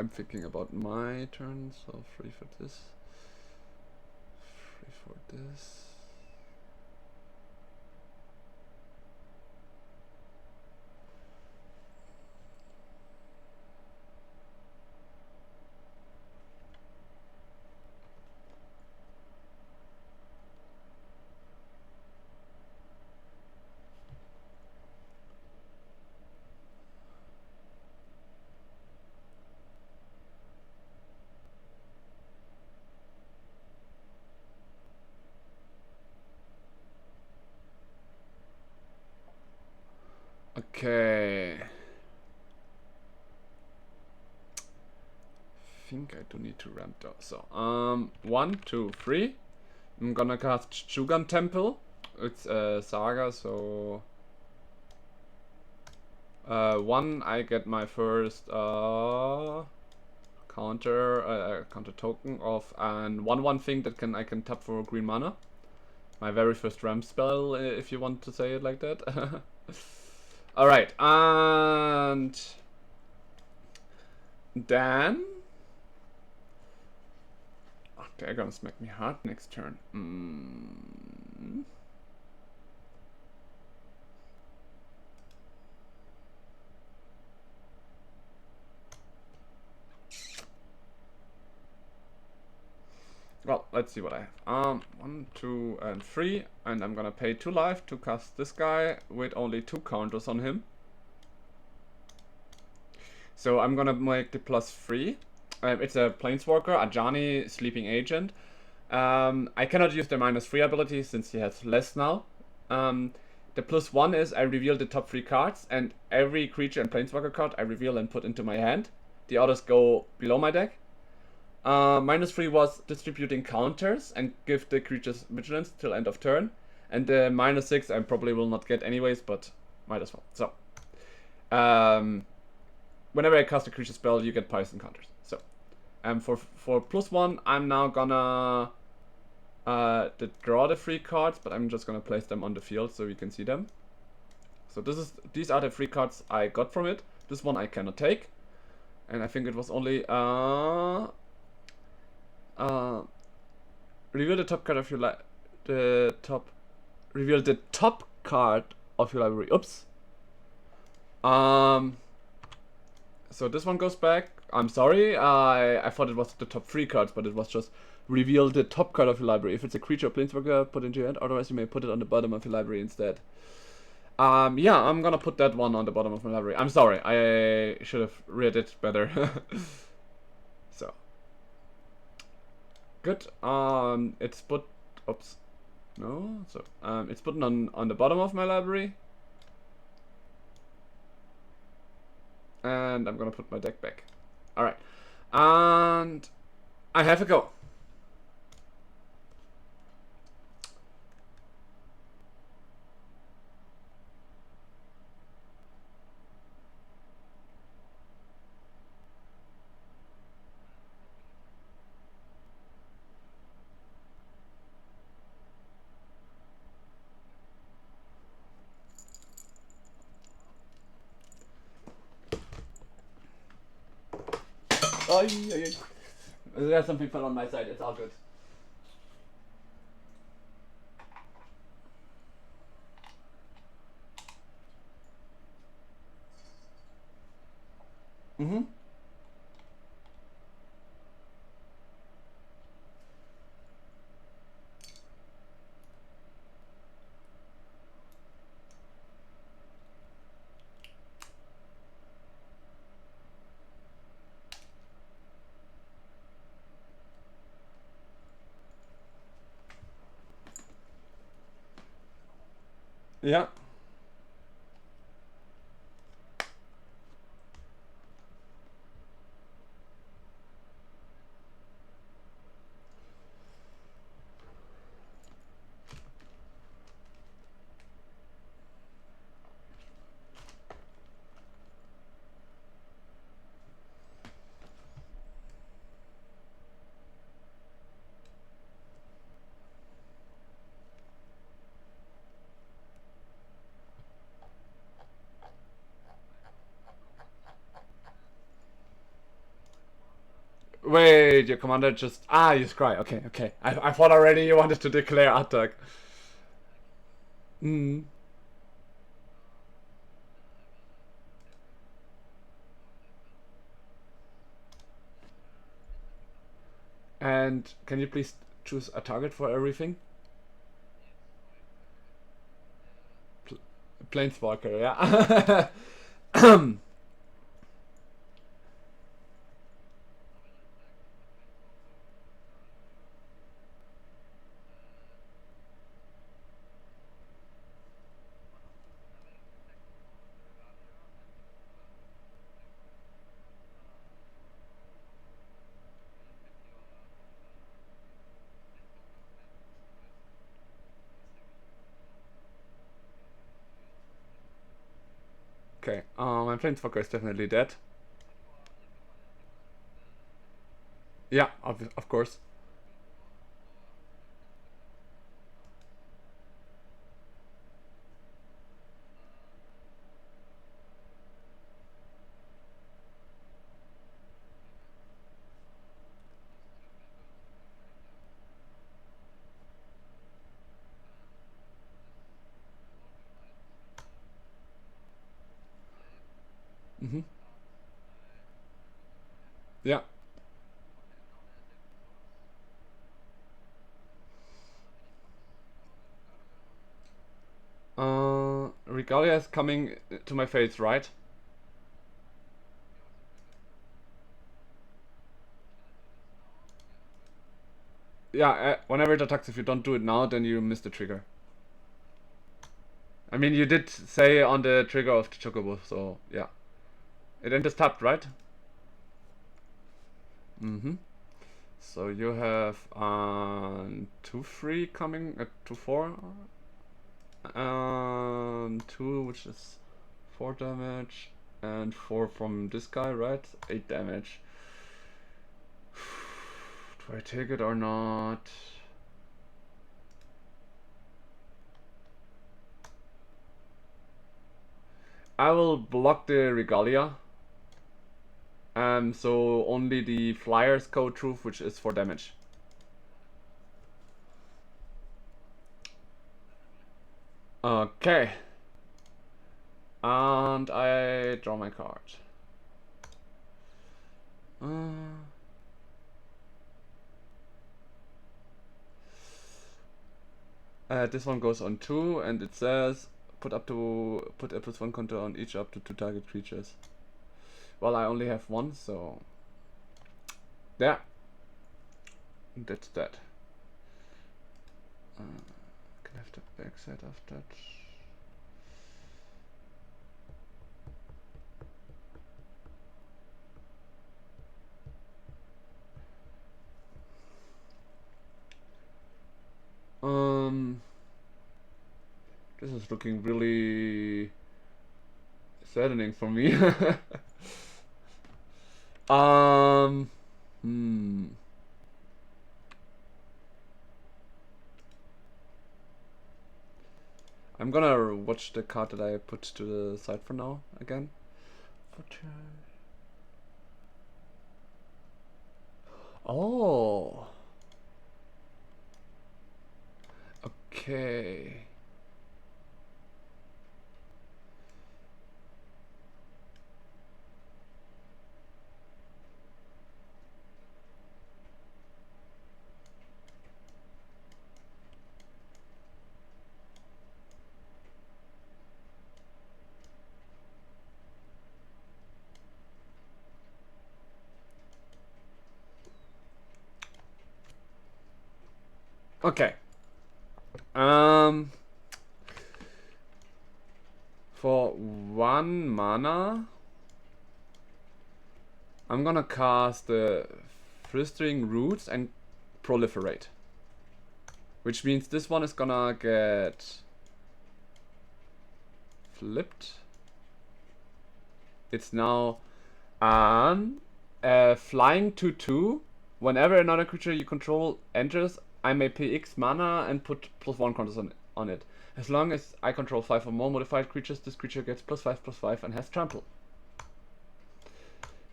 thinking about my turn, so 3 for this. 3 for this. Okay. I think I do need to ramp down. So, 1, 2, 3. I'm gonna cast Shugan Temple. It's a saga, so 1, I get my first counter token of an 1/1 thing that I can tap for green mana. My very first ramp spell, if you want to say it like that. All right, and then they're gonna smack me hard next turn. Well, let's see what I have. 1, 2, and 3, and I'm gonna pay 2 life to cast this guy with only 2 counters on him. So I'm gonna make the +3. It's a Planeswalker, Ajani, Sleeping Agent. I cannot use the -3 ability since he has less now. The +1 is I reveal the top 3 cards, and every creature and Planeswalker card I reveal and put into my hand. The others go below my deck. -3 was distributing counters and give the creatures vigilance till end of turn. And the -6 I probably will not get anyways, but might as well. So, whenever I cast a creature spell, you get poison counters. So, for +1, I'm now gonna draw the 3 cards, but I'm just gonna place them on the field so we can see them. So these are the 3 cards I got from it. This one I cannot take, and I think it was only reveal the top card of your reveal the top card of your library. Oops. So this one goes back. I'm sorry. I thought it was the top 3 cards, but it was just reveal the top card of your library. If it's a creature or planeswalker, put it into your hand. Otherwise, you may put it on the bottom of your library instead. Yeah, I'm gonna put that one on the bottom of my library. I'm sorry. I should have read it better. So. Good. It's put. Oops. No. So it's put on the bottom of my library, and I'm gonna put my deck back. All right, and I have a go. Oh, yeah. There's something fell on my side. It's all good. Mm-hmm. Yeah. Wait, your commander just... Ah, you scry. Okay, okay. I thought already you wanted to declare attack. Hmm. And can you please choose a target for everything? Planeswalker, yeah. Okay, my Planeswalker is definitely dead. Yeah, of course. Mm-hmm. Yeah. Regalia is coming to my face, right? Yeah, whenever it attacks, if you don't do it now, then you miss the trigger. I mean, you did say on the trigger of the Chocobo, so yeah. It enters tapped, right? Mm-hmm. So you have 2/3 coming, 2/4, 2, which is 4 damage, and 4 from this guy, right? 8 damage. Do I take it or not? I will block the Regalia. So only the flyers go through, which is 4 damage. Okay. And I draw my card. This one goes on 2, and it says put a +1 counter on each up to 2 target creatures. Well, I only have 1, so yeah, that's that. Can I have the backside of that? This is looking really saddening for me. Hmm. I'm gonna watch the card that I put to the side for now again. Oh. Okay. Okay. For 1 mana, I'm gonna cast the Flistering Roots and Proliferate. Which means this one is gonna get flipped. It's now flying 2/2. Whenever another creature you control enters, I may pay X mana and put +1 counters on it. As long as I control 5 or more modified creatures, this creature gets +5/+5 and has trample.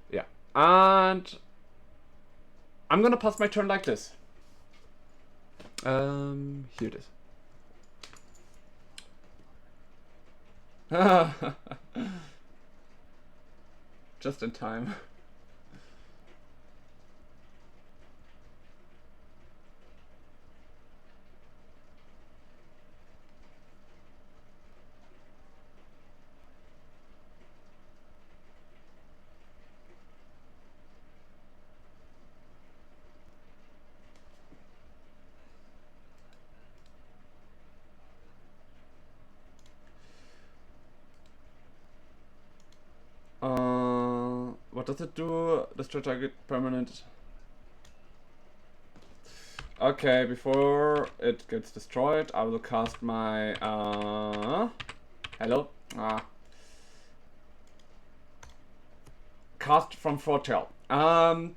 Yeah. And I'm gonna pass my turn like this. Here it is. Just in time. What does it do? Destroy target permanent. Okay, before it gets destroyed, I will cast my hello. Cast from Foretell. Permanents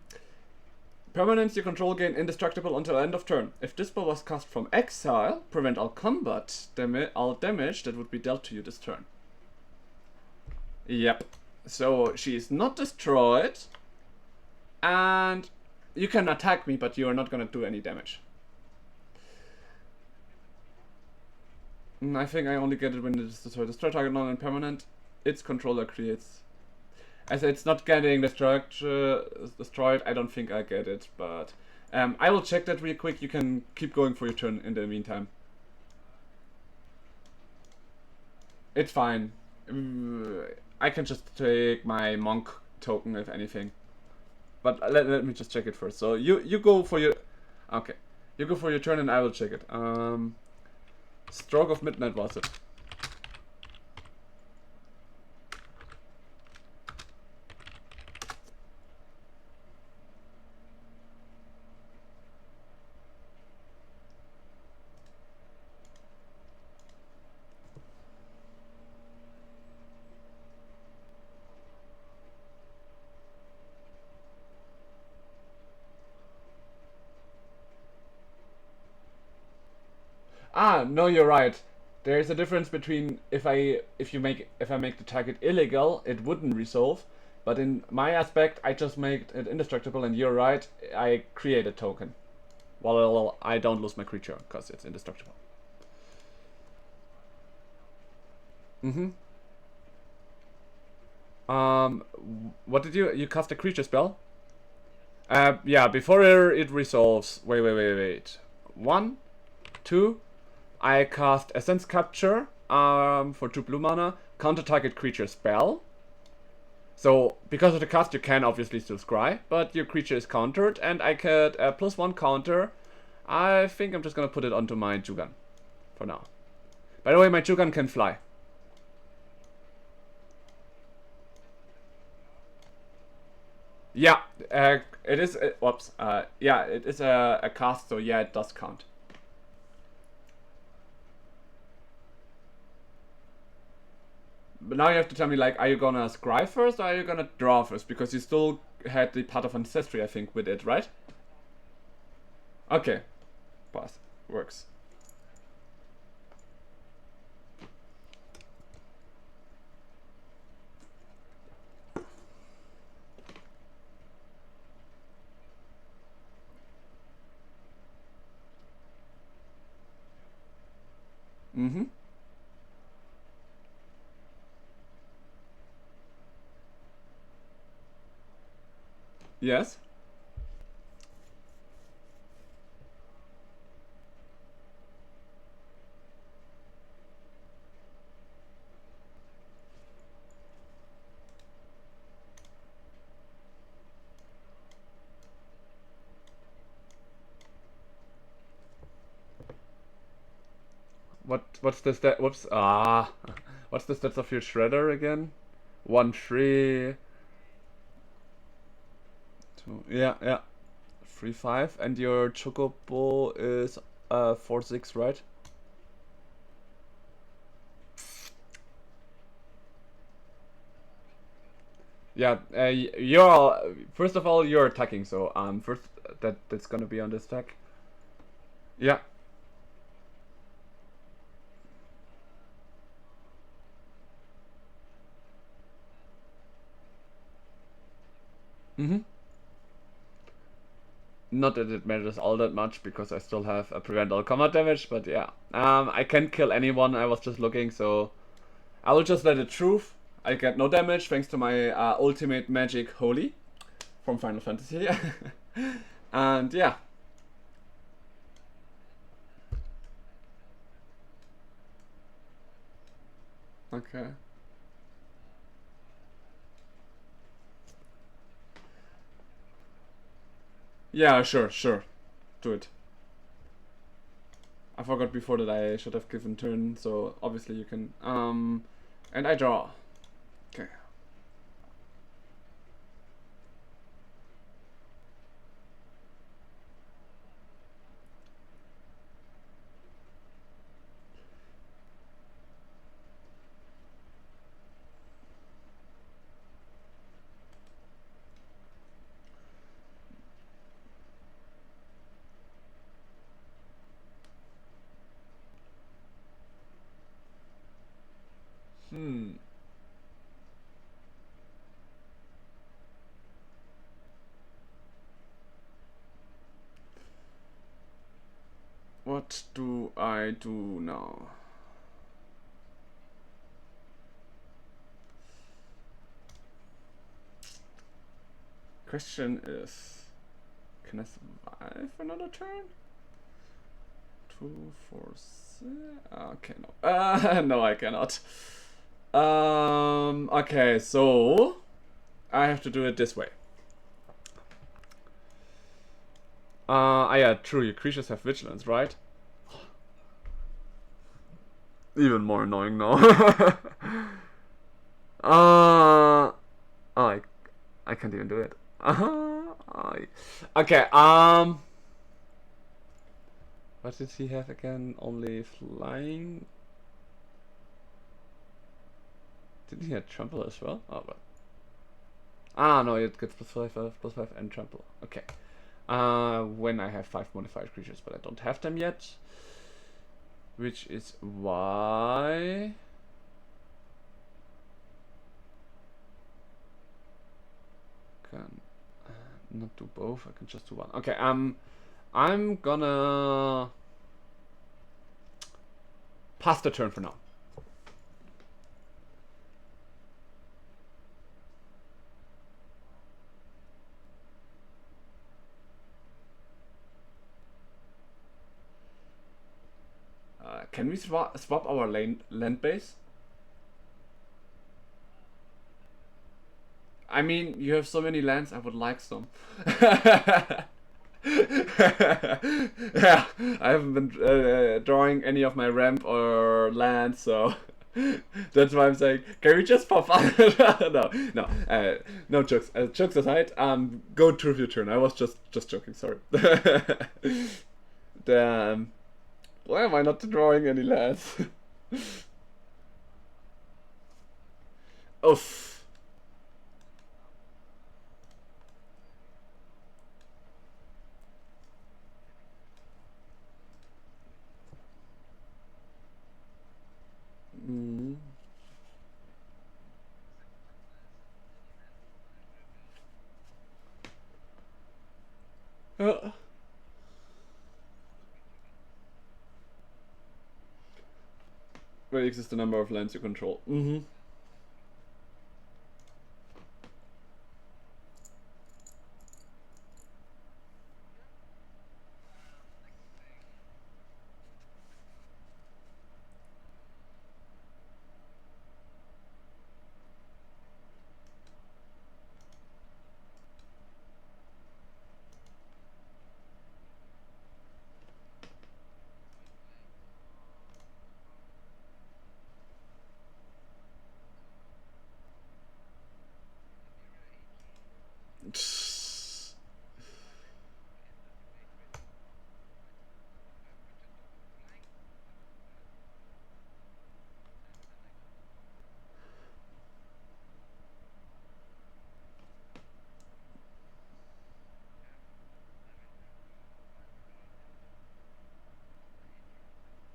you control gain indestructible until end of turn. If this spell was cast from exile, prevent all combat all damage that would be dealt to you this turn. Yep. So she is not destroyed, and you can attack me, but you are not gonna do any damage. I think I only get it when it is destroyed. Destroy target non-permanent. Its controller creates. As it's not getting destroyed, I don't think I get it, but I will check that real quick. You can keep going for your turn in the meantime. It's fine. I can just take my monk token if anything. But let me just check it first. So you go for your... Okay. You go for your turn and I will check it. Stroke of Midnight was it? Ah, no, you're right. There is a difference between if I make the target illegal, it wouldn't resolve. But in my aspect, I just make it indestructible, and you're right. I create a token. Well, I don't lose my creature because it's indestructible. What did you cast a creature spell? Yeah. Before it resolves. Wait. 1, 2. I cast Essence Capture for 2 blue mana, counter target creature spell. So, because of the cast, you can obviously still scry, but your creature is countered, and I get a +1 counter. I think I'm just gonna put it onto my Jugan for now. By the way, my Jugan can fly. Yeah, it is. Whoops. Yeah, it is a cast, so yeah, it does count. But now you have to tell me, like, are you gonna scry first or are you gonna draw first? Because you still had the part of Ancestry, I think, with it, right? Okay. Pass. Works. Mm-hmm. Yes. What's the stat? Whoops. What's the stats of your shredder again? 1 3 2. Yeah, yeah. 3 5, and your chocobo is 4 6, right? Yeah. You're first of all you're attacking, so first that's gonna be on this stack. Yeah. Mm-hmm. Not that it matters all that much because I still have a prevent all combat damage, but yeah. I can kill anyone. I was just looking, so I will just let it through. I get no damage thanks to my ultimate magic holy from Final Fantasy. And yeah. Okay. Yeah, sure, sure. Do it. I forgot before that I should have given turn, so obviously you can. And I draw. Okay. Hmm. What do I do now? Question is, can I survive another turn? 2 4 6. Okay, no. No, I cannot. Okay, so I have to do it this way. Yeah, true. Your creatures have vigilance, right? Even more annoying now. Oh, I can't even do it. Okay. What did he have again? Only flying. Didn't he have trample as well? Oh, well. No, it gets +5 and trample. Okay. When I have 5 modified creatures, but I don't have them yet. Which is why can not do both. I can just do one. Okay. I'm gonna pass the turn for now. Can we swap our land base? I mean, you have so many lands. I would like some. Yeah, I haven't been drawing any of my ramp or land, so that's why I'm saying, can we just pop fun? No, no, no jokes. Jokes aside, go through your turn. I was just joking. Sorry. Damn. Why am I not drawing any lands? Oof. Mm. where exists the number of lands you control. Mm-hmm.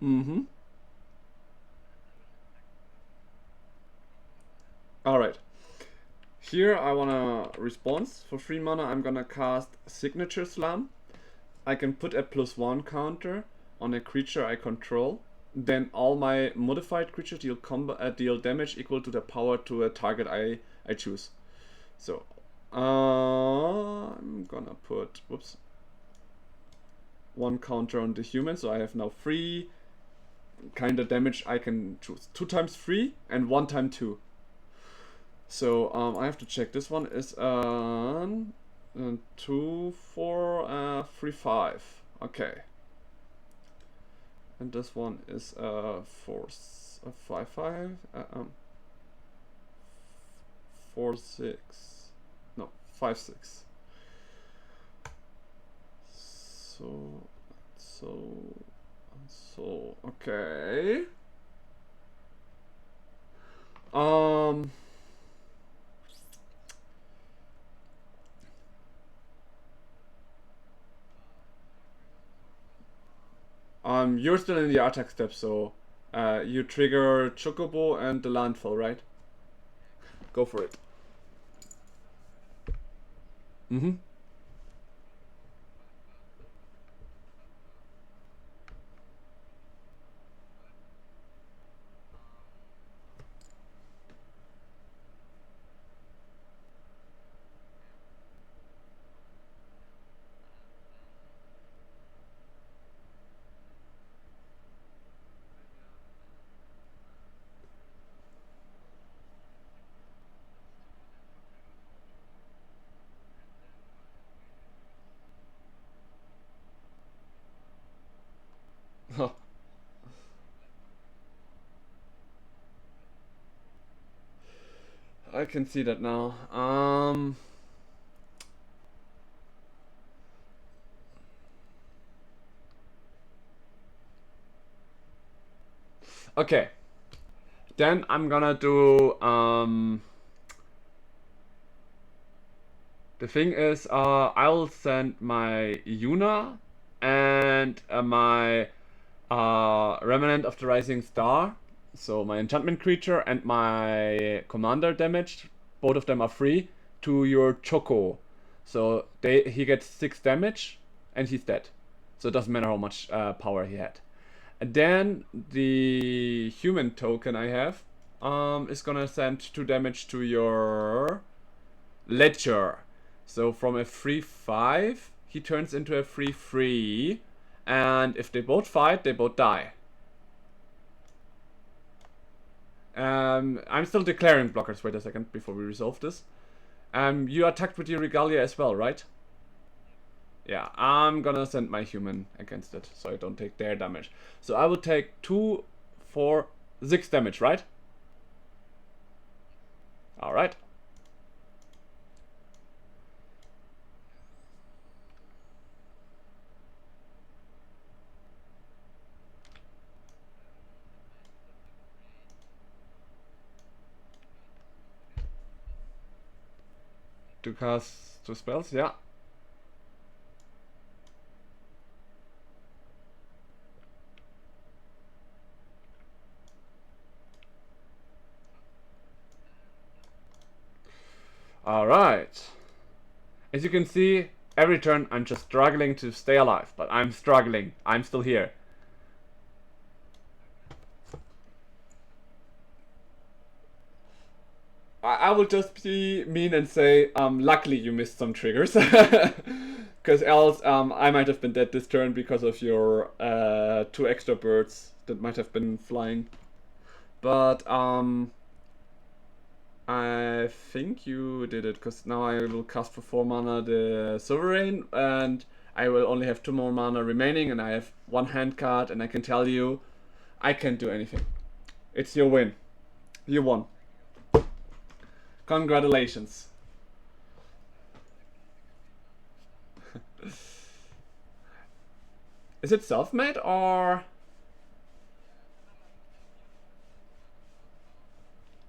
Mm-hmm. Alright. Here I wanna response. For 3 mana I'm gonna cast Signature Slam. I can put a +1 counter on a creature I control. Then all my modified creatures deal damage equal to the power to a target I choose. So I'm gonna put whoops 1 counter on the human, so I have now 3 kind of damage I can choose. 2 times 3 and 1 time 2. So I have to check. This one is 2, 4, 3, 5. Okay. And this one is 4, 5, 5. 4, 6. No, 5, 6. So okay. You're still in the attack step, so you trigger Chocobo and the landfall, right? Go for it. Mm-hmm. I can see that now. Okay. Then I'm gonna do the thing is I'll send my Yuna and my Remnant of the Rising Star, so my enchantment creature and my commander damage, both of them are free, to your Choco. So he gets 6 damage and he's dead. So it doesn't matter how much power he had. And then the human token I have is gonna send 2 damage to your Ledger. So from a 3/5, he turns into a 3/3. And if they both fight, they both die. I'm still declaring blockers. Wait a second before we resolve this. You attacked with your Regalia as well, right? Yeah, I'm gonna send my human against it, so I don't take their damage. So I will take 2, 4, 6 damage, right? Alright. To cast 2 spells, yeah. Alright. As you can see, every turn I'm just struggling to stay alive, but I'm struggling. I'm still here. I will just be mean and say, luckily you missed some triggers. Because else I might have been dead this turn because of your 2 extra birds that might have been flying. But I think you did it, because now I will cast for 4 mana the Sovereign, and I will only have 2 more mana remaining, and I have 1 hand card, and I can tell you, I can't do anything. It's your win. You won. Congratulations. Is it self-made or?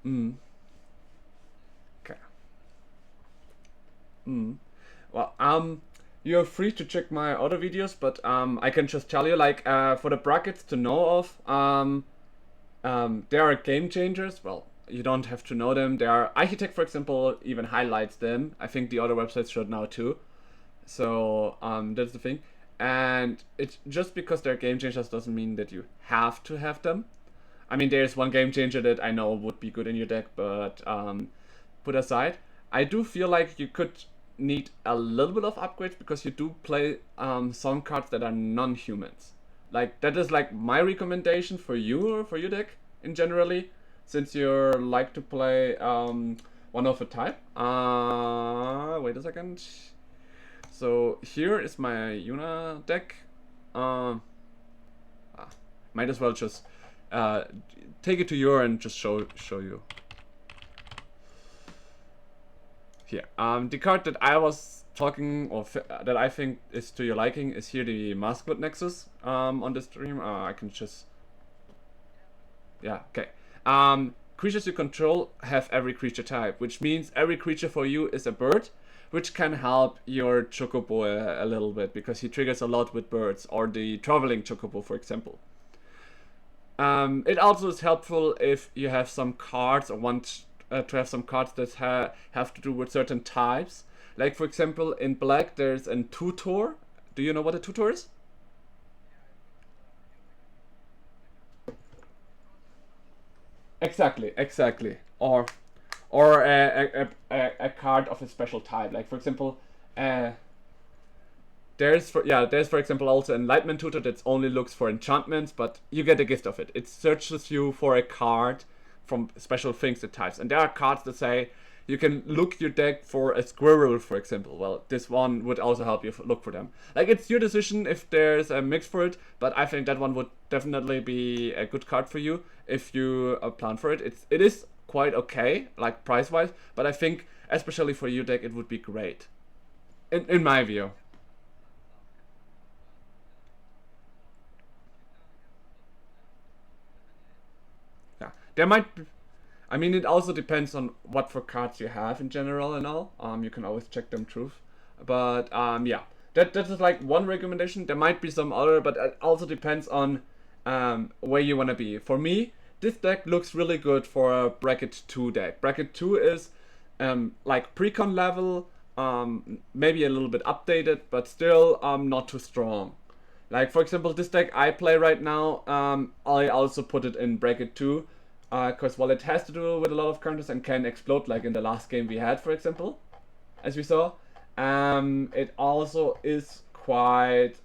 Okay. Well, you're free to check my other videos, but I can just tell you, like, for the brackets to know of, there are game changers. Well, you don't have to know them. There are Architect, for example, even highlights them. I think the other websites should now too. So that's the thing. And it's just because they're game changers doesn't mean that you have to have them. I mean, there's one game changer that I know would be good in your deck, but put aside, I do feel like you could need a little bit of upgrades, because you do play some cards that are non-humans. Like, that is like my recommendation for you, or for your deck in generally, since you like to play one of a type. Wait a second. So here is my Yuna deck. Might as well just take it to your and just show you. Here, the card that I was talking, or that I think is to your liking, is here the Maskwood Nexus on the stream. I can just, yeah, okay. Creatures you control have every creature type, which means every creature for you is a bird, which can help your Chocobo a little bit, because he triggers a lot with birds, or the Traveling Chocobo, for example. It also is helpful if you have some cards, or want to have some cards that have to do with certain types. Like, for example, in black there's a tutor. Do you know what a tutor is? Exactly. Or a card of a special type. Like, for example, there's for example also Enlightenment Tutor that only looks for enchantments, but you get the gist of it. It searches you for a card from special things it types. And there are cards that say you can look your deck for a squirrel, for example. Well, this one would also help you look for them. Like, it's your decision if there's a mix for it, but I think that one would definitely be a good card for you if you plan for it. It is quite okay, like price-wise, but I think especially for your deck it would be great, in my view. Yeah, there might be, I mean, it also depends on what for cards you have in general and all. You can always check them truth. But yeah, that is like one recommendation. There might be some other, but it also depends on where you want to be. For me, this deck looks really good for a bracket 2 deck. Bracket 2 is like precon level, maybe a little bit updated, but still not too strong. Like, for example, this deck I play right now, I also put it in bracket 2, because while it has to do with a lot of counters and can explode, like in the last game we had, for example, as we saw, it also is quite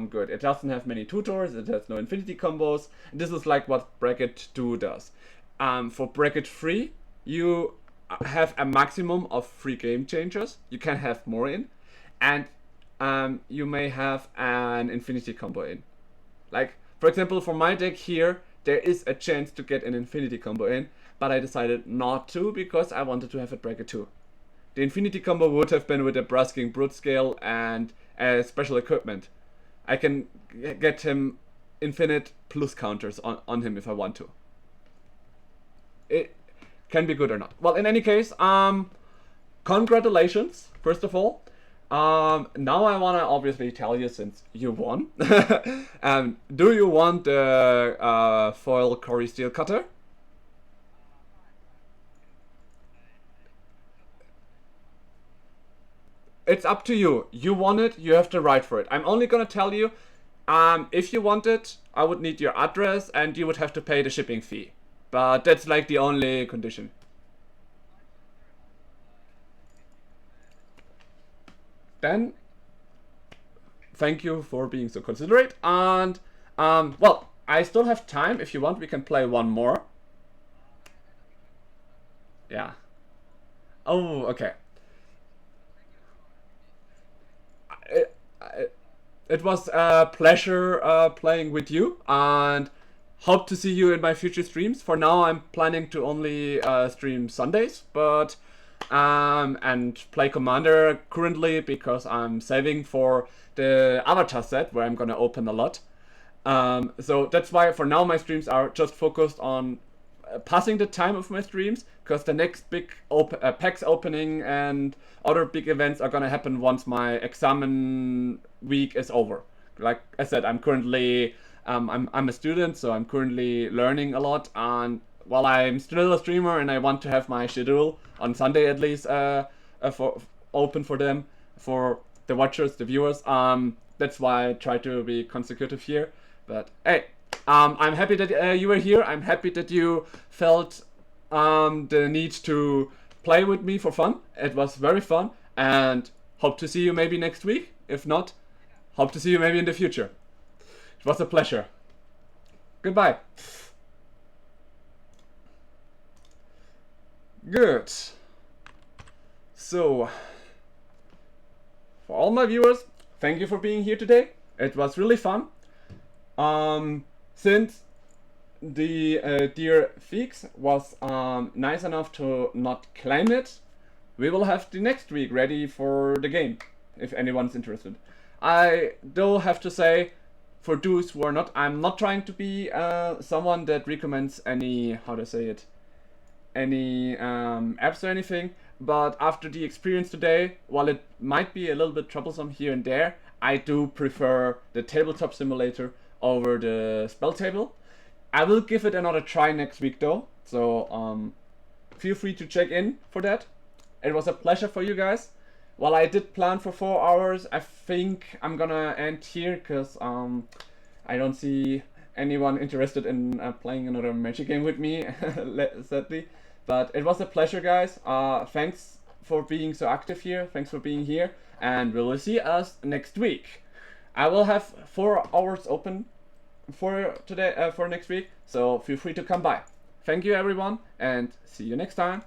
good. It doesn't have many tutors, it has no infinity combos. This is like what bracket 2 does. For bracket 3, you have a maximum of 3 game changers. You can have more in, and you may have an infinity combo in. Like, for example, for my deck here, there is a chance to get an infinity combo in, but I decided not to because I wanted to have it bracket 2. The infinity combo would have been with a Brasking Brute Scale and a special equipment. I can get him infinite plus counters on him if I want to. It can be good or not. Well, in any case, congratulations, first of all. Now I wanna obviously tell you, since you won. Do you want the foil Cori Steel Cutter? It's up to you. You want it, you have the right for it. I'm only gonna tell you, if you want it, I would need your address and you would have to pay the shipping fee. But that's like the only condition. then thank you for being so considerate. And well, I still have time. If you want, we can play one more. Yeah. Oh, okay. It, it was a pleasure playing with you, and hope to see you in my future streams. For now, I'm planning to only stream Sundays, but and play Commander currently because I'm saving for the avatar set where I'm gonna open a lot. So that's why for now my streams are just focused on passing the time of my streams, because the next big PAX opening and other big events are gonna happen once my examen week is over. Like I said, I'm currently I'm a student, so I'm currently learning a lot, and while I'm still a streamer and I want to have my schedule on Sunday at least for open for them, for the watchers, the viewers. That's why I try to be consecutive here. But hey, I'm happy that you were here. I'm happy that you felt the need to play with me for fun. It was very fun, and hope to see you maybe next week. If not, hope to see you maybe in the future. It was a pleasure. Goodbye. Good. So, for all my viewers, thank you for being here today. It was really fun. Since the dear Fix was nice enough to not claim it, we will have the next week ready for the game, if anyone's interested. I do have to say, for those who are not, I'm not trying to be someone that recommends any, how to say it, any apps or anything, but after the experience today, while it might be a little bit troublesome here and there, I do prefer the tabletop simulator over the spelltable. I will give it another try next week though, so feel free to check in for that. It was a pleasure for you guys. While I did plan for 4 hours, I think I'm gonna end here because I don't see anyone interested in playing another Magic game with me, sadly. But it was a pleasure, guys. Thanks for being so active here. Thanks for being here, and we will see us next week. I will have 4 hours open for today, for next week, so feel free to come by. Thank you, everyone, and see you next time.